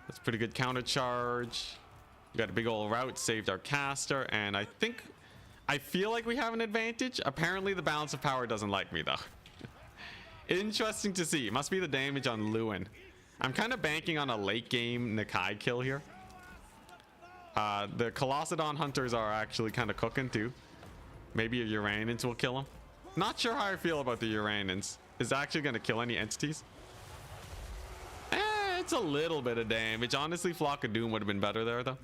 That's pretty good counter charge. We got a big old route, saved our caster, and I feel like we have an advantage. Apparently the balance of power doesn't like me though. Interesting to see. It must be the damage on Lewin. I'm kind of banking on a late game Nakai kill here. The Colossadon hunters are actually kind of cooking too. Maybe a Uranians will kill him. Not sure how I feel about the Uranians. Is it actually going to kill any entities? It's a little bit of damage. Honestly, Flock of Doom would have been better there, though.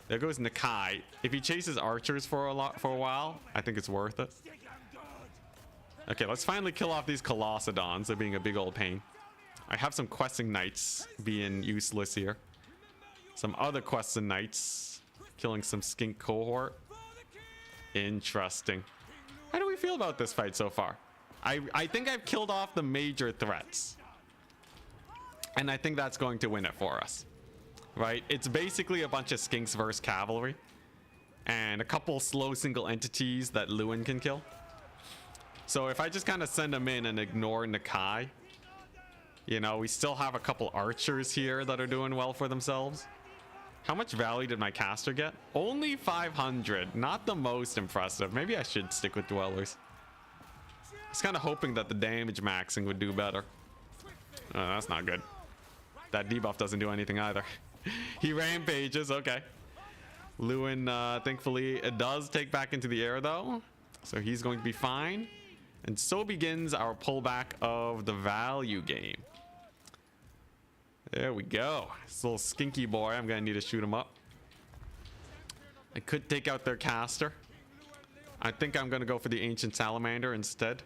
There goes Nakai. If he chases archers for a while, I think it's worth it. Okay, let's finally kill off these Colossadons. They're being a big old pain. I have some questing knights being useless here. Some other questing knights killing some skink cohort. Interesting. How do we feel about this fight so far? I think I've killed off the major threats. And I think that's going to win it for us. Right? It's basically a bunch of skinks versus cavalry. And a couple slow single entities that Lewin can kill. So if I just kind of send them in and ignore Nakai, you know, we still have a couple archers here that are doing well for themselves. How much value did my caster get? Only 500. Not the most impressive. Maybe I should stick with dwellers. I was kind of hoping that the damage maxing would do better. Oh, that's not good. That debuff doesn't do anything either. He rampages. Okay. Lewin, thankfully, it does take back into the air, though. So he's going to be fine. And so begins our pullback of the value game. There we go. This little skinky boy, I'm going to need to shoot him up. I could take out their caster. I think I'm going to go for the Ancient Salamander instead.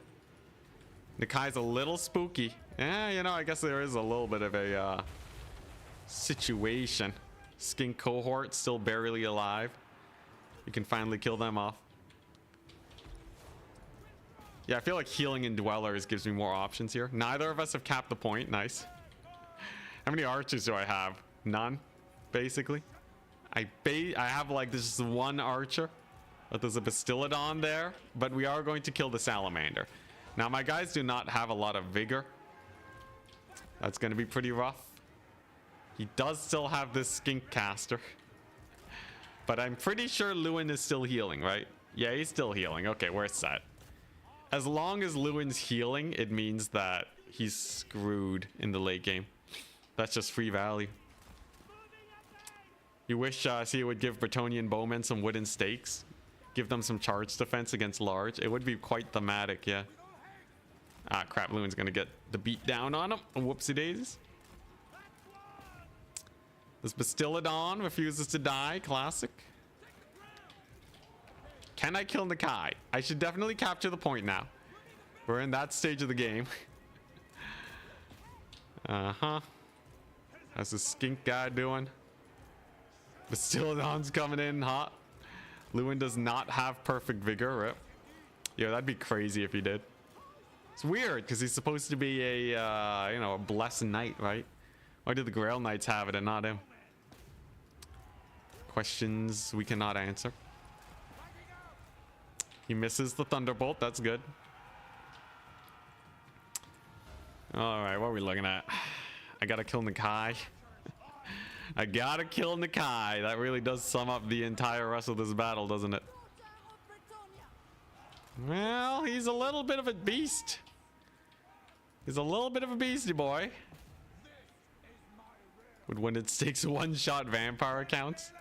Nakai's a little spooky. Yeah, you know, I guess there is a little bit of a situation. Skink cohort still barely alive. We can finally kill them off. Yeah, I feel like healing in dwellers gives me more options here. Neither of us have capped the point. Nice. How many archers do I have? None, basically. I have like this one archer, but there's a Bastiladon there. But we are going to kill the salamander. Now, my guys do not have a lot of vigor. That's going to be pretty rough. He does still have this skink caster. But I'm pretty sure Lewin is still healing, right? Yeah, he's still healing. Okay, we're set. As long as Lewin's healing, it means that he's screwed in the late game. That's just free value. You wish he would give Bretonnian bowmen some wooden stakes. Give them some charge defense against large. It would be quite thematic, yeah. Ah, crap. Lewin's going to get the beat down on him. Whoopsie daisies. This Bastiladon refuses to die. Classic. Can I kill Nakai? I should definitely capture the point now. We're in that stage of the game. Uh-huh. How's the skink guy doing? Bastiladon's coming in hot. Lewin does not have perfect vigor. Rip. Yo, that'd be crazy if he did. It's weird because he's supposed to be a, you know, a blessed knight, right? Why did the Grail Knights have it and not him? Questions we cannot answer. He misses the Thunderbolt. That's good. All right, what are we looking at? I gotta kill Nakai. I gotta kill Nakai. That really does sum up the entire rest of this battle, doesn't it? Well, he's a little bit of a beast. He's a little bit of a beastie boy. Would when it stakes one-shot vampire accounts.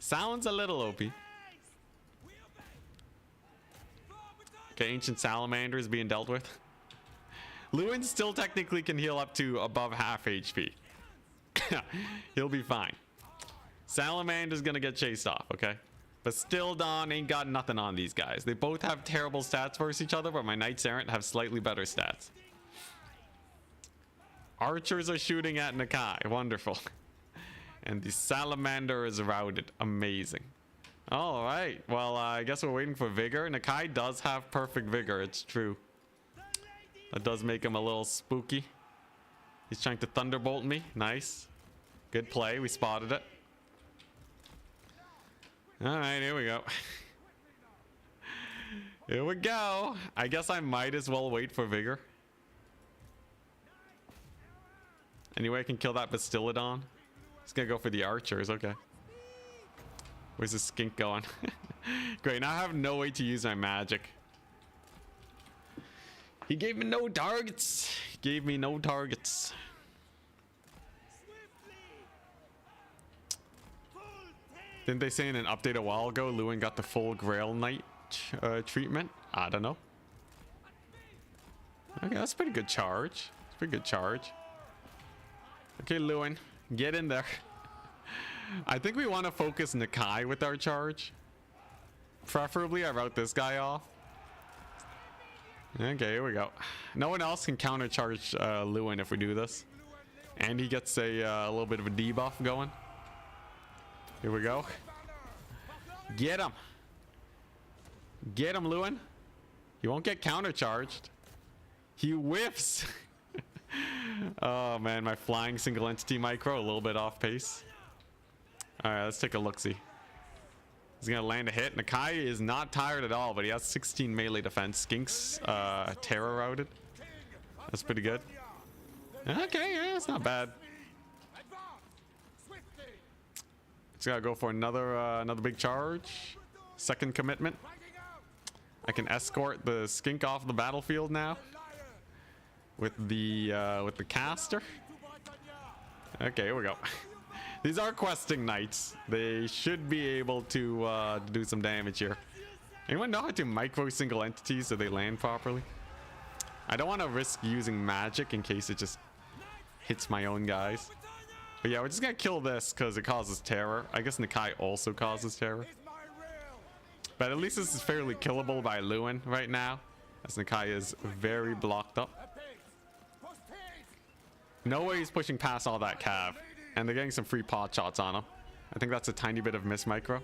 Sounds a little OP. Okay, ancient salamander is being dealt with. Lewin still technically can heal up to above half HP. He'll be fine. Salamander's gonna get chased off, okay? But still, Don ain't got nothing on these guys. They both have terrible stats versus each other, but my Knights Errant have slightly better stats. Archers are shooting at Nakai. Wonderful. And the Salamander is routed. Amazing. All right. Well, I guess we're waiting for Vigor. Nakai does have perfect Vigor. It's true. That does make him a little spooky. He's trying to Thunderbolt me. Nice. Good play. We spotted it. All right, here we go. Here we go. I guess I might as well wait for Vigor. Anyway, I can kill that Bastiladon. He's gonna go for the archers. Okay. Where's the skink going? Great. Now I have no way to use my magic. He gave me no targets. He gave me no targets. Didn't they say in an update a while ago Lewin got the full Grail Knight treatment? I don't know. Okay, that's a pretty good charge. It's a pretty good charge. Okay, Lewin, get in there. I think we want to focus Nakai with our charge. Preferably, I route this guy off. Okay, here we go. No one else can countercharge Lewin if we do this. And he gets a little bit of a debuff going. Here we go. Get him. Get him, Lewin. He won't get countercharged. He whiffs. Oh, man. My flying single entity micro, a little bit off pace. All right, let's take a look-see. He's going to land a hit. Nakai is not tired at all, but he has 16 melee defense. Skink's terror routed. That's pretty good. Okay, yeah, it's not bad. Just gotta go for another big charge. Second commitment. I can escort the skink off the battlefield now with the caster. Okay, here we go. These are questing knights. They should be able to do some damage here. Anyone know how to micro single entities so they land properly? I don't want to risk using magic in case it just hits my own guys. But yeah, we're just gonna kill this because it causes terror. I guess Nakai also causes terror. But at least this is fairly killable by Lewin right now, as Nakai is very blocked up. No way he's pushing past all that cav. And they're getting some free pot shots on him. I think that's a tiny bit of miss micro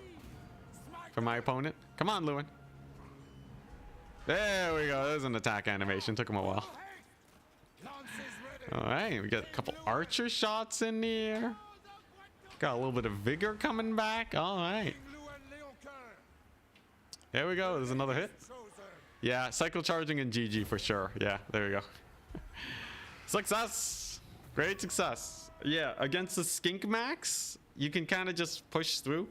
from my opponent. Come on, Lewin. There we go. There's an attack animation. Took him a while. All right, we got a couple archer shots in here. Got a little bit of vigor coming back. All right. There we go. There's another hit. Yeah, cycle charging and GG for sure. Yeah, there we go. Success. Great success. Yeah, against the skink max, you can kind of just push through.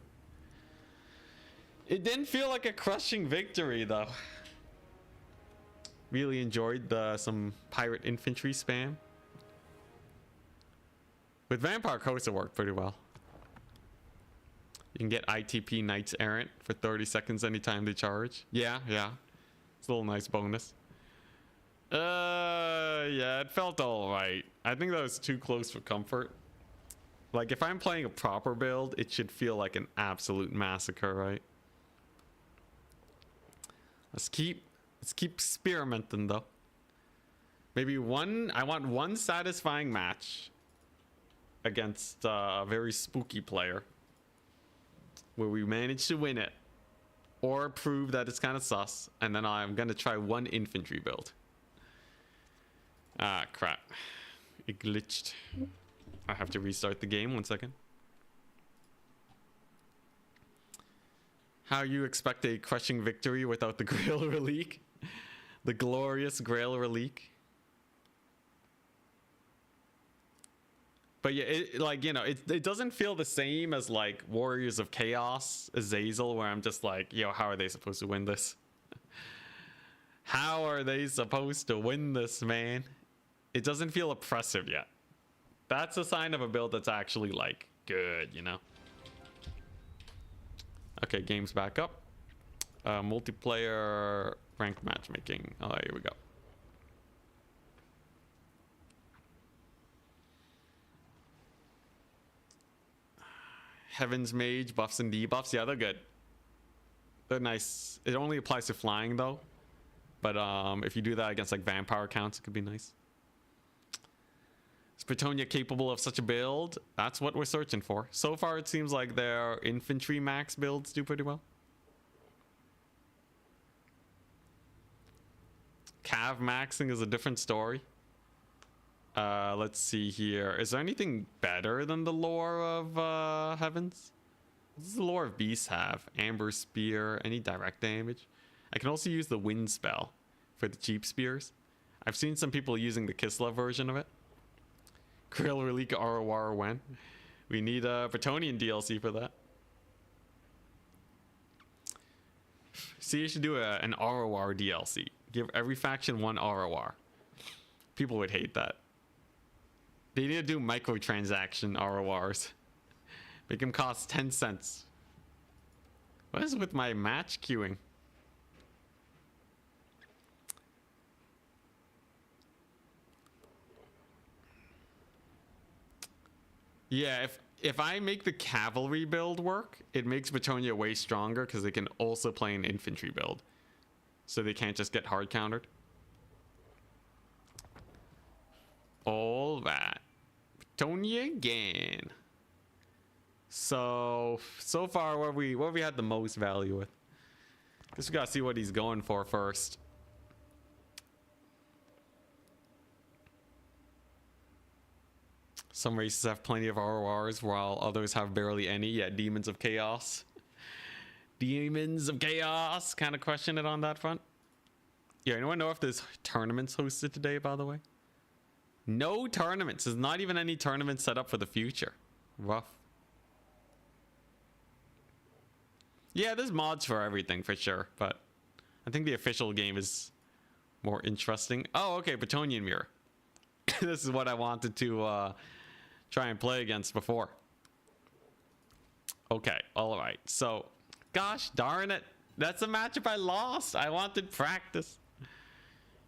It didn't feel like a crushing victory though. Really enjoyed some pirate infantry spam. With Vampire Coast, it worked pretty well. You can get ITP Knights Errant for 30 seconds anytime they charge. Yeah. It's a little nice bonus. Yeah, it felt alright. I think that was too close for comfort. Like, if I'm playing a proper build, it should feel like an absolute massacre, right? Let's keep experimenting, though. Maybe I want one satisfying match against a very spooky player where we manage to win it or prove that it's kind of sus, and then I'm gonna try one infantry build. Ah, crap. It glitched. I have to restart the game. 1 second. How you expect a crushing victory without the Grail Relique? The glorious Grail Relique. But yeah, it doesn't feel the same as like Warriors of Chaos, Azazel, where I'm just like, yo, how are they supposed to win this? How are they supposed to win this, man? It doesn't feel oppressive yet. That's a sign of a build that's actually like good, you know? Okay, game's back up. Multiplayer ranked matchmaking. Oh, here we go. Heaven's Mage buffs and debuffs. Yeah, they're good. They're nice. It only applies to flying though. But if you do that against like vampire counts, it could be nice. Is Bretonia capable of such a build? That's what we're searching for. So far, it seems like their infantry max builds do pretty well. Cav maxing is a different story. Let's see here. Is there anything better than the lore of Heavens? What does the lore of beasts have? Amber Spear, any direct damage? I can also use the wind spell for the cheap spears. I've seen some people using the Kislev version of it. Grail Relique ROR when? We need a Bretonnian DLC for that. See, you should do an ROR DLC. Give every faction one ROR. People would hate that. They need to do microtransaction RORs. Make them cost 10 cents. What is with my match queuing? Yeah, if I make the cavalry build work, it makes Bretonia way stronger because they can also play an infantry build. So they can't just get hard countered. All right. Bretonia again. So far, what have we had the most value with? Guess we gotta see what he's going for first. Some races have plenty of RORs while others have barely any. Yeah, Demons of Chaos. Demons of Chaos. Kind of question it on that front. Yeah, anyone know if there's tournaments hosted today, by the way? No tournaments. There's not even any tournaments set up for the future. Rough. Yeah, there's mods for everything for sure, but I think the official game is more interesting. Oh, okay, Bretonnian Mirror. This is what I wanted to try and play against before. Okay, all right. So, gosh darn it. That's a matchup I lost. I wanted practice.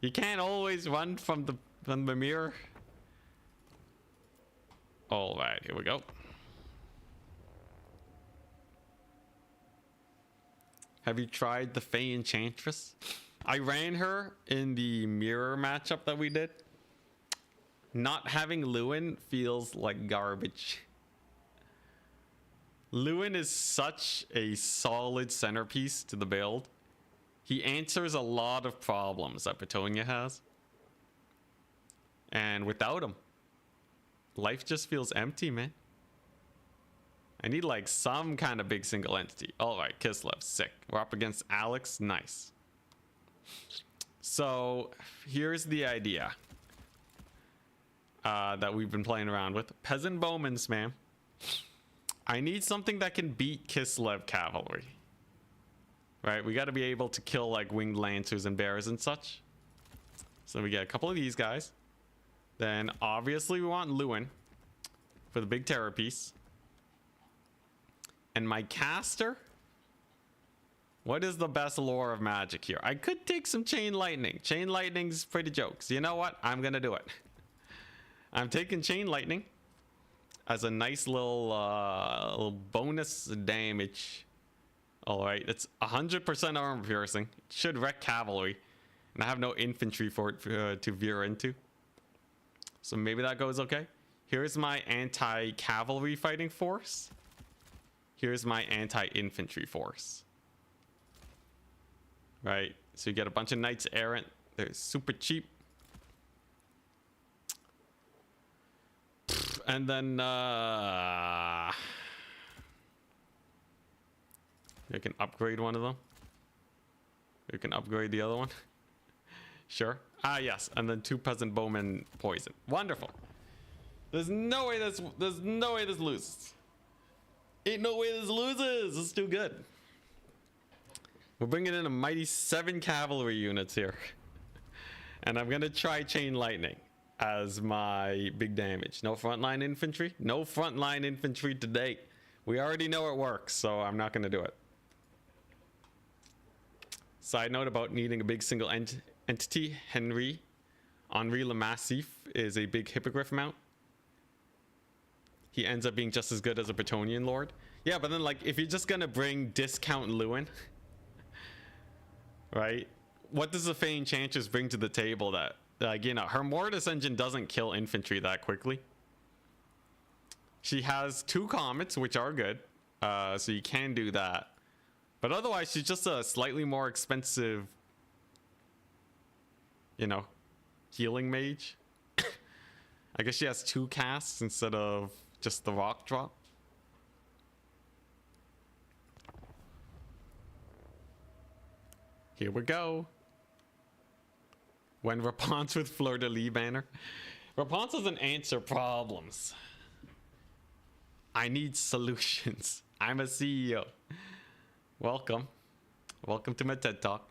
You can't always run from the mirror. All right, here we go. Have you tried the Fey Enchantress? I ran her in the mirror matchup that we did. Not having Lewin feels like garbage. Lewin is such a solid centerpiece to the build. He answers a lot of problems that Bretonia has. And without him, life just feels empty, man. I need like some kind of big single entity. All right, Kislev, sick. We're up against Alex, nice. So here's the idea that we've been playing around with. Peasant Bowmans, man. I need something that can beat Kislev cavalry. Right, we got to be able to kill like winged lancers and bears and such. So we get a couple of these guys. Then obviously we want Lewin for the big terror piece. And my caster, what is the best lore of magic here? I could take some chain lightning. Chain lightning's pretty jokes. You know what? I'm gonna do it. I'm taking chain lightning. as a nice little bonus damage. All right, it's 100% armor piercing. It should wreck cavalry, and I have no infantry for it to veer into. So maybe that goes okay. Here's my anti-cavalry fighting force. Here's my anti-infantry force. Right, so you get a bunch of knights errant. They're super cheap. And then you can upgrade one of them. You can upgrade the other one. Sure. Ah, yes. And then 2 peasant bowmen poison. Wonderful. There's no way this loses. Ain't no way this loses. It's too good. We're bringing in a mighty 7 cavalry units here. And I'm going to try chain lightning as my big damage. No frontline infantry. No frontline infantry today. We already know it works, so I'm not going to do it. Side note about needing a big single entity. Henry Le Massif is a big hippogriff mount. He ends up being just as good as a Bretonnian lord. Yeah, but then like if you're just going to bring discount Lewin, right? What does the Fey Enchantress bring to the table that, like, you know, her Mortis engine doesn't kill infantry that quickly. She has 2 comets, which are good. So you can do that. But otherwise, she's just a slightly more expensive, you know, healing mage. I guess she has 2 casts instead of just the rock drop. Here we go. When Rapunzel with fleur-de-lis banner. Rapunzel doesn't answer problems. I need solutions. I'm a CEO. Welcome. Welcome to my TED Talk.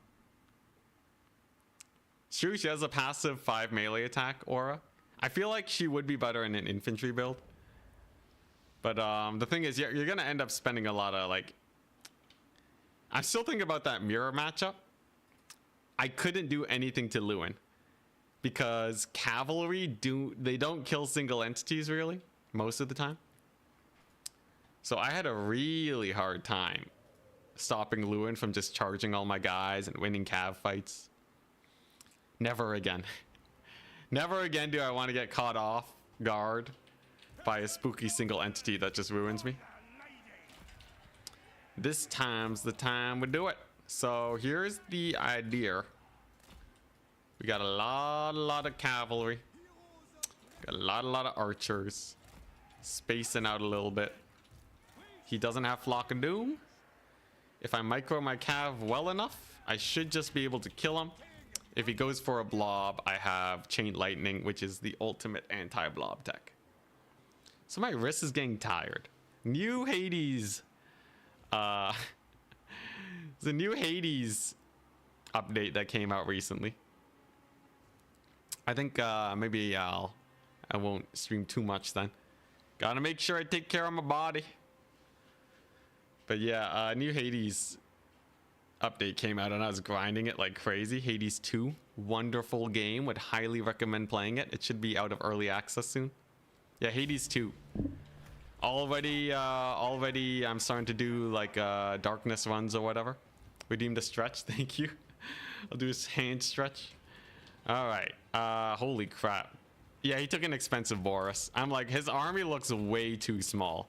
It's true, she has a passive 5 melee attack aura. I feel like she would be better in an infantry build. But the thing is, you're going to end up spending a lot of, like... I'm still thinking about that mirror matchup. I couldn't do anything to Lewin. Because cavalry, they don't kill single entities, really. Most of the time. So I had a really hard time stopping Lewin from just charging all my guys and winning cav fights. Never again. Never again do I want to get caught off guard by a spooky single entity that just ruins me. This time's the time we do it. So here's the idea. We got a lot of cavalry. Got a lot of archers. Spacing out a little bit. He doesn't have Flock of Doom. If I micro my cav well enough, I should just be able to kill him. If he goes for a blob, I have Chain Lightning, which is the ultimate anti-blob tech. So my wrist is getting tired. New Hades. The new Hades update that came out recently. I think maybe I won't stream too much then. Gotta make sure I take care of my body. But yeah, new Hades update came out and I was grinding it like crazy. Hades 2, wonderful game. Would highly recommend playing it. It should be out of early access soon. Yeah, Hades 2. Already I'm starting to do like darkness runs or whatever. Redeem the stretch, thank you. I'll do his hand stretch. All right, holy crap. Yeah, he took an expensive Boris. I'm like, his army looks way too small.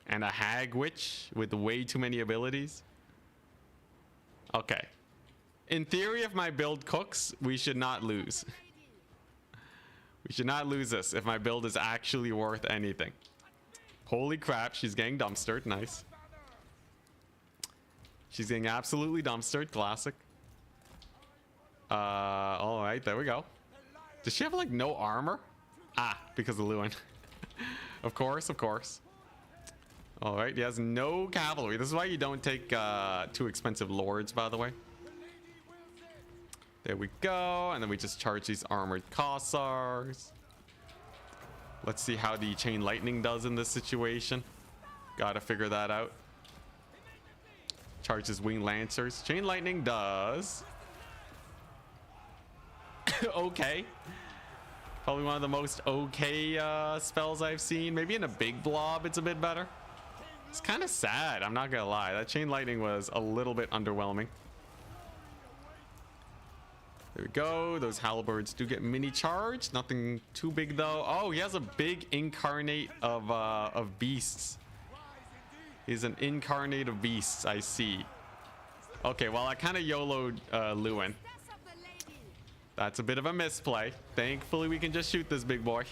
And a hag witch with way too many abilities. Okay. In theory, if my build cooks, we should not lose. We should not lose this if my build is actually worth anything. Holy crap, she's getting dumpstered. Nice. She's getting absolutely dumpstered. Classic. All right, there we go. Does she have like no armor? Ah, because of Lewin. Of course, of course. All right, he has no cavalry. This is why you don't take too expensive lords, by the way. There we go. And then we just charge these armored Cossars. Let's see how the Chain Lightning does in this situation. Gotta figure that out. Charges Winged Lancers. Chain Lightning does... okay. Probably one of the most okay spells I've seen. Maybe in a big blob, it's a bit better. It's kind of sad, I'm not gonna lie. That chain lightning was a little bit underwhelming. There we go. Those halberds do get mini charged. Nothing too big though. Oh, he has a big incarnate of beasts. He's an incarnate of beasts, I see. Okay, well, I kind of YOLO'd Lewin. That's a bit of a misplay. Thankfully, we can just shoot this big boy.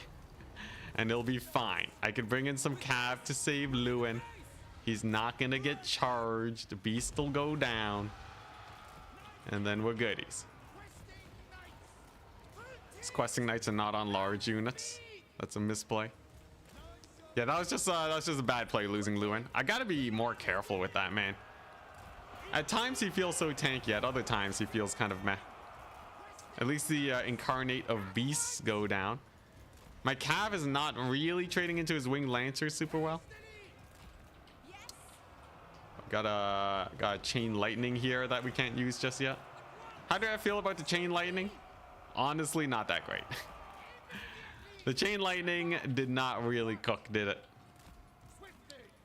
And it'll be fine. I can bring in some cav to save Lewin. He's not going to get charged. The beast will go down. And then we're goodies. These questing knights are not on large units. That's a misplay. Yeah, that was just a bad play losing Lewin. I got to be more careful with that, man. At times, he feels so tanky. At other times, he feels kind of meh. At least the incarnate of beasts go down. My cav is not really trading into his winged lancers super well. Got a chain lightning here that we can't use just yet. How do I feel about the chain lightning? Honestly, not that great. The chain lightning did not really cook, did it?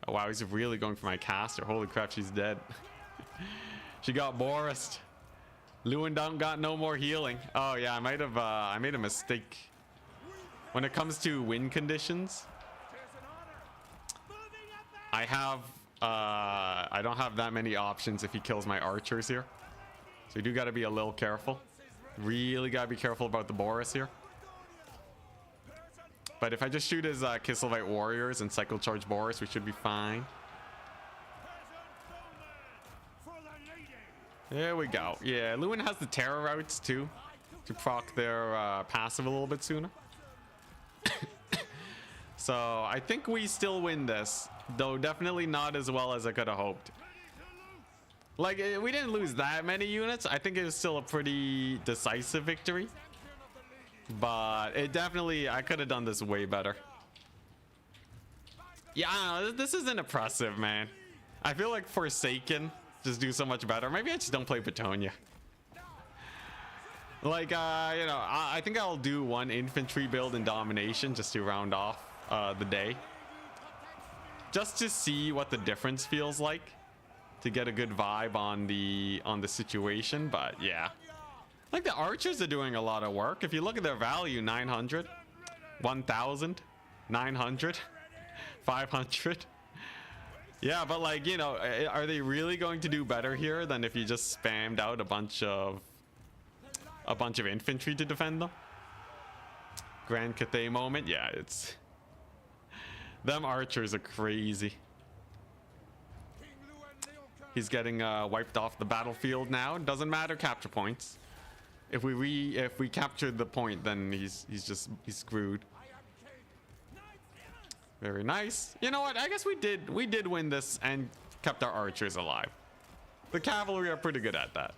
Oh wow, he's really going for my caster. Holy crap, she's dead. She got Borised. Lewin don't got no more healing. Oh yeah, I made a mistake. When it comes to win conditions, I don't have that many options if he kills my archers here. So you do gotta be a little careful. Really gotta be careful about the Boris here. But if I just shoot his Kislevites warriors and cycle charge Boris, we should be fine. There we go. Yeah, Lewin has the terror routes too, to proc their passive a little bit sooner. So I think we still win this, though definitely not as well as I could have hoped. Like, we didn't lose that many units. I think it was still a pretty decisive victory. But it definitely, I could have done this way better. Yeah, I don't know, this isn't impressive, man. I feel like Forsaken just do so much better. Maybe I just don't play Bretonnian. Like, you know, I think I'll do one infantry build in Domination just to round off the day. Just to see what the difference feels like. To get a good vibe on the situation, but yeah. Like, the archers are doing a lot of work. If you look at their value, 900, 1,000, 900, 500. Yeah, but like, you know, are they really going to do better here than if you just spammed out a bunch of infantry to defend them? Grand Cathay moment. Yeah, it's them archers are crazy. He's getting wiped off the battlefield now. Doesn't matter capture points. If we capture the point, then he's screwed. Very nice. You know what? I guess we did win this and kept our archers alive. The cavalry are pretty good at that.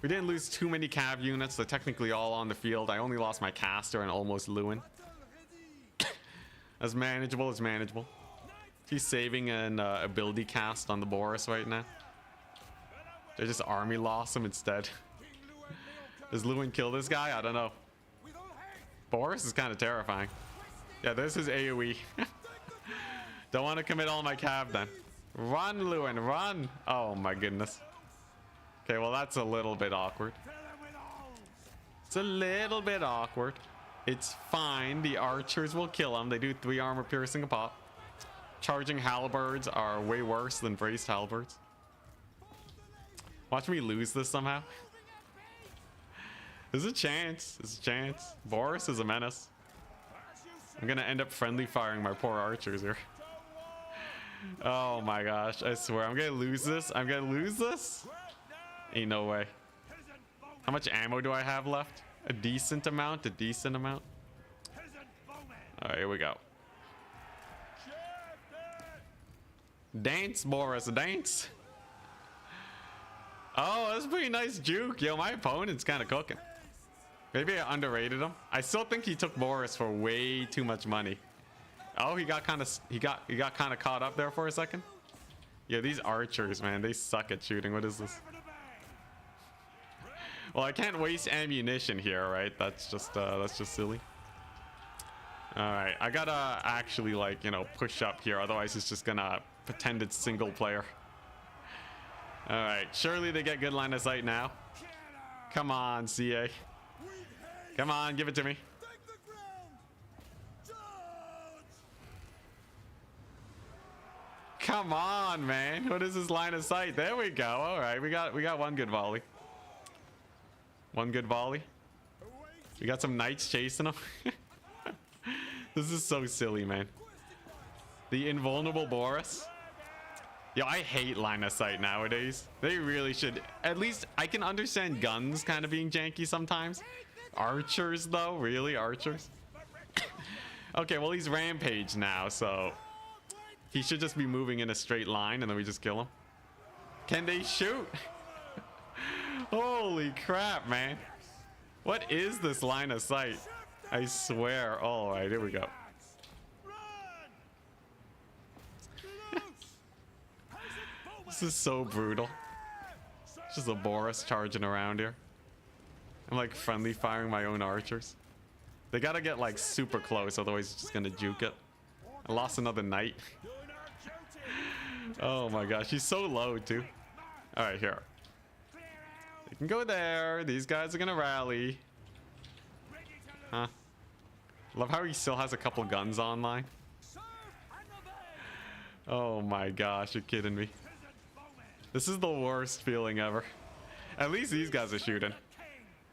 We didn't lose too many cav units. They're technically all on the field. I only lost my caster and almost Lewin. As manageable as manageable. He's saving an ability cast on the Boris right now. They just army lost him instead. Does Lewin kill this guy? I don't know. Boris is kind of terrifying. Yeah, this is AoE. Don't want to commit all my cav then. Run, Lewin, run. Oh my goodness. Okay, well, that's a little bit awkward. It's a little bit awkward. It's fine. The archers will kill him. They do 3 armor piercing a pop. Charging halberds are way worse than braced halberds. Watch me lose this somehow. There's a chance. There's a chance. Boris is a menace. I'm gonna end up friendly firing my poor archers here. Oh my gosh. I swear. I'm gonna lose this. I'm gonna lose this. Ain't no way. How much ammo do I have left? A decent amount. A decent amount. Alright, here we go. Dance, Boris, dance. Oh, that's a pretty nice juke. Yo, my opponent's kind of cooking. Maybe I underrated him. I still think he took Boris for way too much money. Oh, he got kind of caught up there for a second. Yeah, these archers, man, they suck at shooting. What is this? Well, I can't waste ammunition here, right? That's just silly. All right, I gotta actually, like, you know, push up here. Otherwise, it's just gonna pretend it's single player. All right, surely they get good line of sight now. Come on, CA. Come on, give it to me. Come on, man. What is this line of sight? There we go. All right, we got one good volley. One good volley. We got some knights chasing them. This is so silly, man. The invulnerable Boris. Yo, I hate line of sight nowadays. They really should. At least I can understand guns kind of being janky sometimes. Archers, though? Really? Archers? Okay, well, he's rampage now, so he should just be moving in a straight line and then we just kill him. Can they shoot? Holy crap, man. What is this line of sight? I swear. All right, here we go. This is so brutal. Just a Boris charging around here. I'm like friendly firing my own archers. They gotta get like super close, otherwise it's just gonna juke it. I lost another knight. Oh my gosh, he's so low too. All right, here. You can go there. These guys are gonna rally. Huh? Love how he still has a couple guns online. Oh my gosh, you're kidding me. This is the worst feeling ever. At least these guys are shooting.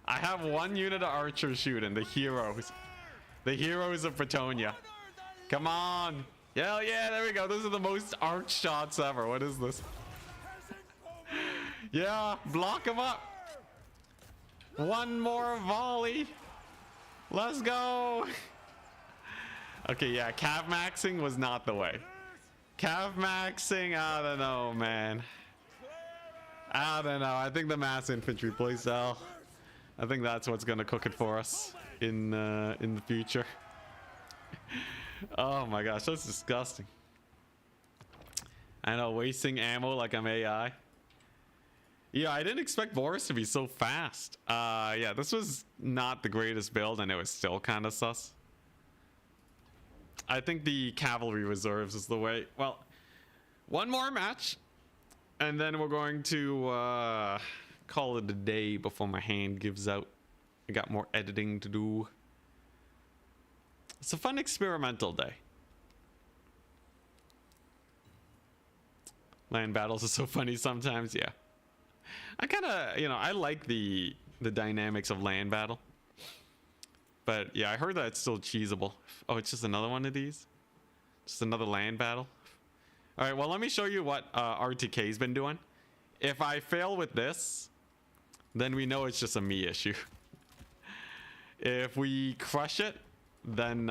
I have one unit of archers shooting. The heroes. The heroes of Bretonnia. Come on. Hell yeah, there we go. Those are the most arch shots ever. What is this? Yeah, block him up. One more volley. Let's go. Okay, yeah, cav maxing was not the way. Cav maxing, I don't know, man. I don't know. I think the mass infantry playstyle. I think that's what's gonna cook it for us in the future. Oh my gosh, that's disgusting. I know, wasting ammo like I'm AI. Yeah, I didn't expect Boris to be so fast. Yeah, this was not the greatest build, and it was still kind of sus. I think the cavalry reserves is the way. Well, one more match, and then we're going to call it a day before my hand gives out. I got more editing to do. It's a fun experimental day. Land battles are so funny sometimes, yeah. I kind of, you know, I like the dynamics of land battle. But yeah, I heard that it's still cheesable. Oh, it's just another one of these? Just another land battle? All right, well, let me show you what RTK's been doing. If I fail with this, then we know it's just a me issue. If we crush it, then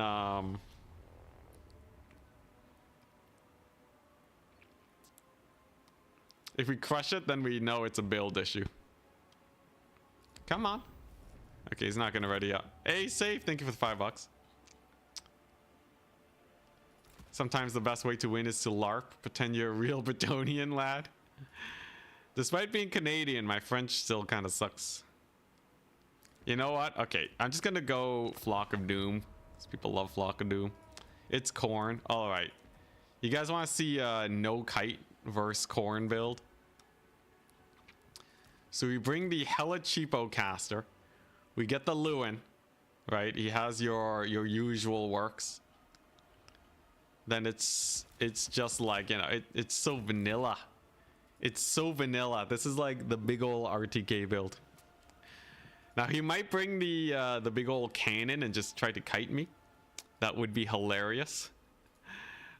if we crush it, then we know it's a build issue. Come on. Okay, he's not gonna ready up. Hey, safe. Thank you for the $5. Sometimes the best way to win is to LARP. Pretend you're a real Bretonnian lad. Despite being Canadian, my French still kind of sucks. You know what? Okay, I'm just gonna go Flock of Doom. People love Flock of Doom. It's corn. All right. You guys want to see no kite versus corn build? So we bring the hella cheapo caster. We get the Lewin, right? He has your usual works. Then it's just like, you know, it's so vanilla. It's so vanilla. This is like the big old RTK build. Now he might bring the big old cannon and just try to kite me. That would be hilarious.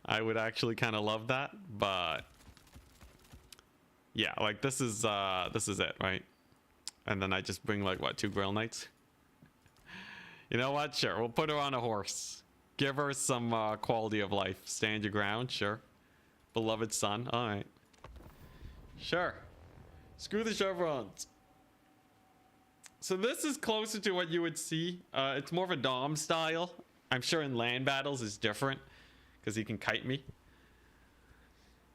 I would actually kind of love that, but yeah, like this is it, right? And then I just bring like what, 2 Grail Knights? You know what? Sure, we'll put her on a horse. Give her some quality of life. Stand your ground, sure. Beloved son, all right. Sure. Screw the chevrons. So this is closer to what you would see. It's more of a Dom style. I'm sure in land battles it's different because he can kite me.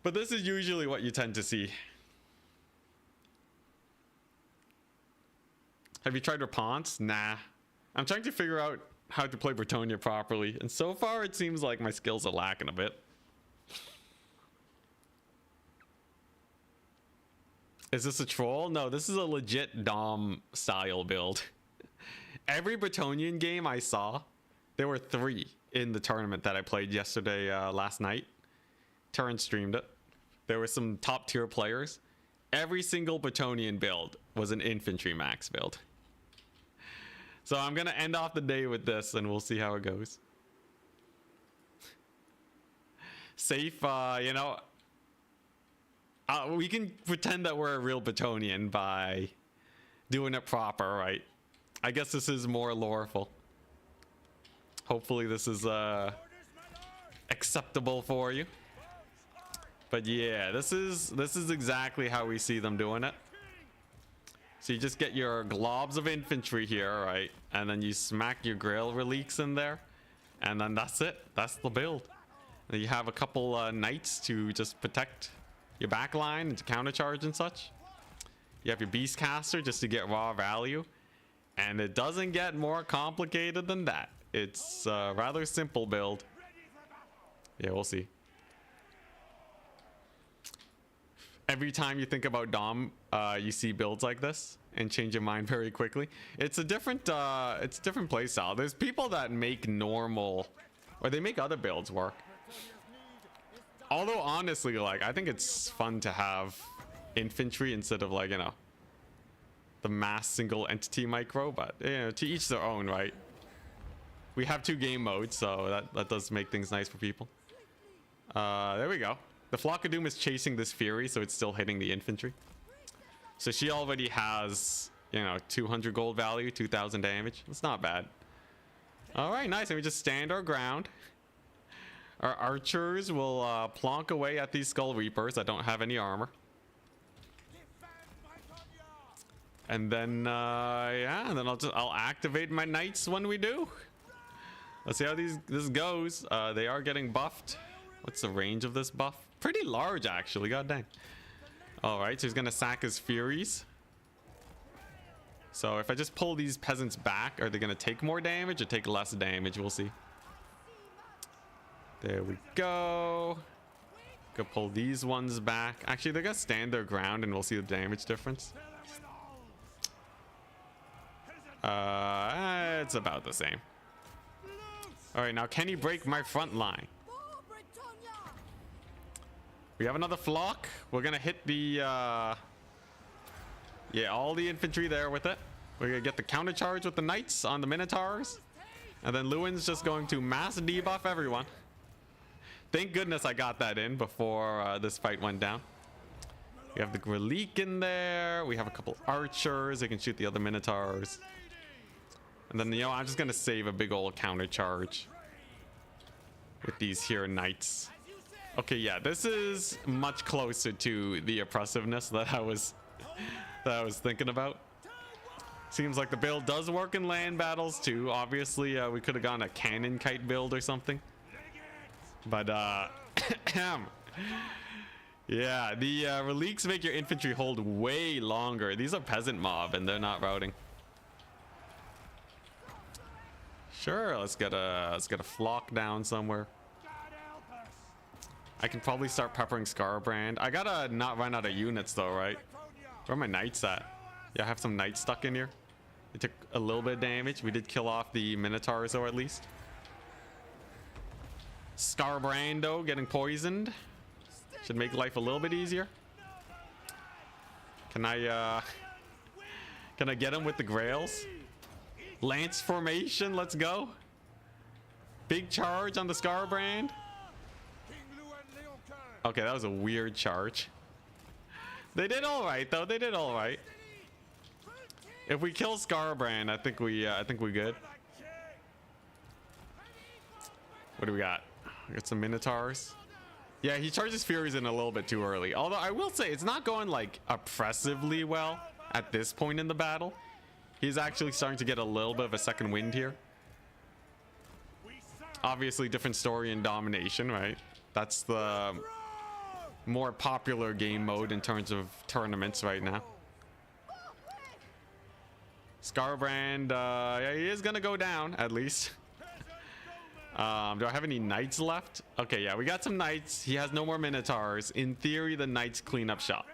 But this is usually what you tend to see. Have you tried Rapunzel? Nah. I'm trying to figure out how to play Bretonnian properly, and so far it seems like my skills are lacking a bit. Is this a troll? No, this is a legit Dom style build. Every Bretonnian game I saw, there were 3 in the tournament that I played yesterday, last night. Turn streamed it. There were some top tier players. Every single Bretonnian build was an infantry max build. So I'm gonna end off the day with this, and we'll see how it goes. Safe, you know, we can pretend that we're a real Bretonnian by doing it proper, right? I guess this is more loreful. Hopefully this is acceptable for you. But yeah, this is exactly how we see them doing it. So you just get your globs of infantry here, right? And then you smack your Grail relics in there. And then that's it. That's the build. And you have a couple knights to just protect your back line and to countercharge and such. You have your Beastcaster just to get raw value. And it doesn't get more complicated than that. It's a rather simple build. Yeah, we'll see. Every time you think about Dom, you see builds like this and change your mind very quickly. It's a different play style. There's people that make normal, or they make other builds work. Although honestly, like, I think it's fun to have infantry instead of, like, you know, the mass single entity micro. But you know, to each their own, right? We have 2 game modes, so that does make things nice for people. There we go. The Flock of Doom is chasing this Fury, so it's still hitting the infantry. So she already has, you know, 200 gold value, 2,000 damage. That's not bad. All right, nice. And we just stand our ground. Our archers will plonk away at these Skull Reapers that don't have any armor. And then, yeah, and then I'll activate my knights when we do. Let's see how this goes. They are getting buffed. What's the range of this buff? Pretty large, actually. God dang. All right, so he's gonna sack his Furies. So if I just pull these peasants back, are they gonna take more damage or take less damage? We'll see. There we go. Go pull these ones back. Actually, they're gonna stand their ground, and we'll see the damage difference. It's about the same. All right, now can he break my front line? We have another flock. We're gonna hit the yeah, all the infantry there with it. We're gonna get the counter charge with the knights on the minotaurs, and then Lewin's just going to mass debuff everyone. Thank goodness I got that in before this fight went down. We have the Grelique in there. We have a couple archers. They can shoot the other minotaurs. And then, you know, I'm just gonna save a big old counter charge with these here knights. Okay, yeah, this is much closer to the oppressiveness that I was thinking about. Seems like the build does work in land battles too. Obviously, we could have gone a cannon kite build or something. But yeah, the relics make your infantry hold way longer. These are peasant mob and they're not routing. Sure, let's get a flock down somewhere. I can probably start peppering Scarbrand. I gotta not run out of units though, right? Where are my knights at? Yeah, I have some knights stuck in here. They took a little bit of damage. We did kill off the minotaurs though, at least. Scarbrando getting poisoned should make life a little bit easier. Can I get him with the grails? Lance formation, let's go. Big charge on the Scarbrand. Okay, that was a weird charge. They did all right though. They did all right. If we kill Scarbrand, I think we're good. What do we got? We got some minotaurs. Yeah, he charges Furies in a little bit too early. Although I will say it's not going like oppressively well at this point in the battle. He's actually starting to get a little bit of a second wind here. Obviously, different story in domination, right? That's the more popular game mode in terms of tournaments right now. Scarbrand, yeah, he is gonna go down at least. Do I have any knights left? Okay, yeah, we got some knights. He has no more minotaurs. In theory, the knights clean up shop.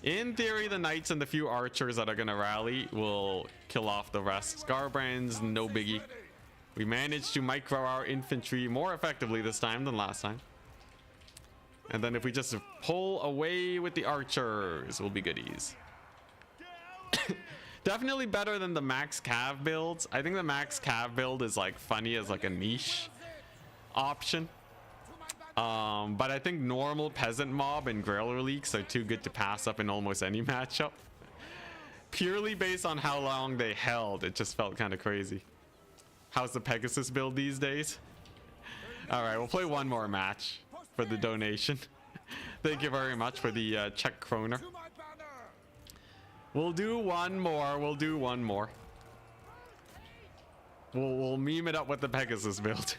In theory, the knights and the few archers that are gonna rally will kill off the rest. Scarbrand's no biggie. We managed to micro our infantry more effectively this time than last time. And then if we just pull away with the archers, we'll be goodies. Definitely better than the max cav builds. I think the max cav build is like funny as like a niche option. But I think normal peasant mob and grailer leaks are too good to pass up in almost any matchup. Purely based on how long they held, it just felt kind of crazy. How's the Pegasus build these days? All right, we'll play one more match for the donation. Thank you very much for the Czech kroner. We'll do one more. We'll do one more. We'll meme it up with the Pegasus build.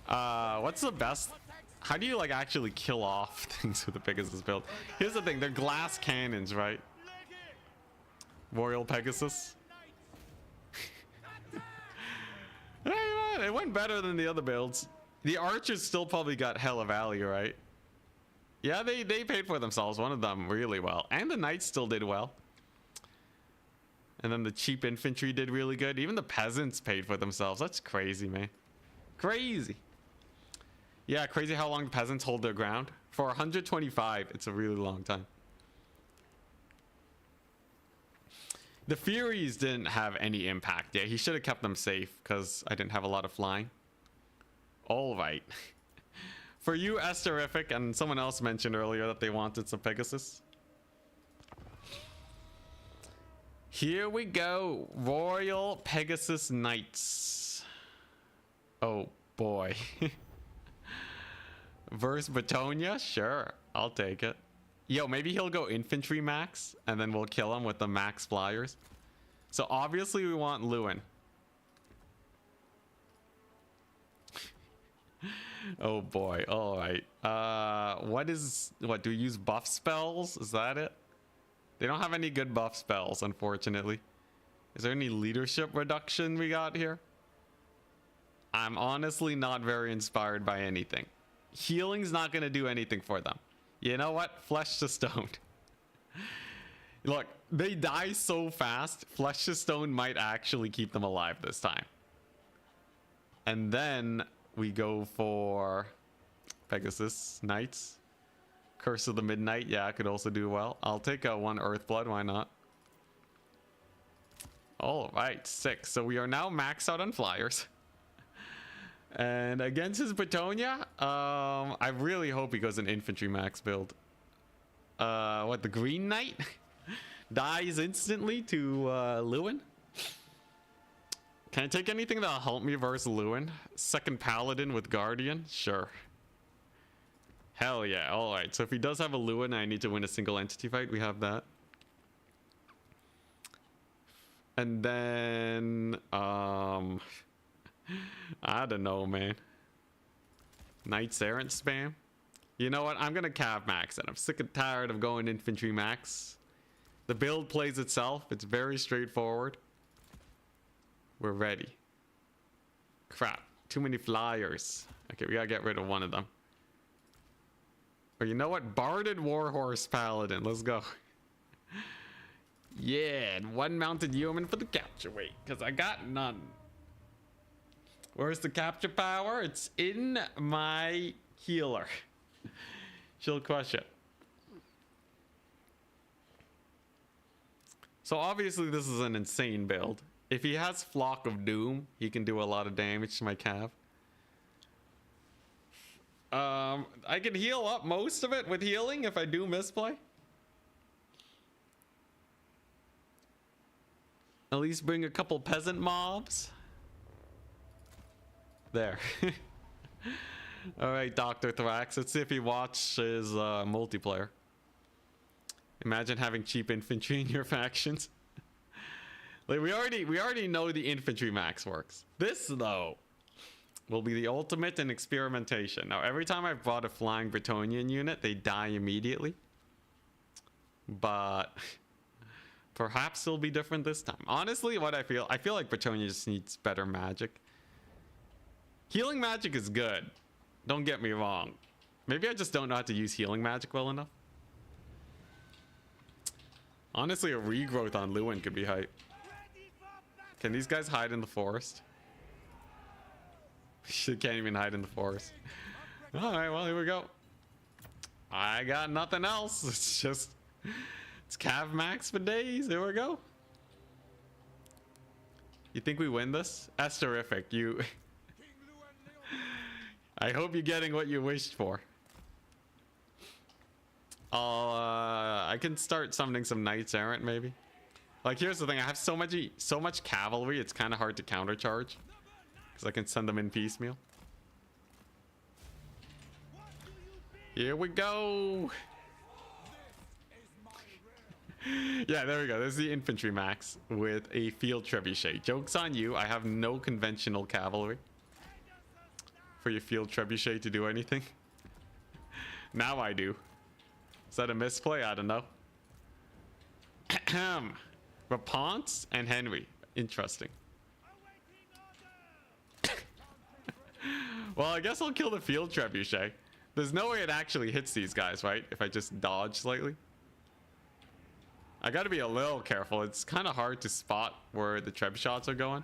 What's the best? How do you like actually kill off things with the Pegasus build? Here's the thing, they're glass cannons, right? Royal Pegasus. It went better than the other builds. The archers still probably got hella value, right? Yeah, they paid for themselves, one of them really well. And the knights still did well. And then the cheap infantry did really good. Even the peasants paid for themselves. That's crazy, man. Crazy. Yeah, crazy how long the peasants hold their ground. For 125, it's a really long time. The Furies didn't have any impact. Yeah, he should have kept them safe because I didn't have a lot of flying. All right. For you, Esterific, and someone else mentioned earlier that they wanted some Pegasus. Here we go. Royal Pegasus Knights. Oh boy. Versus Bretonnian? Sure, I'll take it. Yo, maybe he'll go infantry max, and then we'll kill him with the max flyers. So obviously we want Lewin. Oh boy, all right. What do we use buff spells? Is that it? They don't have any good buff spells, unfortunately. Is there any leadership reduction we got here? I'm honestly not very inspired by anything. Healing's not going to do anything for them. You know what? Flesh to stone. Look, they die so fast, flesh to stone might actually keep them alive this time. And then we go for Pegasus Knights. Curse of the Midnight. Yeah, I could also do well. I'll take a 1 Earthblood. Why not? All right, 6. So we are now maxed out on flyers. And against his Bretonnian, I really hope he goes an infantry max build. What, the Green Knight? Dies instantly to Lewin? Can I take anything that'll help me versus Lewin? Second Paladin with Guardian? Sure. Hell yeah. Alright, so if he does have a Lewin, I need to win a single entity fight. We have that. And then... I don't know, man. Knights Errant spam? You know what? I'm gonna cav max it. I'm sick and tired of going infantry max. The build plays itself. It's very straightforward. We're ready. Crap. Too many flyers. Okay, we gotta get rid of one of them. Or you know what? Barded Warhorse Paladin. Let's go. Yeah, and 1 mounted yeoman for the capture weight. Because I got none. Where's the capture power? It's in my healer. She'll crush it. So obviously this is an insane build. If he has Flock of Doom, he can do a lot of damage to my cav. I can heal up most of it with healing if I do misplay. At least bring a couple peasant mobs. There. All right, Dr. Thrax. Let's see if he watches multiplayer. Imagine having cheap infantry in your factions. Like we already know the infantry max works. This though will be the ultimate in experimentation. Now every time I've brought a flying Bretonnian unit, they die immediately. But Perhaps it'll be different this time. Honestly, what I feel like Bretonnian just needs better magic. Healing magic is good. Don't get me wrong. Maybe I just don't know how to use healing magic well enough. Honestly, a regrowth on Lewin could be hype. Can these guys hide in the forest? She can't even hide in the forest. Alright, well, here we go. I got nothing else. It's just... It's Cav Max for days. Here we go. You think we win this? That's terrific. You... I hope you're getting what you wished for. I can start summoning some Knights Errant, maybe. Like, here's the thing. I have so much cavalry, it's kind of hard to countercharge. Because I can send them in piecemeal. Here we go. Yeah, there we go. There's the infantry max with a field trebuchet. Joke's on you. I have no conventional cavalry for your field trebuchet to do anything. Now I do. Is that a misplay? I don't know. Rapance and Henry. Interesting. Well, I guess I'll kill the field trebuchet. There's no way it actually hits these guys, right? If I just dodge slightly. I gotta be a little careful. It's kind of hard to spot where the treb shots are going.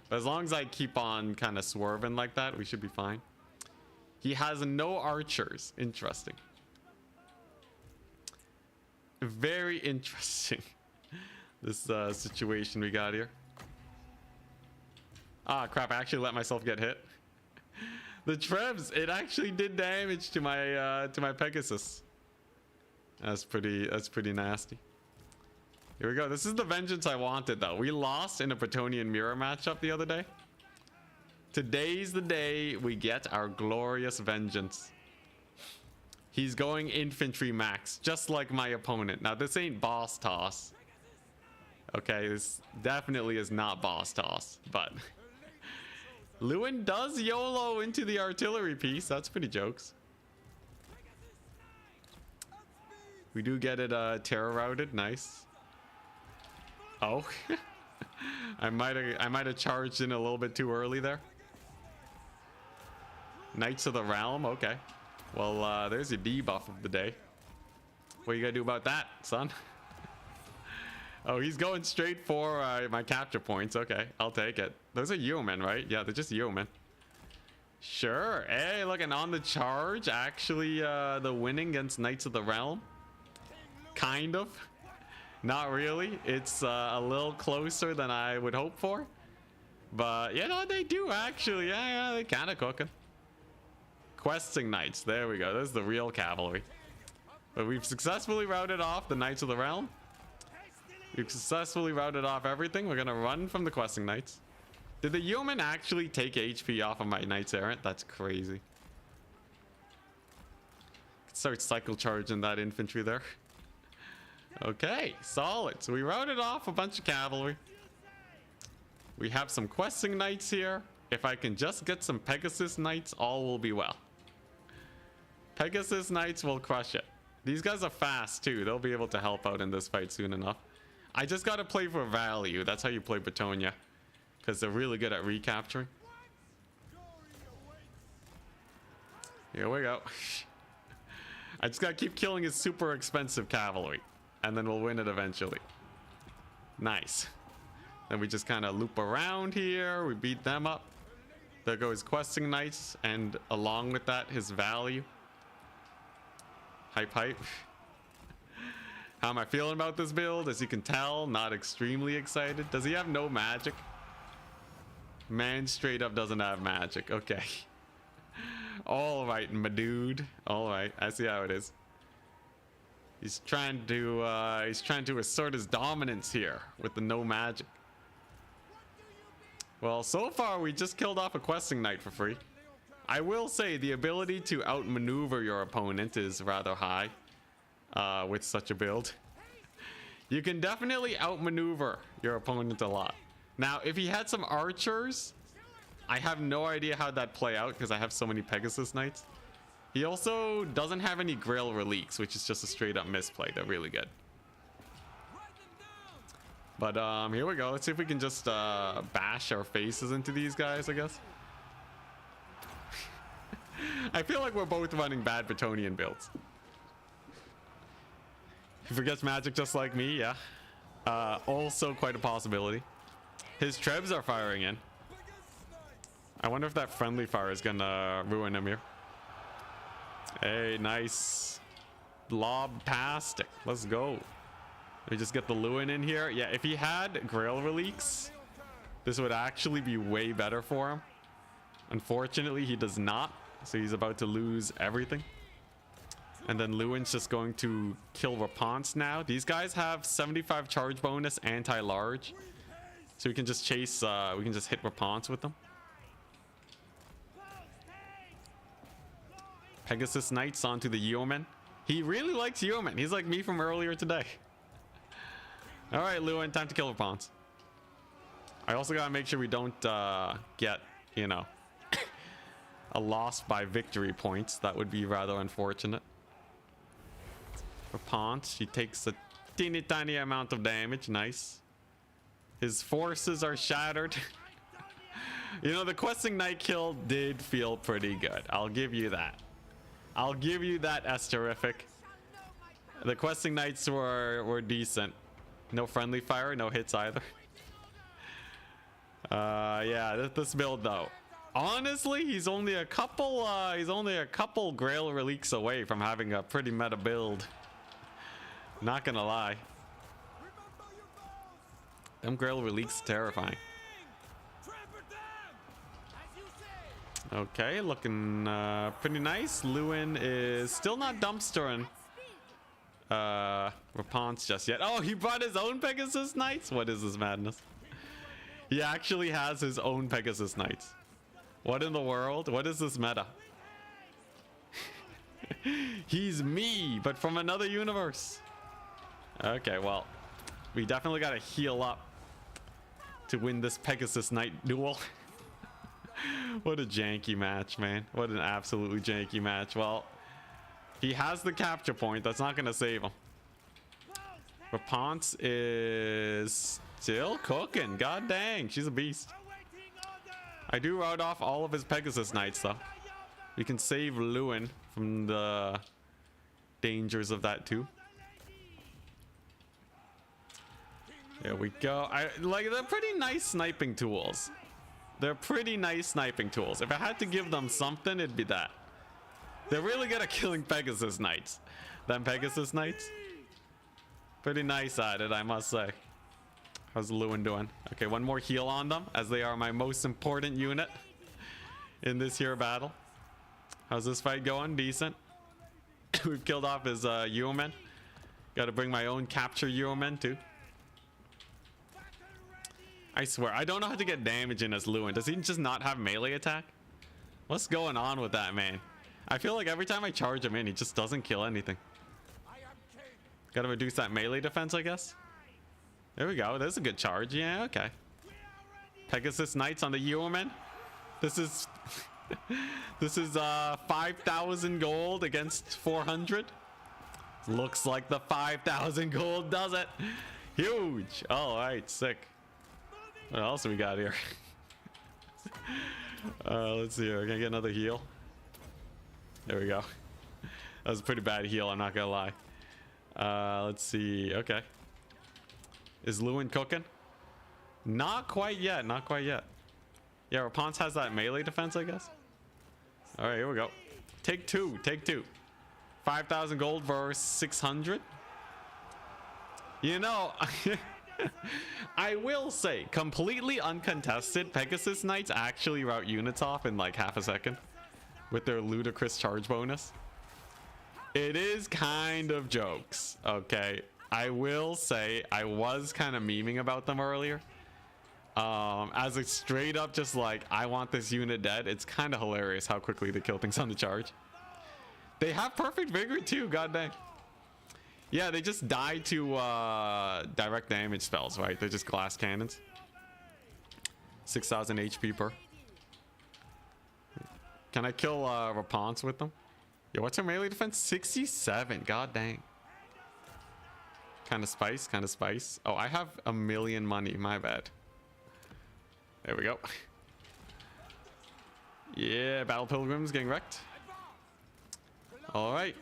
But as long as I keep on kind of swerving like that, we should be fine. He has no archers. Interesting. Very interesting. This situation we got here. Ah, crap. I actually let myself get hit. The trebs, it actually did damage to my Pegasus. That's pretty nasty. Here we go. This is the vengeance I wanted, though. We lost in a Bretonnian mirror matchup the other day. Today's the day we get our glorious vengeance. He's going infantry max, just like my opponent. Now, this ain't boss toss. Okay, this definitely is not boss toss, but... Lewin does YOLO into the artillery piece. That's pretty jokes. We do get it terror routed. Nice. Oh. I might have charged in a little bit too early there. Knights of the Realm. Okay. Well, there's your debuff of the day. What are you gonna do about that, son? Oh, he's going straight for my capture points. Okay, I'll take it. Those are yeomen, right? Yeah, they're just yeomen. Sure. Hey, looking on the charge. Actually, the winning against Knights of the Realm. Kind of. Not really. It's a little closer than I would hope for. But, you know, they do actually. Yeah, they're kind of cooking. Questing Knights. There we go. There's the real cavalry. But we've successfully routed off the Knights of the Realm. We've successfully routed off everything. We're going to run from the questing Knights. Did the yeoman actually take HP off of my Knights Errant? That's crazy. Start cycle charging that infantry there. Okay, solid. So we routed off a bunch of cavalry. We have some questing Knights here. If I can just get some Pegasus Knights, all will be well. Pegasus Knights will crush it. These guys are fast too. They'll be able to help out in this fight soon enough. I just gotta play for value. That's how you play Bretonnia. Because they're really good at recapturing. Here we go. I just gotta keep killing his super expensive cavalry. And then we'll win it eventually. Nice. Then we just kind of loop around here. We beat them up. There go his questing Knights. And along with that, his value. Hype, hype. How am I feeling about this build? As you can tell, not extremely excited. Does he have no magic? Man straight up doesn't have magic. Okay. All right, my dude. All right, I see how it is. He's trying to assert his dominance here with the no magic. Well, so far we just killed off a questing knight for free. I will say the ability to outmaneuver your opponent is rather high with such a build. You can definitely outmaneuver your opponent a lot. Now, if he had some archers, I have no idea how that'd play out because I have so many Pegasus Knights. He also doesn't have any Grail Reliques, which is just a straight up misplay. They're really good. But here we go. Let's see if we can just bash our faces into these guys, I guess. I feel like we're both running bad Bretonnian builds. He forgets magic just like me, yeah. Also quite a possibility. His trebs are firing in. I wonder if that friendly fire is gonna ruin him here. Hey, nice. Lob-tastic. Let's go. Let me just get the Lewin in here. Yeah, if he had Grail Reliques, this would actually be way better for him. Unfortunately, he does not. So he's about to lose everything. And then Lewin's just going to kill Raponce now. These guys have 75 charge bonus, anti-large. So we can just chase, we can just hit Raponce with them. Pegasus Knights onto the Yeoman. He really likes Yeoman. He's like me from earlier today. All right, Lewin, time to kill Raponce. I also gotta make sure we don't get, you know, a loss by victory points. That would be rather unfortunate. Raponce, he takes a teeny tiny amount of damage. Nice. His forces are shattered. You know, the questing knight kill did feel pretty good. I'll give you that. I'll give you that, Esterific. The questing knights were decent. No friendly fire, no hits either. Yeah, this build though. Honestly, he's only a couple Grail Reliques away from having a pretty meta build. Not gonna lie. Them Grail Reliques terrifying. Okay, looking pretty nice. Lewin is still not dumpstering Raponce just yet. Oh, he brought his own Pegasus Knights? What is this madness? He actually has his own Pegasus Knights. What in the world? What is this meta? He's me, but from another universe. Okay, well, we definitely gotta heal up to win this Pegasus Knight duel. What a janky match, man. What an absolutely janky match. Well, he has the capture point. That's not gonna save him. Raponce is still cooking. God dang, she's a beast. I do route off all of his Pegasus Knights, though. We can save Lewin from the dangers of that, too. There we go. They're pretty nice sniping tools. They're pretty nice sniping tools. If I had to give them something, it'd be that. They're really good at killing Pegasus Knights. Them Pegasus Knights. Pretty nice at it, I must say. How's Lewin doing? Okay, one more heal on them, as they are my most important unit in this here battle. How's this fight going? Decent. We've killed off his Yeoman. Gotta bring my own capture Yeoman too. I swear, I don't know how to get damage in as Lewin. Does he just not have melee attack? What's going on with that, man? I feel like every time I charge him in, he just doesn't kill anything. Gotta reduce that melee defense, I guess. There we go. There's a good charge. Yeah, okay. Pegasus Knights on the Yeoman. This is this is 5,000 gold against 400. Looks like the 5,000 gold does it. Huge. All right, sick. What else we got here? Let's see here. Can I get another heal? There we go. That was a pretty bad heal, I'm not gonna lie. Let's see. Okay. Is Lewin cooking? Not quite yet. Not quite yet. Yeah, Raponce has that melee defense, I guess. All right, here we go. Take two. Take two. 5,000 gold versus 600. You know, I will say, completely uncontested, Pegasus Knights actually route units off in like half a second with their ludicrous charge bonus. It is kind of jokes, okay? I will say I was kind of memeing about them earlier. As a straight up just like, I want this unit dead. It's kind of hilarious how quickly they kill things on the charge. They have perfect vigor too, god dang. Yeah, they just die to direct damage spells, right? They're just glass cannons. 6,000 HP per. Can I kill Raponce with them? Yo, what's her melee defense? 67. God dang. Kind of spice, kind of spice. Oh, I have a million money. My bad. There we go. Yeah, Battle Pilgrims getting wrecked. All right.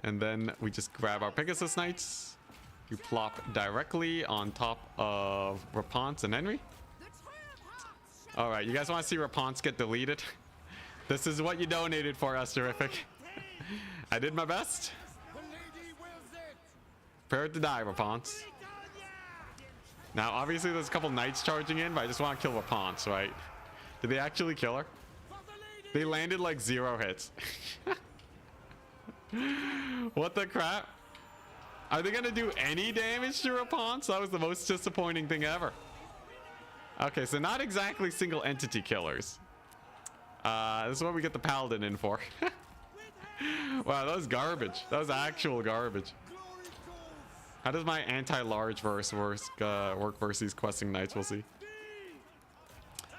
And then we just grab our Pegasus Knights. You plop directly on top of Raponce and Henry. All right, you guys want to see Raponce get deleted? This is what you donated for us, terrific. I did my best. Prepared to die, Raponce. Now, obviously, there's a couple knights charging in, but I just want to kill Raponce, right? Did they actually kill her? They landed like 0 hits. What the crap? Are they gonna do any damage to Raponce? That was the most disappointing thing ever. Okay, so not exactly single entity killers. This is what we get the paladin in for. Wow, that was garbage. That was actual garbage. How does my anti-large verse work versus these questing knights? We'll see.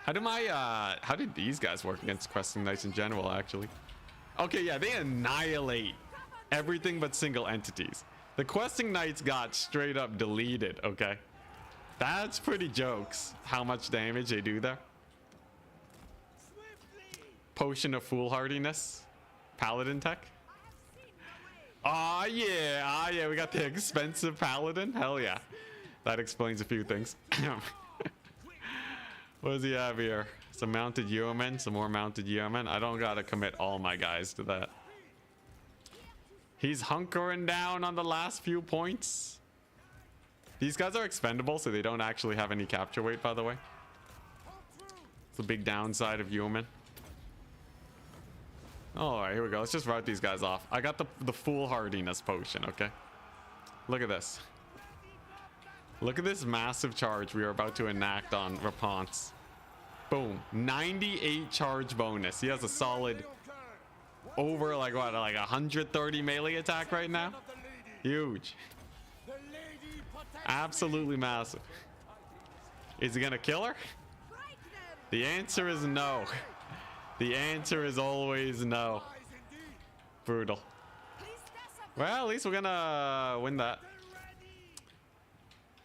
How did these guys work against questing knights in general, actually? Okay, yeah, they annihilate everything but single entities. The questing knights got straight up deleted, okay? That's pretty jokes, how much damage they do there. Potion of Foolhardiness. Paladin tech. Ah, yeah, we got the expensive paladin. Hell yeah. That explains a few things. What does he have here? Some mounted yeomen, some more mounted yeomen. I don't gotta commit all my guys to that. He's hunkering down on the last few points. These guys are expendable, so they don't actually have any capture weight, by the way. It's the big downside of yeomen. All right, here we go. Let's just rout these guys off. I got the foolhardiness potion, okay? Look at this. Look at this massive charge we are about to enact on Raponce. Boom. 98 charge bonus. He has a solid over like what, like 130 melee attack right now? Huge. Absolutely massive. Is he gonna kill her? The answer is no. The answer is always no. Brutal. Well, at least we're gonna win that.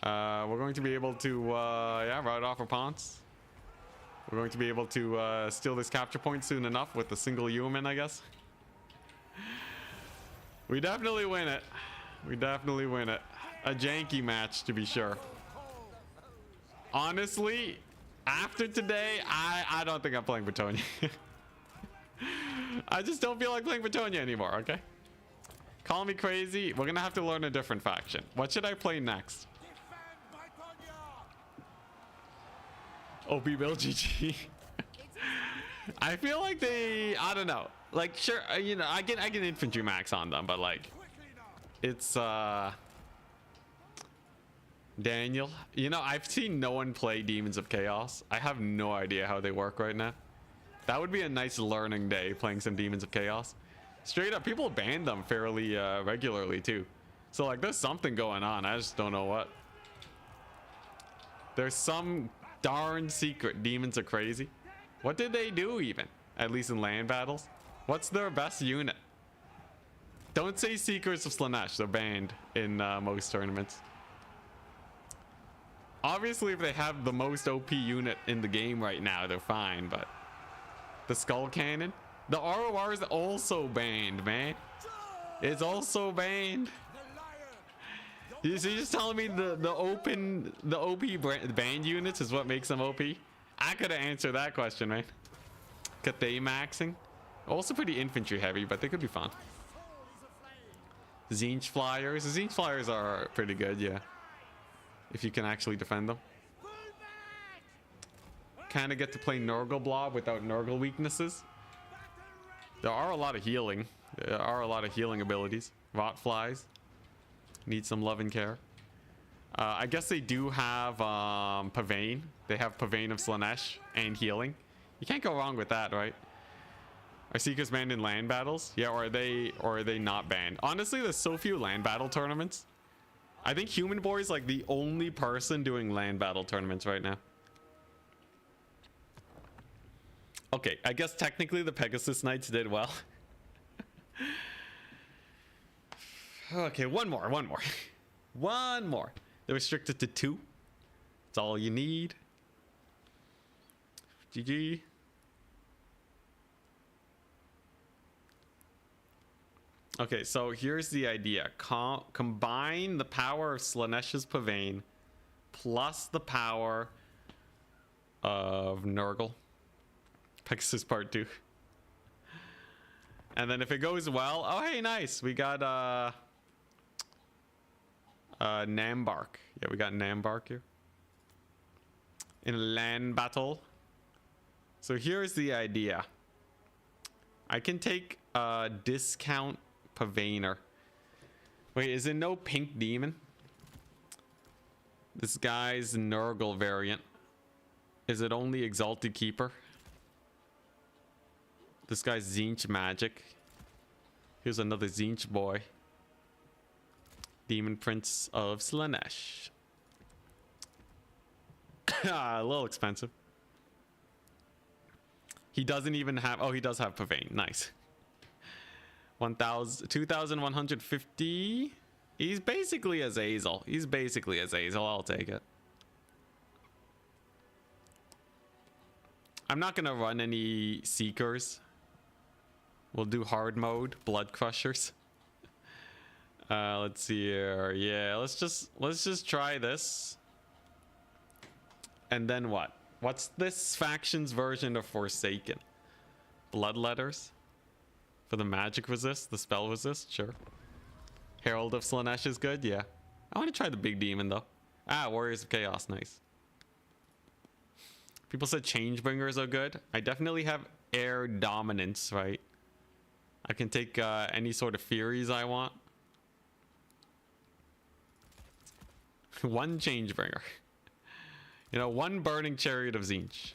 We're going to be able to, yeah, rout off Raponce. We're going to be able to steal this capture point soon enough with a single human, I guess. We definitely win it. We definitely win it. A janky match, to be sure. Honestly, after today, I don't think I'm playing Bretonnian. I just don't feel like playing Bretonnian anymore, okay? Call me crazy. We're gonna have to learn a different faction. What should I play next? OP build GG. I feel like they, I don't know. Like, sure, you know, I get infantry max on them, but like, it's Daniel. You know, I've seen no one play Demons of Chaos. I have no idea how they work right now. That would be a nice learning day, playing some Demons of Chaos. Straight up, people ban them fairly regularly too. So like, there's something going on. I just don't know what. There's some darn secret. Demons are crazy. What did they do even? At least in land battles. What's their best unit? Don't say Seekers of Slaanesh. They're banned in most tournaments. Obviously, if they have the most OP unit in the game right now, they're fine, but the Skull Cannon, the ROR is also banned, man. It's also banned. So you're just telling me the OP banned units is what makes them OP? I could have answered that question, man. Cathay maxing. Also pretty infantry heavy, but they could be fun. Zinch Flyers. The Zinch Flyers are pretty good, yeah. If you can actually defend them. Kind of get to play Nurgle Blob without Nurgle weaknesses. There are a lot of healing. There are a lot of healing abilities. Rot Flies. Need some love and care. I guess they do have Pavane. They have Pavane of Slaanesh and healing. You can't go wrong with that, right? Are Seekers banned in land battles? Yeah, or are they not banned? Honestly, there's so few land battle tournaments. I think Human Boy is like the only person doing land battle tournaments right now. Okay, I guess technically the Pegasus Knights did well. Okay, one more. One more. They're restricted to 2. That's all you need. GG. Okay, so here's the idea. Combine the power of Slaanesh's Pavane plus the power of Nurgle. Pegasus Part 2. And then if it goes well, oh hey, nice. We got Nambark. Yeah, we got Nambark here. In a land battle. So here's the idea. I can take discount Pavaner. Wait, is it no pink demon? This guy's Nurgle variant. Is it only Exalted Keeper? This guy's Tzeentch magic. Here's another Tzeentch boy. Demon Prince of Slaanesh. A little expensive. He doesn't even have... Oh, he does have Pavane. Nice. 2,150. He's basically Azazel. He's basically Azazel. I'll take it. I'm not going to run any Seekers. We'll do hard mode. Blood Crushers. Let's see here. Yeah, let's just try this. And then what? What's this faction's version of Forsaken? Bloodletters? For the magic resist, the spell resist, sure. Herald of Slaanesh is good, yeah. I want to try the big demon though. Ah, Warriors of Chaos, nice. People said Changebringers are good. I definitely have air dominance, right? I can take any sort of Furies I want. One Changebringer. You know, one Burning Chariot of Tzeentch.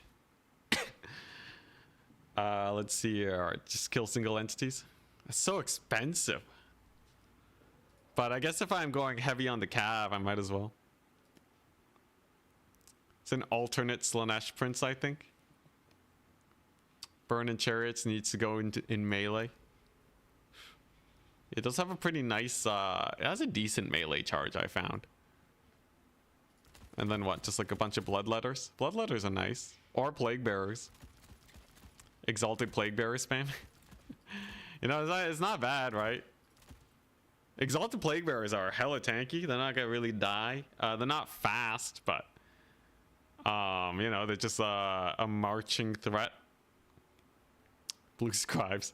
Let's see here. Just kill single entities. That's so expensive. But I guess if I'm going heavy on the cav, I might as well. It's an alternate Slaanesh Prince, I think. Burning Chariots needs to go in melee. It does have a pretty nice... it has a decent melee charge, I found. And then what? Just like a bunch of Bloodletters? Bloodletters are nice. Or Plague Bearers. Exalted Plague Bearer spam. You know, it's not bad, right? Exalted Plague Bearers are hella tanky. They're not gonna really die. They're not fast, but... you know, they're just a marching threat. Blue Scribes.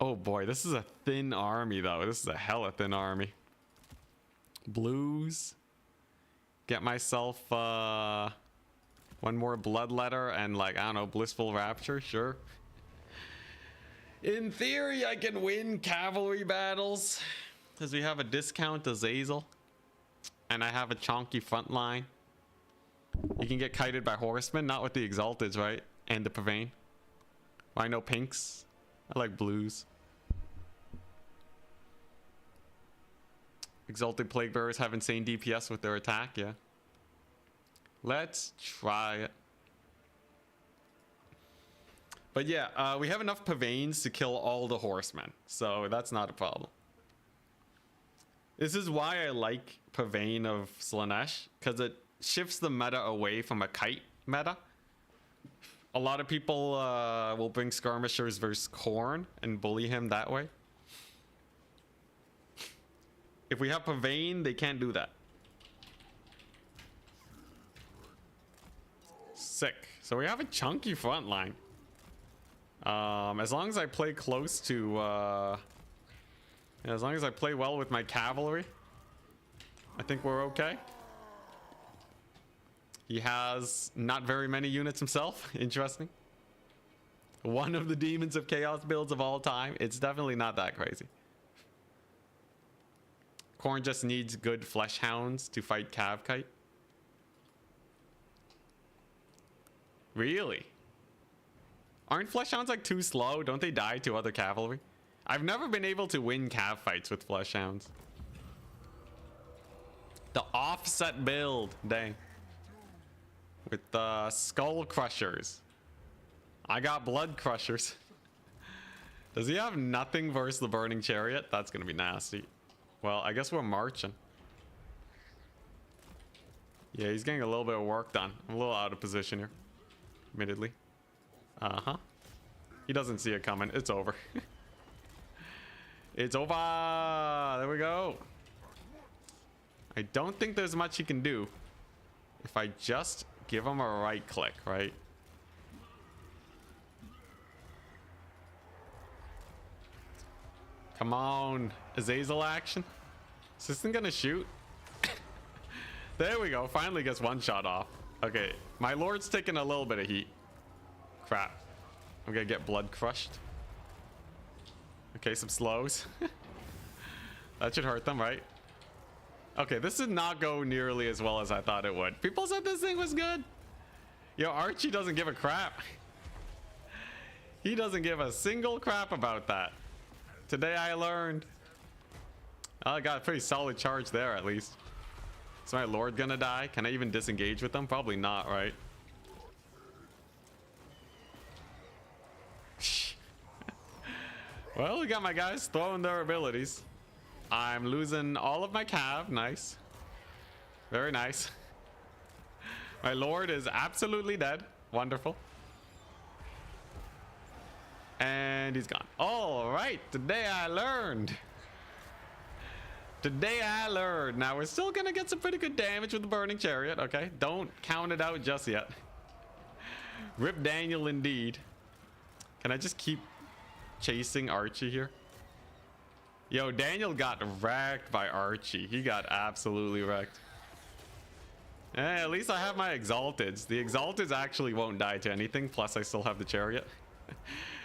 Oh boy, this is a thin army, though. This is a hella thin army. Blues. Get myself one more Bloodletter and, like, I don't know, Blissful Rapture, sure. In theory, I can win cavalry battles because we have a discount Azazel and I have a chonky front line. You can get kited by horsemen, not with the Exalteds, right? And the Pavane. Why no pinks? I like blues. Exalted Plague Bearers have insane DPS with their attack, yeah. Let's try it. But yeah, we have enough Pavanes to kill all the horsemen, so that's not a problem. This is why I like Pavane of Slaanesh, because it shifts the meta away from a kite meta. A lot of people will bring skirmishers versus Khorne and bully him that way. If we have Pavane, they can't do that. Sick. So we have a chunky front line. As long as I play close to... as long as I play well with my cavalry, I think we're okay. He has not very many units himself. Interesting. One of the Demons of Chaos builds of all time. It's definitely not that crazy. Khorne just needs good flesh hounds to fight Cav Kite. Really? Aren't flesh hounds like too slow? Don't they die to other cavalry? I've never been able to win cav fights with flesh hounds. The offset build, dang. With the skull crushers. I got blood crushers. Does he have nothing versus the burning chariot? That's gonna be nasty. Well, I guess we're marching. Yeah, he's getting a little bit of work done. I'm a little out of position here, admittedly. Uh-huh. He doesn't see it coming. It's over. It's over. There we go. I don't think there's much he can do if I just give him a right click, right? Come on. Azazel action. Is this thing gonna shoot? There we go. Finally gets one shot off. Okay. My lord's taking a little bit of heat. Crap. I'm gonna get blood crushed. Okay, some slows. That should hurt them, right? Okay, this did not go nearly as well as I thought it would. People said this thing was good. Yo, Archie doesn't give a crap. He doesn't give a single crap about that. Today I learned. I got a pretty solid charge there, at least. Is my lord gonna die? Can I even disengage with them? Probably not, right? Well, we got my guys throwing their abilities. I'm losing all of my cav. Nice. Very nice. My lord is absolutely dead. Wonderful. And he's gone. All right. Today I learned. Today I learned. Now we're still going to get some pretty good damage with the burning chariot. Okay. Don't count it out just yet. Rip Daniel indeed. Can I just keep chasing Archie here? Yo, Daniel got wrecked by Archie. He got absolutely wrecked. At least I have my Exalteds. The Exalteds actually won't die to anything. Plus, I still have the chariot.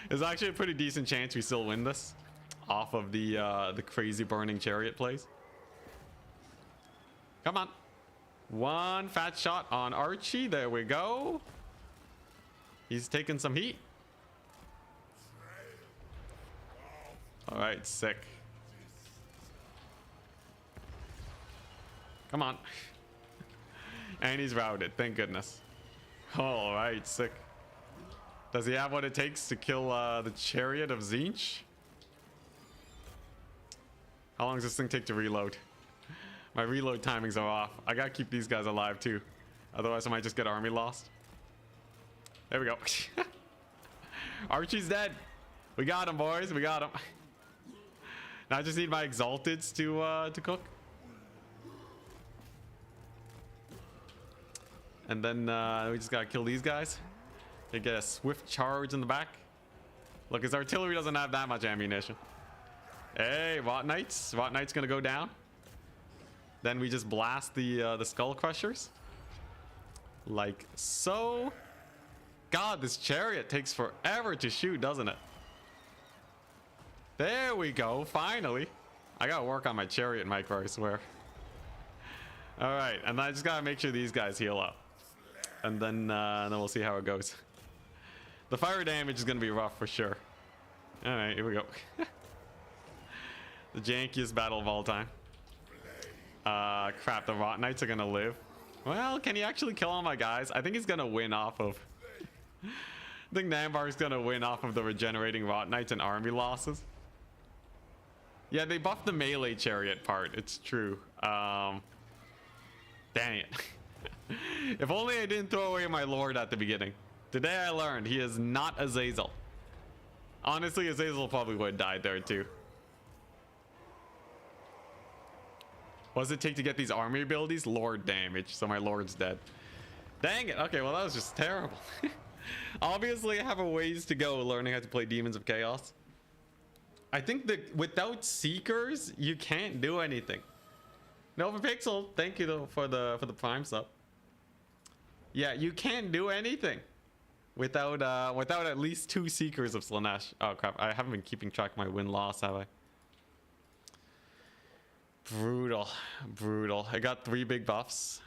There's actually a pretty decent chance we still win this off of the crazy burning chariot plays. Come on. One fat shot on Archie. There we go. He's taking some heat. All right, sick. Come on. And he's routed, thank goodness. All right, sick. Does he have what it takes to kill the chariot of Tzeentch? How long does this thing take to reload? My reload timings are off. I gotta keep these guys alive too. Otherwise I might just get army lost. There we go. Archie's dead. We got him, boys. We got him. Now I just need my Exalteds to cook. And then we just gotta kill these guys. They get a swift charge in the back. Look, his artillery doesn't have that much ammunition. Hey, Rot Knights. Rot Knight's gonna go down. Then we just blast the Skull Crushers. Like so. God, this chariot takes forever to shoot, doesn't it? There we go, finally. I gotta work on my chariot micro, I swear. Alright, and I just gotta make sure these guys heal up. And then we'll see how it goes. The fire damage is gonna be rough for sure. Alright, here we go. The jankiest battle of all time. Crap, the Rot Knights are gonna live. Well, can he actually kill all my guys? I think he's gonna win off of... I think Nambar's gonna win off of the regenerating Rot Knights and army losses. Yeah, they buffed the melee chariot part. It's true. Dang it. If only I didn't throw away my lord at the beginning. Today I learned he is not Azazel. Honestly, Azazel probably would have died there too. What does it take to get these army abilities? Lord damage. So my lord's dead. Dang it. Okay, well that was just terrible. Obviously I have a ways to go learning how to play Demons of Chaos. I think that without Seekers, you can't do anything. Nova Pixel, thank you though for the Prime sub. Yeah, you can't do anything without at least 2 Seekers of Slaanesh. Oh crap, I haven't been keeping track of my win-loss, have I? Brutal, brutal. I got 3 big buffs.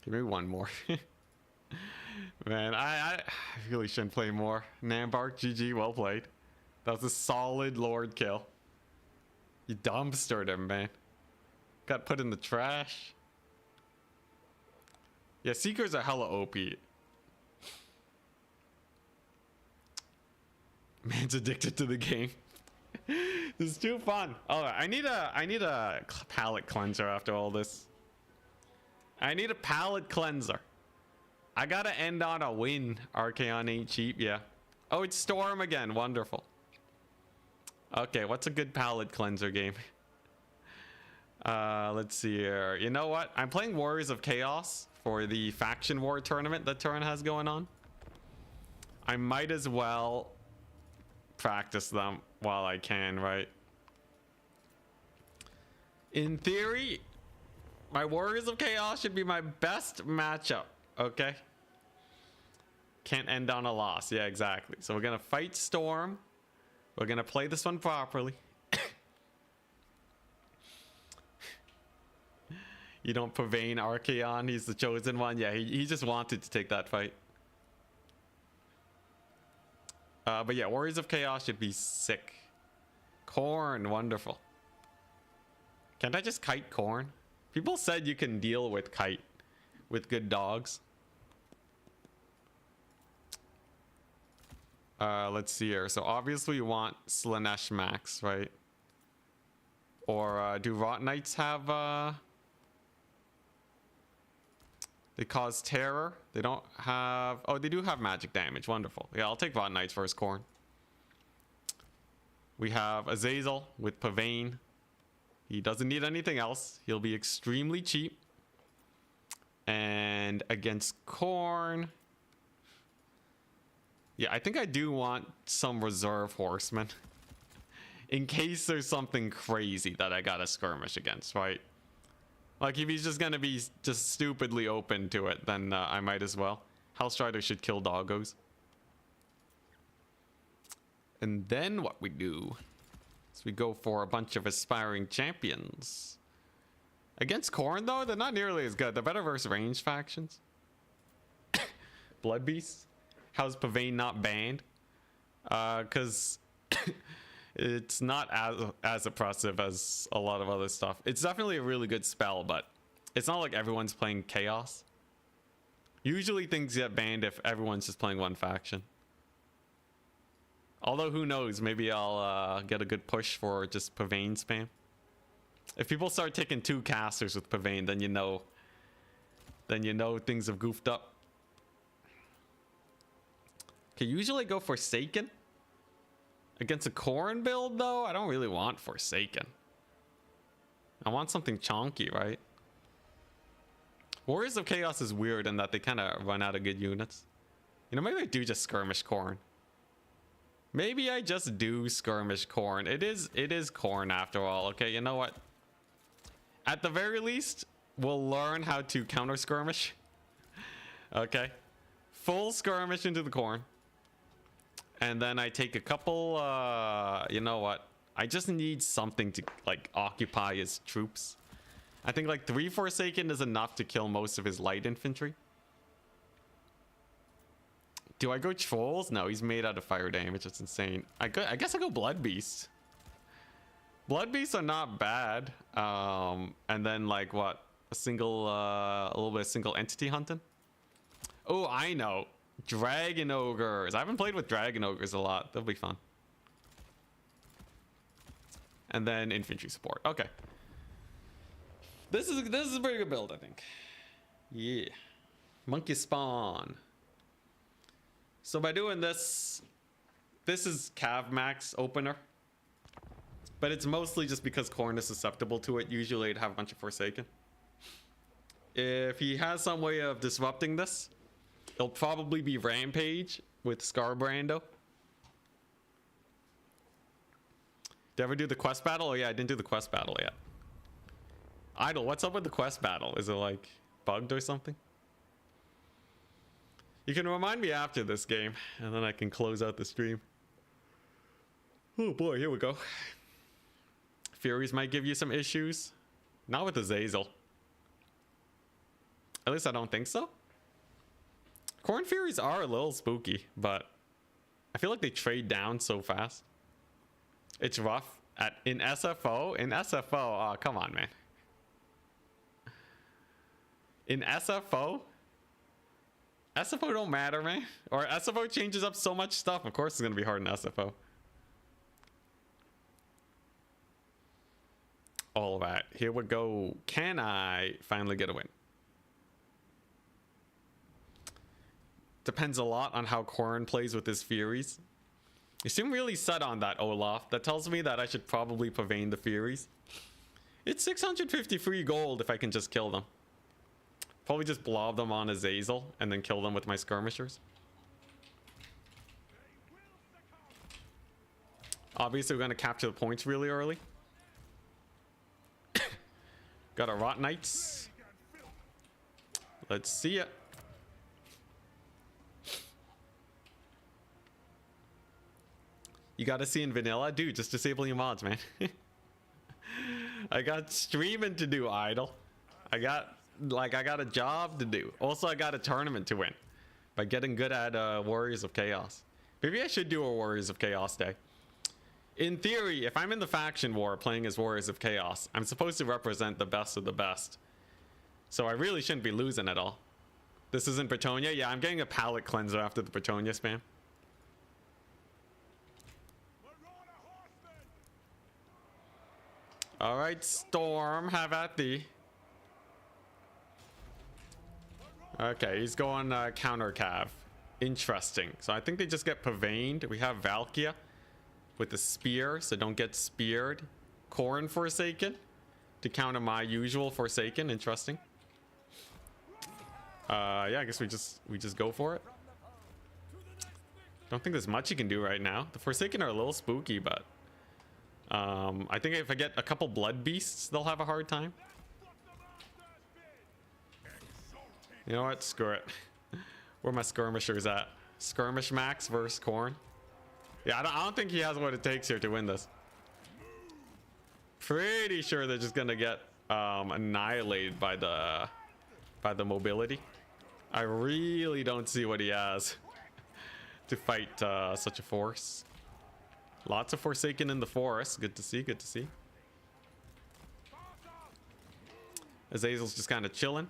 Give me one more. Man, I really shouldn't play more. Nambark, GG, well played. That was a solid lord kill. You dumpstered him, man. Got put in the trash. Yeah, Seekers are hella OP. Man's addicted to the game. This is too fun. Oh, I need a palate cleanser after all this. I need a palate cleanser. I gotta end on a win. Archaon ain't cheap, yeah. Oh, it's Storm again. Wonderful. Okay, what's a good palate cleanser game? Let's see here. You know what? I'm playing Warriors of Chaos for the Faction War tournament that Turin has going on. I might as well practice them while I can, right? In theory, my Warriors of Chaos should be my best matchup, okay? Can't end on a loss. Yeah, exactly. So we're gonna fight Storm. We're gonna play this one properly. You don't Pavane Archaon, he's the chosen one. Yeah, he just wanted to take that fight. But yeah, Warriors of Chaos should be sick. Corn, wonderful. Can't I just kite Corn? People said you can deal with kite with good dogs. Let's see here. So obviously we want Slaanesh max, right? Or do Rot Knights have... They cause terror. They don't have... Oh, they do have magic damage. Wonderful. Yeah, I'll take Rot Knights versus Corn. We have Azazel with Pavane. He doesn't need anything else. He'll be extremely cheap. And against Corn... Yeah, I think I do want some reserve horsemen. In case there's something crazy that I gotta skirmish against, right? Like, if he's just gonna be just stupidly open to it, then I might as well. Hellstrider should kill doggos. And then what we do is we go for a bunch of aspiring champions. Against Khorne, though, they're not nearly as good. They're better versus ranged factions. Blood Beast. How's Pavane not banned? Because it's not as oppressive as a lot of other stuff. It's definitely a really good spell, but it's not like everyone's playing Chaos. Usually things get banned if everyone's just playing one faction. Although, who knows? Maybe I'll get a good push for just Pavane spam. If people start taking 2 casters with Pavane, then you know things have goofed up. Okay, usually go Forsaken. Against a Khorne build, though, I don't really want Forsaken. I want something chonky, right? Warriors of Chaos is weird in that they kind of run out of good units. You know, maybe I do just skirmish Khorne. Maybe I just do skirmish Khorne. It is Khorne after all. Okay, you know what? At the very least, we'll learn how to counter skirmish. Okay. Full skirmish into the Khorne. And then I take a couple, you know what? I just need something to, like, occupy his troops. I think, like, 3 Forsaken is enough to kill most of his light infantry. Do I go Trolls? No, he's made out of fire damage. It's insane. I guess I go Blood Beast. Blood Beasts are not bad. And then, like, what? A little bit of single entity hunting? Oh, I know. Dragon Ogres. I haven't played with Dragon Ogres a lot. They'll be fun. And then infantry support. Okay. This is a pretty good build, I think. Yeah. Monkey spawn. So by doing this is Cav Max opener. But it's mostly just because Khorne is susceptible to it. Usually it'd have a bunch of Forsaken. If he has some way of disrupting this, it'll probably be Rampage with Scarbrando. Did I ever do the quest battle? Oh yeah, I didn't do the quest battle yet. Idle, what's up with the quest battle? Is it like bugged or something? You can remind me after this game, and then I can close out the stream. Oh boy, here we go. Furies might give you some issues. Not with Azazel. At least I don't think so. Khorne Furies are a little spooky, but I feel like they trade down so fast. It's rough. In SFO? In SFO? Oh, come on, man. In SFO? SFO don't matter, man. Or SFO changes up so much stuff. Of course it's going to be hard in SFO. All right, here we go. Can I finally get a win? Depends a lot on how Corrin plays with his Furies. You seem really set on that, Olaf. That tells me that I should probably pavane the Furies. It's 653 gold if I can just kill them. Probably just blob them on Azazel and then kill them with my skirmishers. Obviously, we're going to capture the points really early. Got our Rot Knights. Let's see it. You got to see in vanilla? Dude, just disable your mods, man. I got streaming to do, Idle. I got a job to do. Also, I got a tournament to win by getting good at Warriors of Chaos. Maybe I should do a Warriors of Chaos day. In theory, if I'm in the faction war playing as Warriors of Chaos, I'm supposed to represent the best of the best. So I really shouldn't be losing at all. This isn't Bretonnia? Yeah, I'm getting a palate cleanser after the Bretonnia spam. Alright, Storm, have at thee. Okay, he's going counter cav. Interesting. So I think they just get pavaned. We have Valkia with the spear, so don't get speared. Corrin Forsaken to counter my usual Forsaken. Interesting. Yeah, I guess we just go for it. Don't think there's much you can do right now. The Forsaken are a little spooky, but I think if I get a couple blood beasts, they'll have a hard time. You know what? Screw it. Where are my skirmishers at? Skirmish max versus Corrin. Yeah, I don't think he has what it takes here to win this. Pretty sure they're just gonna get annihilated by the mobility. I really don't see what he has to fight such a force. Lots of Forsaken in the forest. Good to see, good to see. Azazel's just kind of chilling.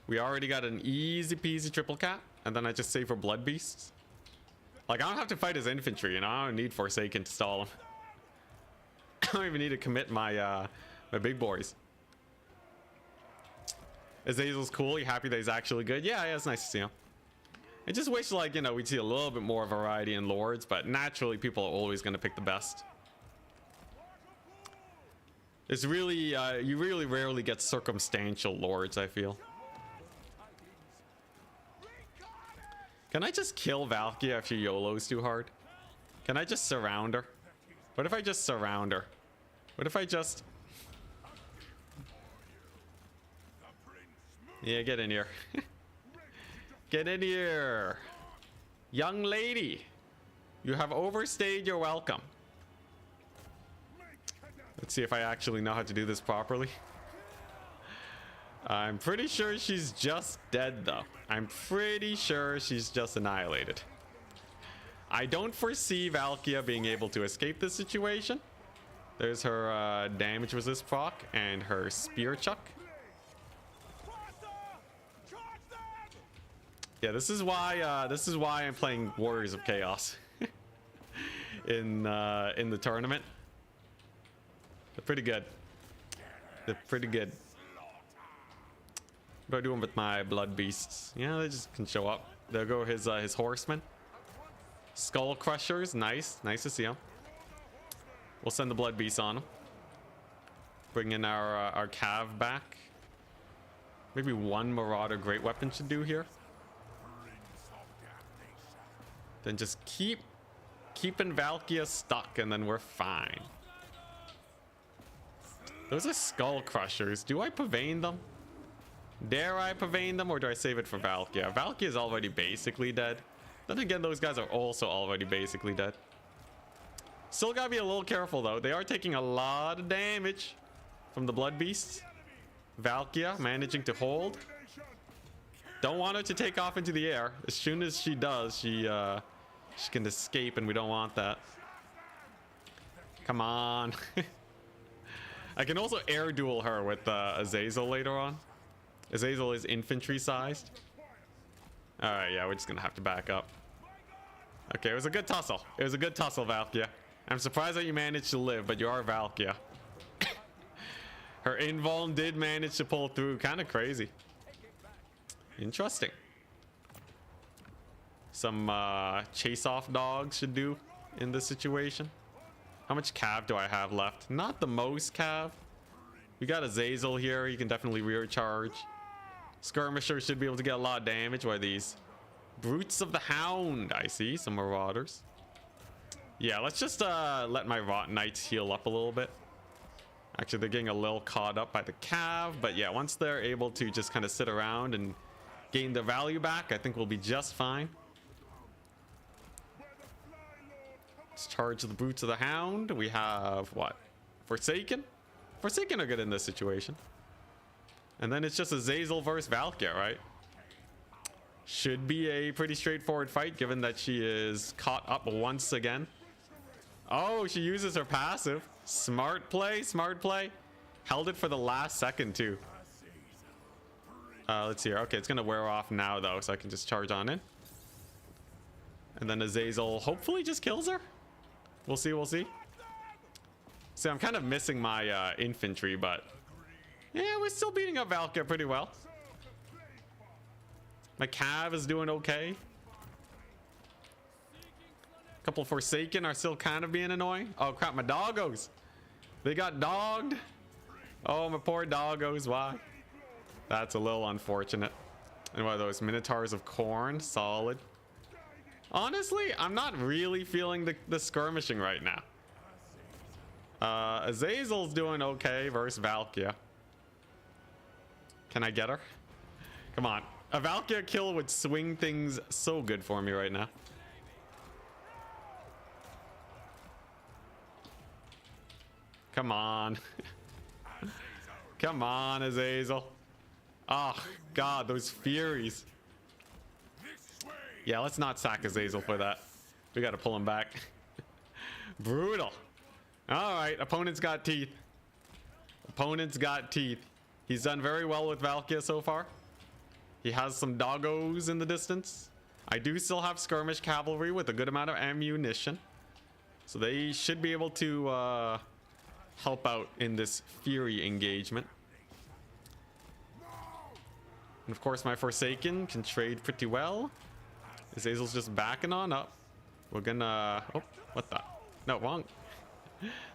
We already got an easy peasy triple cap, and then I just save for blood beasts. Like, I don't have to fight his infantry, and I don't need Forsaken to stall him. I don't even need to commit my my big boys. Azazel's cool. You happy that he's actually good? Yeah, it's nice to see him. I just wish, like, you know, we'd see a little bit more variety in lords, but naturally people are always going to pick the best. It's really, you really rarely get circumstantial lords, I feel. Can I just kill Valkia if she YOLOs too hard? Can I just surround her? What if I just surround her? What if I just... Yeah, get in here. Get in here. Young lady. You have overstayed your welcome. Let's see if I actually know how to do this properly. I'm pretty sure she's just dead, though. I'm pretty sure she's just annihilated. I don't foresee Valkia being able to escape this situation. There's her damage resist proc and her spear chuck. Yeah, this is why I'm playing Warriors of Chaos in the tournament. They're pretty good. They're pretty good. What do I do with my blood beasts? Yeah, they just can show up. There go his horsemen. Skull crushers, nice to see them. We'll send the blood beasts on them. Bring in our cav back. Maybe one marauder great weapon should do here. Then just keeping Valkia stuck, and then we're fine. Those are skull crushers. Do I pavane them? Dare I pavane them, or do I save it for Valkia? Valkia is already basically dead. Then again, those guys are also already basically dead. Still gotta be a little careful, though. They are taking a lot of damage from the blood beasts. Valkia managing to hold. Don't want her to take off into the air. As soon as she does, she can escape, and we don't want that. Come on. I can also air duel her with Azazel later on. Azazel is infantry sized. Alright, yeah, we're just gonna have to back up. Okay, it was a good tussle. It was a good tussle, Valkia. I'm surprised that you managed to live, but you are Valkia. Her invuln did manage to pull through. Kind of crazy. Interesting. Some chase off dogs should do in this situation. How much cav do I have left? Not the most cav. We got a Zazel here. He can definitely rear charge. Skirmisher should be able to get a lot of damage. Why these? Brutes of the Hound. I see some marauders. Yeah, let's just let my Rot Knights heal up a little bit. Actually, they're getting a little caught up by the cav. But yeah, once they're able to just kind of sit around and gain their value back, I think we'll be just fine. Let's charge the Brutes of the Hound. We have what? Forsaken? Forsaken are good in this situation. And then it's just a Zazel versus Valkyr, right? Should be a pretty straightforward fight, given that she is caught up once again. Oh, she uses her passive. Smart play, smart play. Held it for the last second, too. Let's see here. Okay, it's going to wear off now, though, so I can just charge on in. And then Azazel hopefully just kills her. We'll see, we'll see. See, I'm kind of missing my infantry, but... yeah, we're still beating up Valkyr pretty well. My cav is doing okay. A couple Forsaken are still kind of being annoying. Oh, crap, my doggos. They got dogged. Oh, my poor doggos. Why? That's a little unfortunate. And what are those? Minotaurs of Corn. Solid. Honestly, I'm not really feeling the skirmishing right now. Azazel's doing okay versus Valkyr. Can I get her? Come on. A Valkyr kill would swing things so good for me right now. Come on. Come on, Azazel. Oh, God, those Furies. Yeah, let's not sack Azazel for that. We got to pull him back. Brutal. All right, opponent's got teeth. Opponent's got teeth. He's done very well with Valkyr so far. He has some doggos in the distance. I do still have skirmish cavalry with a good amount of ammunition. So they should be able to help out in this Fury engagement. And of course, my Forsaken can trade pretty well. Azazel's just backing on up. We're gonna... oh, what the... no, wrong.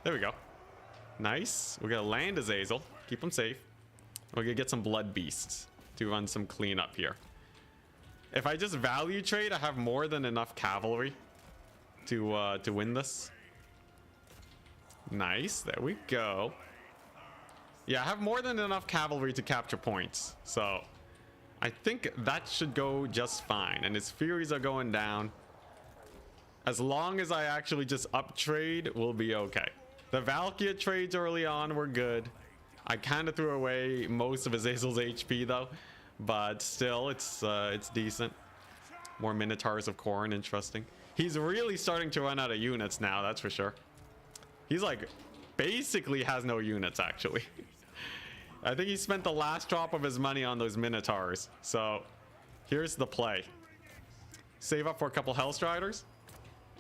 There we go. Nice. We're gonna land Azazel. Keep him safe. We're gonna get some blood beasts to run some cleanup here. If I just value trade, I have more than enough cavalry to win this. Nice. There we go. Yeah, I have more than enough cavalry to capture points. So I think that should go just fine. And his Furies are going down. As long as I actually just up trade, we'll be okay. The Valkyr trades early on were good. I kind of threw away most of Azazel's HP though, but still, it's decent. More Minotaurs of Corn, interesting. He's really starting to run out of units now, that's for sure. He's like, basically has no units actually. I think he spent the last drop of his money on those Minotaurs. So here's the play. Save up for a couple Hellstriders,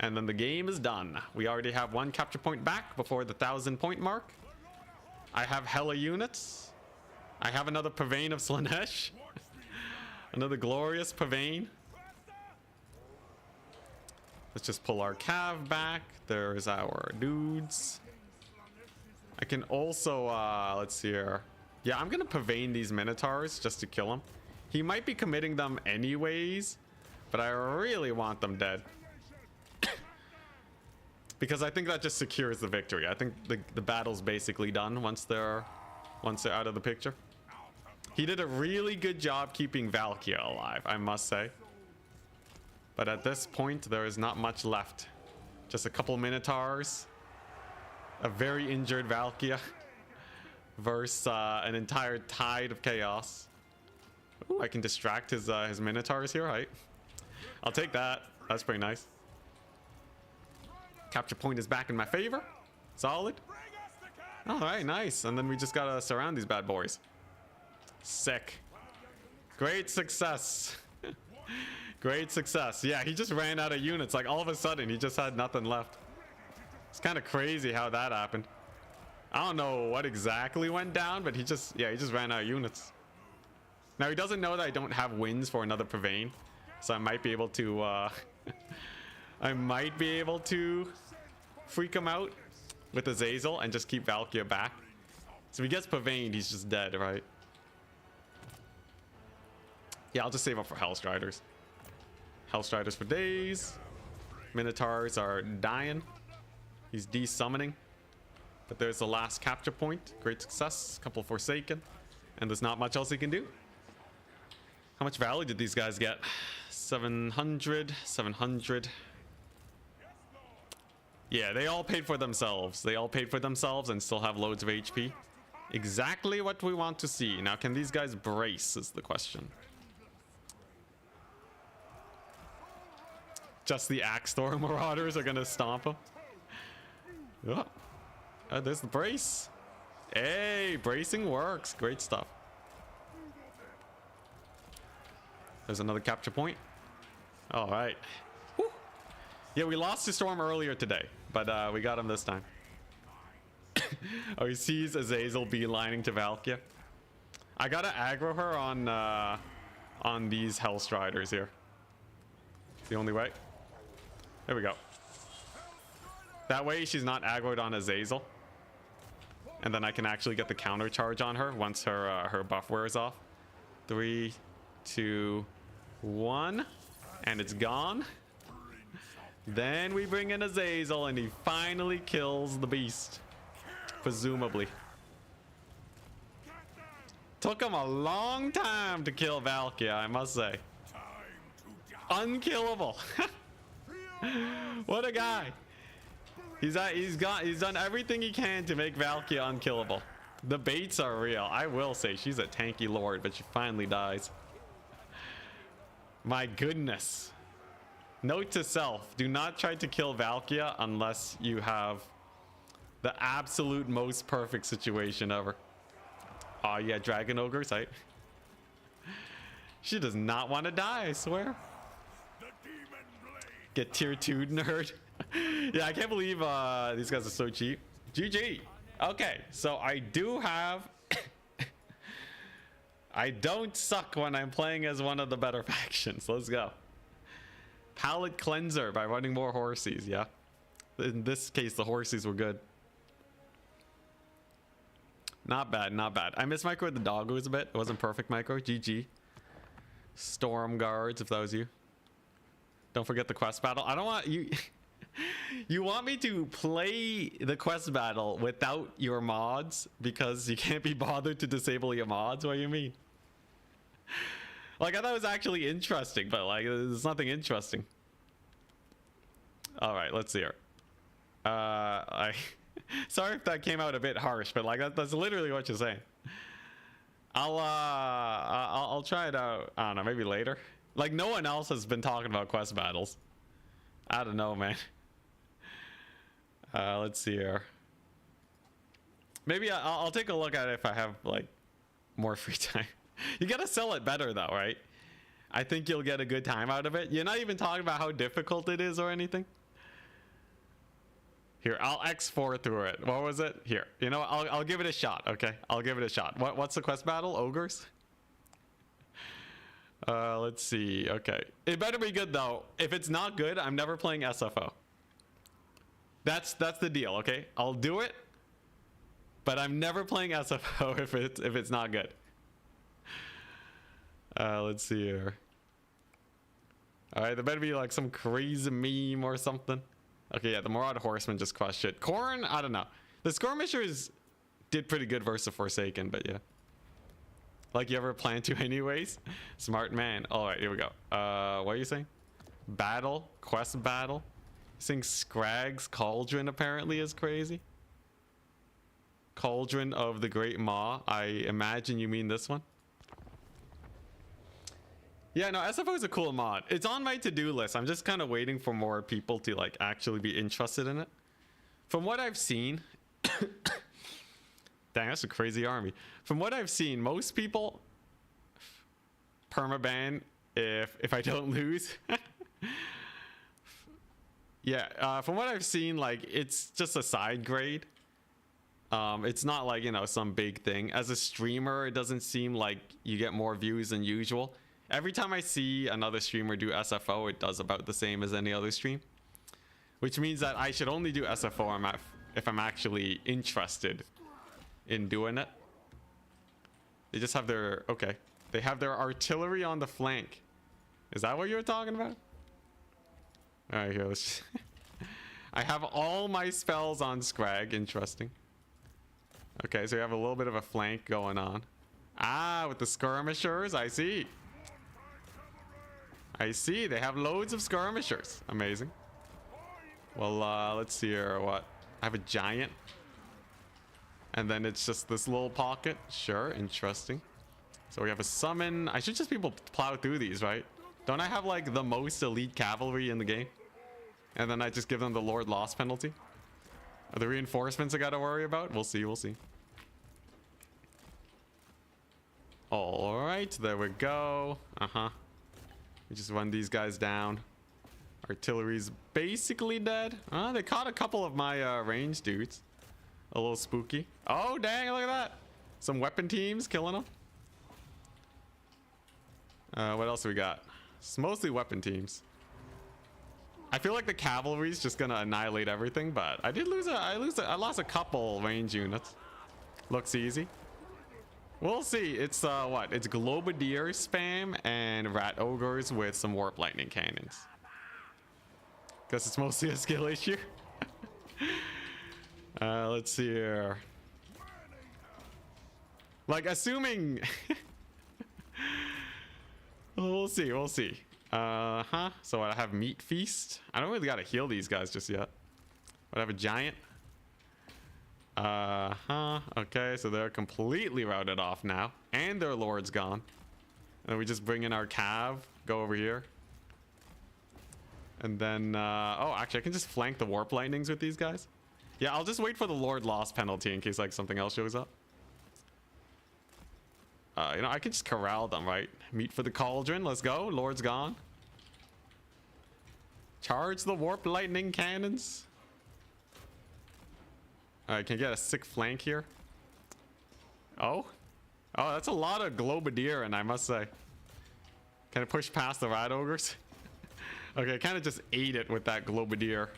and then the game is done. We already have one capture point back before the 1,000 point mark. I have hella units. I have another Pavane of Slaanesh. Another glorious Pavane. Let's just pull our cav back. There's our dudes. I can also, let's see here. Yeah, I'm gonna Pavane these Minotaurs just to kill him. He might be committing them anyways, but I really want them dead. Because I think that just secures the victory. I think the battle's basically done once they're out of the picture. He did a really good job keeping Valkyr alive, I must say. But at this point, there is not much left. Just a couple Minotaurs, a very injured Valkyr versus an entire tide of chaos. Ooh, I can distract his Minotaurs here, right? I'll take that. That's pretty nice. Capture point is back in my favor. Solid. All right, nice. And then we just gotta surround these bad boys. Sick. Great success. Great success. Yeah, he just ran out of units. Like all of a sudden, he just had nothing left. It's kind of crazy how that happened. I don't know what exactly went down, but he just ran out of units. Now he doesn't know that I don't have wins for another Purveyne, so I might be able to freak him out with Azazel and just keep Valkia back. So if he gets Purveyne, he's just dead, right? Yeah, I'll just save up for Hellstriders. Hellstriders for days. Minotaurs are dying. He's de-summoning. But there's the last capture point. Great success. Couple Forsaken. And there's not much else he can do. How much value did these guys get? 700. 700. Yeah, they all paid for themselves. They all paid for themselves and still have loads of HP. Exactly what we want to see. Now, can these guys brace is the question. Just the Axe Thor Marauders are going to stomp him. Oh. There's the brace. Hey, bracing works. Great stuff. There's another capture point. All right. Woo. Yeah, we lost to Storm earlier today, but we got him this time. Oh, he sees Azazel beelining to Valkia. I gotta aggro her on these Hellstriders here. It's the only way. There we go. That way she's not aggroed on Azazel. And then I can actually get the counter charge on her once her buff wears off. 3, 2, 1. And it's gone. Then we bring in Azazel and he finally kills the beast. Presumably. Took him a long time to kill Valkia, I must say. Unkillable. What a guy. He's done everything he can to make Valkia unkillable. The baits are real. I will say she's a tanky lord, but she finally dies. My goodness. Note to self, do not try to kill Valkia unless you have the absolute most perfect situation ever. Oh yeah, Dragon Ogres, right? She does not want to die, I swear. Get tier 2 nerd. Yeah, I can't believe these guys are so cheap. GG. Okay, so I do have... I don't suck when I'm playing as one of the better factions. Let's go. Palate cleanser by running more horsies, yeah. In this case, the horsies were good. Not bad, not bad. I missed micro the doggos a bit. It wasn't perfect micro. GG. Storm guards, if that was you. Don't forget the quest battle. I don't want you... You want me to play the quest battle without your mods because you can't be bothered to disable your mods? What do you mean? Like, I thought it was actually interesting, but like, there's nothing interesting. All right, let's see here. Sorry if that came out a bit harsh, but like that's literally what you're saying. I'll try it out. I don't know, maybe later. Like, no one else has been talking about quest battles. I don't know, man. Let's see here. Maybe I'll take a look at it if I have like more free time. You gotta sell it better though, right? I think you'll get a good time out of it. You're not even talking about how difficult it is or anything. Here, I'll X4 through it. What was it? Here, you know, I'll give it a shot. Okay, I'll give it a shot. What's the quest battle? Ogres? Let's see. Okay, it better be good though. If it's not good, I'm never playing SFO. That's the deal. Okay, I'll do it, but I'm never playing SFO if it's not good. Let's see here. All right, there better be like some crazy meme or something. Okay, yeah, the Marauder Horseman just crushed shit. Corn, I don't know. The Skirmishers did pretty good versus Forsaken, but yeah. Like you ever plan to anyways? Smart man. All right, here we go. What are you saying? Battle? Quest battle? Saying Scragg's Cauldron apparently is crazy. Cauldron of the Great Maw. I imagine you mean this one. Yeah, no, SFO is a cool mod. It's on my to-do list. I'm just kind of waiting for more people to like actually be interested in it. From what I've seen, dang, that's a crazy army. From what I've seen, most people permaban if I don't lose. Yeah, from what I've seen, like it's just a side grade. It's not like, you know, some big thing. As a streamer, it doesn't seem like you get more views than usual. Every time I see another streamer do SFO, it does about the same as any other stream. Which means that I should only do SFO if I'm actually interested in doing it. They just have their... Okay. They have their artillery on the flank. Is that what you were talking about? Alright, here, let's... I have all my spells on Scrag. Interesting. Okay, so we have a little bit of a flank going on. Ah, with the skirmishers, I see. I see, they have loads of skirmishers. Amazing. Well, let's see here. What? I have a giant. And then it's just this little pocket. Sure, interesting. So we have a summon. I should just be able to plow through these, right? Don't I have like the most elite cavalry in the game? And then I just give them the Lord loss penalty? Are the reinforcements I gotta worry about? We'll see, we'll see. Alright, there we go. We just run these guys down. Artillery's basically dead. They caught a couple of my range dudes. A little spooky. Oh, dang, look at that. Some weapon teams killing them. What else we got? It's mostly weapon teams. I feel like the cavalry's just gonna annihilate everything, but I did lose I lost a couple range units. Looks easy. We'll see. It's what? It's Globadier spam and Rat Ogres with some Warp Lightning Cannons. Guess it's mostly a skill issue. Let's see here. Like, assuming... We'll see, we'll see. So I have Meat Feast. I don't really gotta heal these guys just yet. But I have a giant. Okay, so they're completely routed off now. And their lord's gone. And then we just bring in our cav. Go over here. And then, oh, actually, I can just flank the Warp Lightnings with these guys. Yeah, I'll just wait for the Lord loss penalty in case, like, something else shows up. You know, I can just corral them, right? Meet for the cauldron. Let's go. Lord's gone. Charge the Warp Lightning Cannons. Alright, can I get a sick flank here? Oh? Oh, that's a lot of Globadier, and I must say. Can I push past the Rat Ogres? Okay, I kind of just ate it with that Globadier.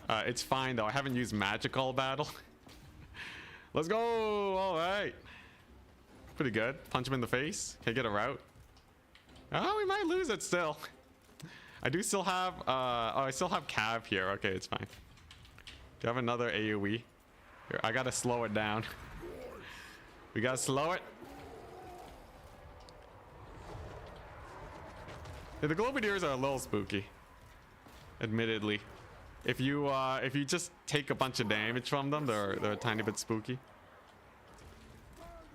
It's fine, though. I haven't used Magical Battle. Let's go! Alright. Pretty good. Punch him in the face. Can I get a route? Oh, we might lose it still. I do still have... oh, I still have Cav here. Okay, it's fine. Do you have another AoE? Here, I gotta slow it down. We gotta slow it. Yeah, the Globadiers are a little spooky. Admittedly. If you just take a bunch of damage from them, they're a tiny bit spooky.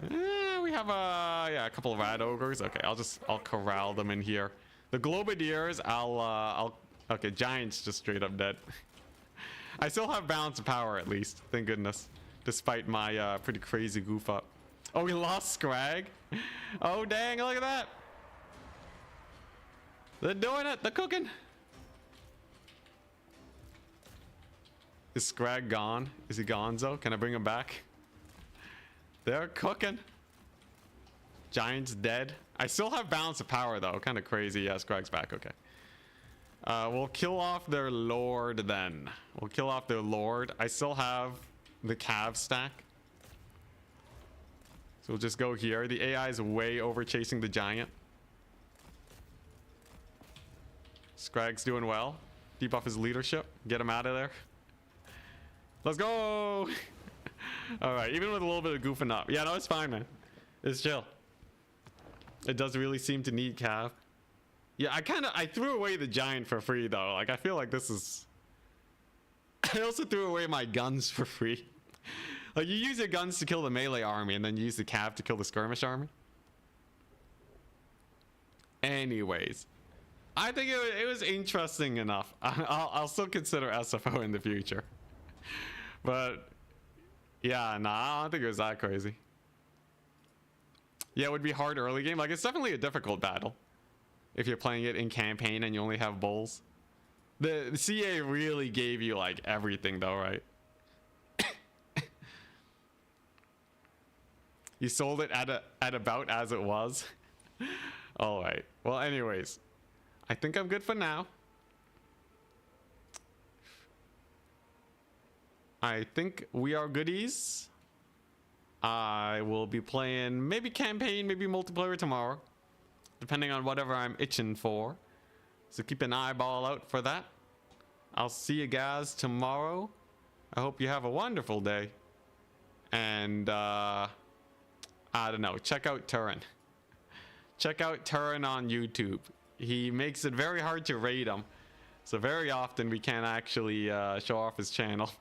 We have a couple of Rat Ogres. Okay, I'll corral them in here. The Globadiers, okay, Giant's just straight up dead. I still have balance of power at least, thank goodness. Despite my pretty crazy goof up. Oh, we lost Scrag. Oh dang, look at that. They're doing it, they're cooking. Is Scrag gone? Is he gonzo? Can I bring him back? They're cooking. Giant's dead. I still have balance of power though. Kind of crazy. Yeah, Scrag's back. Okay. We'll kill off their lord then. We'll kill off their lord. I still have the Cav stack. So we'll just go here. The AI is way over chasing the giant. Scrag's doing well. Debuff his leadership. Get him out of there. Let's go. All right, even with a little bit of goofing up. Yeah, no, it's fine, man. It's chill. It does really seem to need Cav. Yeah, I threw away the giant for free though. Like, I feel like this is... I also threw away my guns for free. Like, you use your guns to kill the melee army and then you use the Cav to kill the skirmish army. Anyways, I think it was interesting enough. I'll still consider SFO in the future. But yeah, nah, I don't think it was that crazy. Yeah, it would be hard early game. Like, it's definitely a difficult battle if you're playing it in campaign and you only have bulls. The CA really gave you like everything though, right? You sold it at about as it was. All right. Well, anyways, I think I'm good for now. I think we are goodies. I will be playing maybe campaign, maybe multiplayer tomorrow, depending on whatever I'm itching for. So keep an eyeball out for that. I'll see you guys tomorrow. I hope you have a wonderful day. And I don't know, check out Turin. Check out Turin on YouTube. He makes it very hard to rate him. So very often we can't actually show off his channel.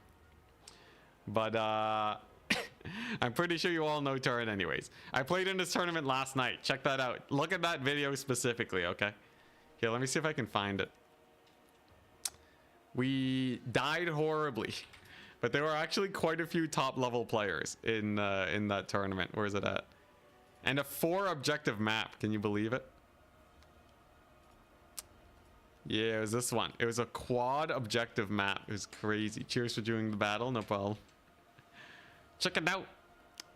But I'm pretty sure you all know Turin anyways. I played in this tournament last night. Check that out. Look at that video specifically, okay? Here, let me see if I can find it. We died horribly. But there were actually quite a few top level players in that tournament. Where is it at? And a 4 objective map. Can you believe it? Yeah, it was this one. It was a quad objective map. It was crazy. Cheers for doing the battle. No problem. Check it out.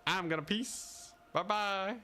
I'm gonna peace. Bye bye.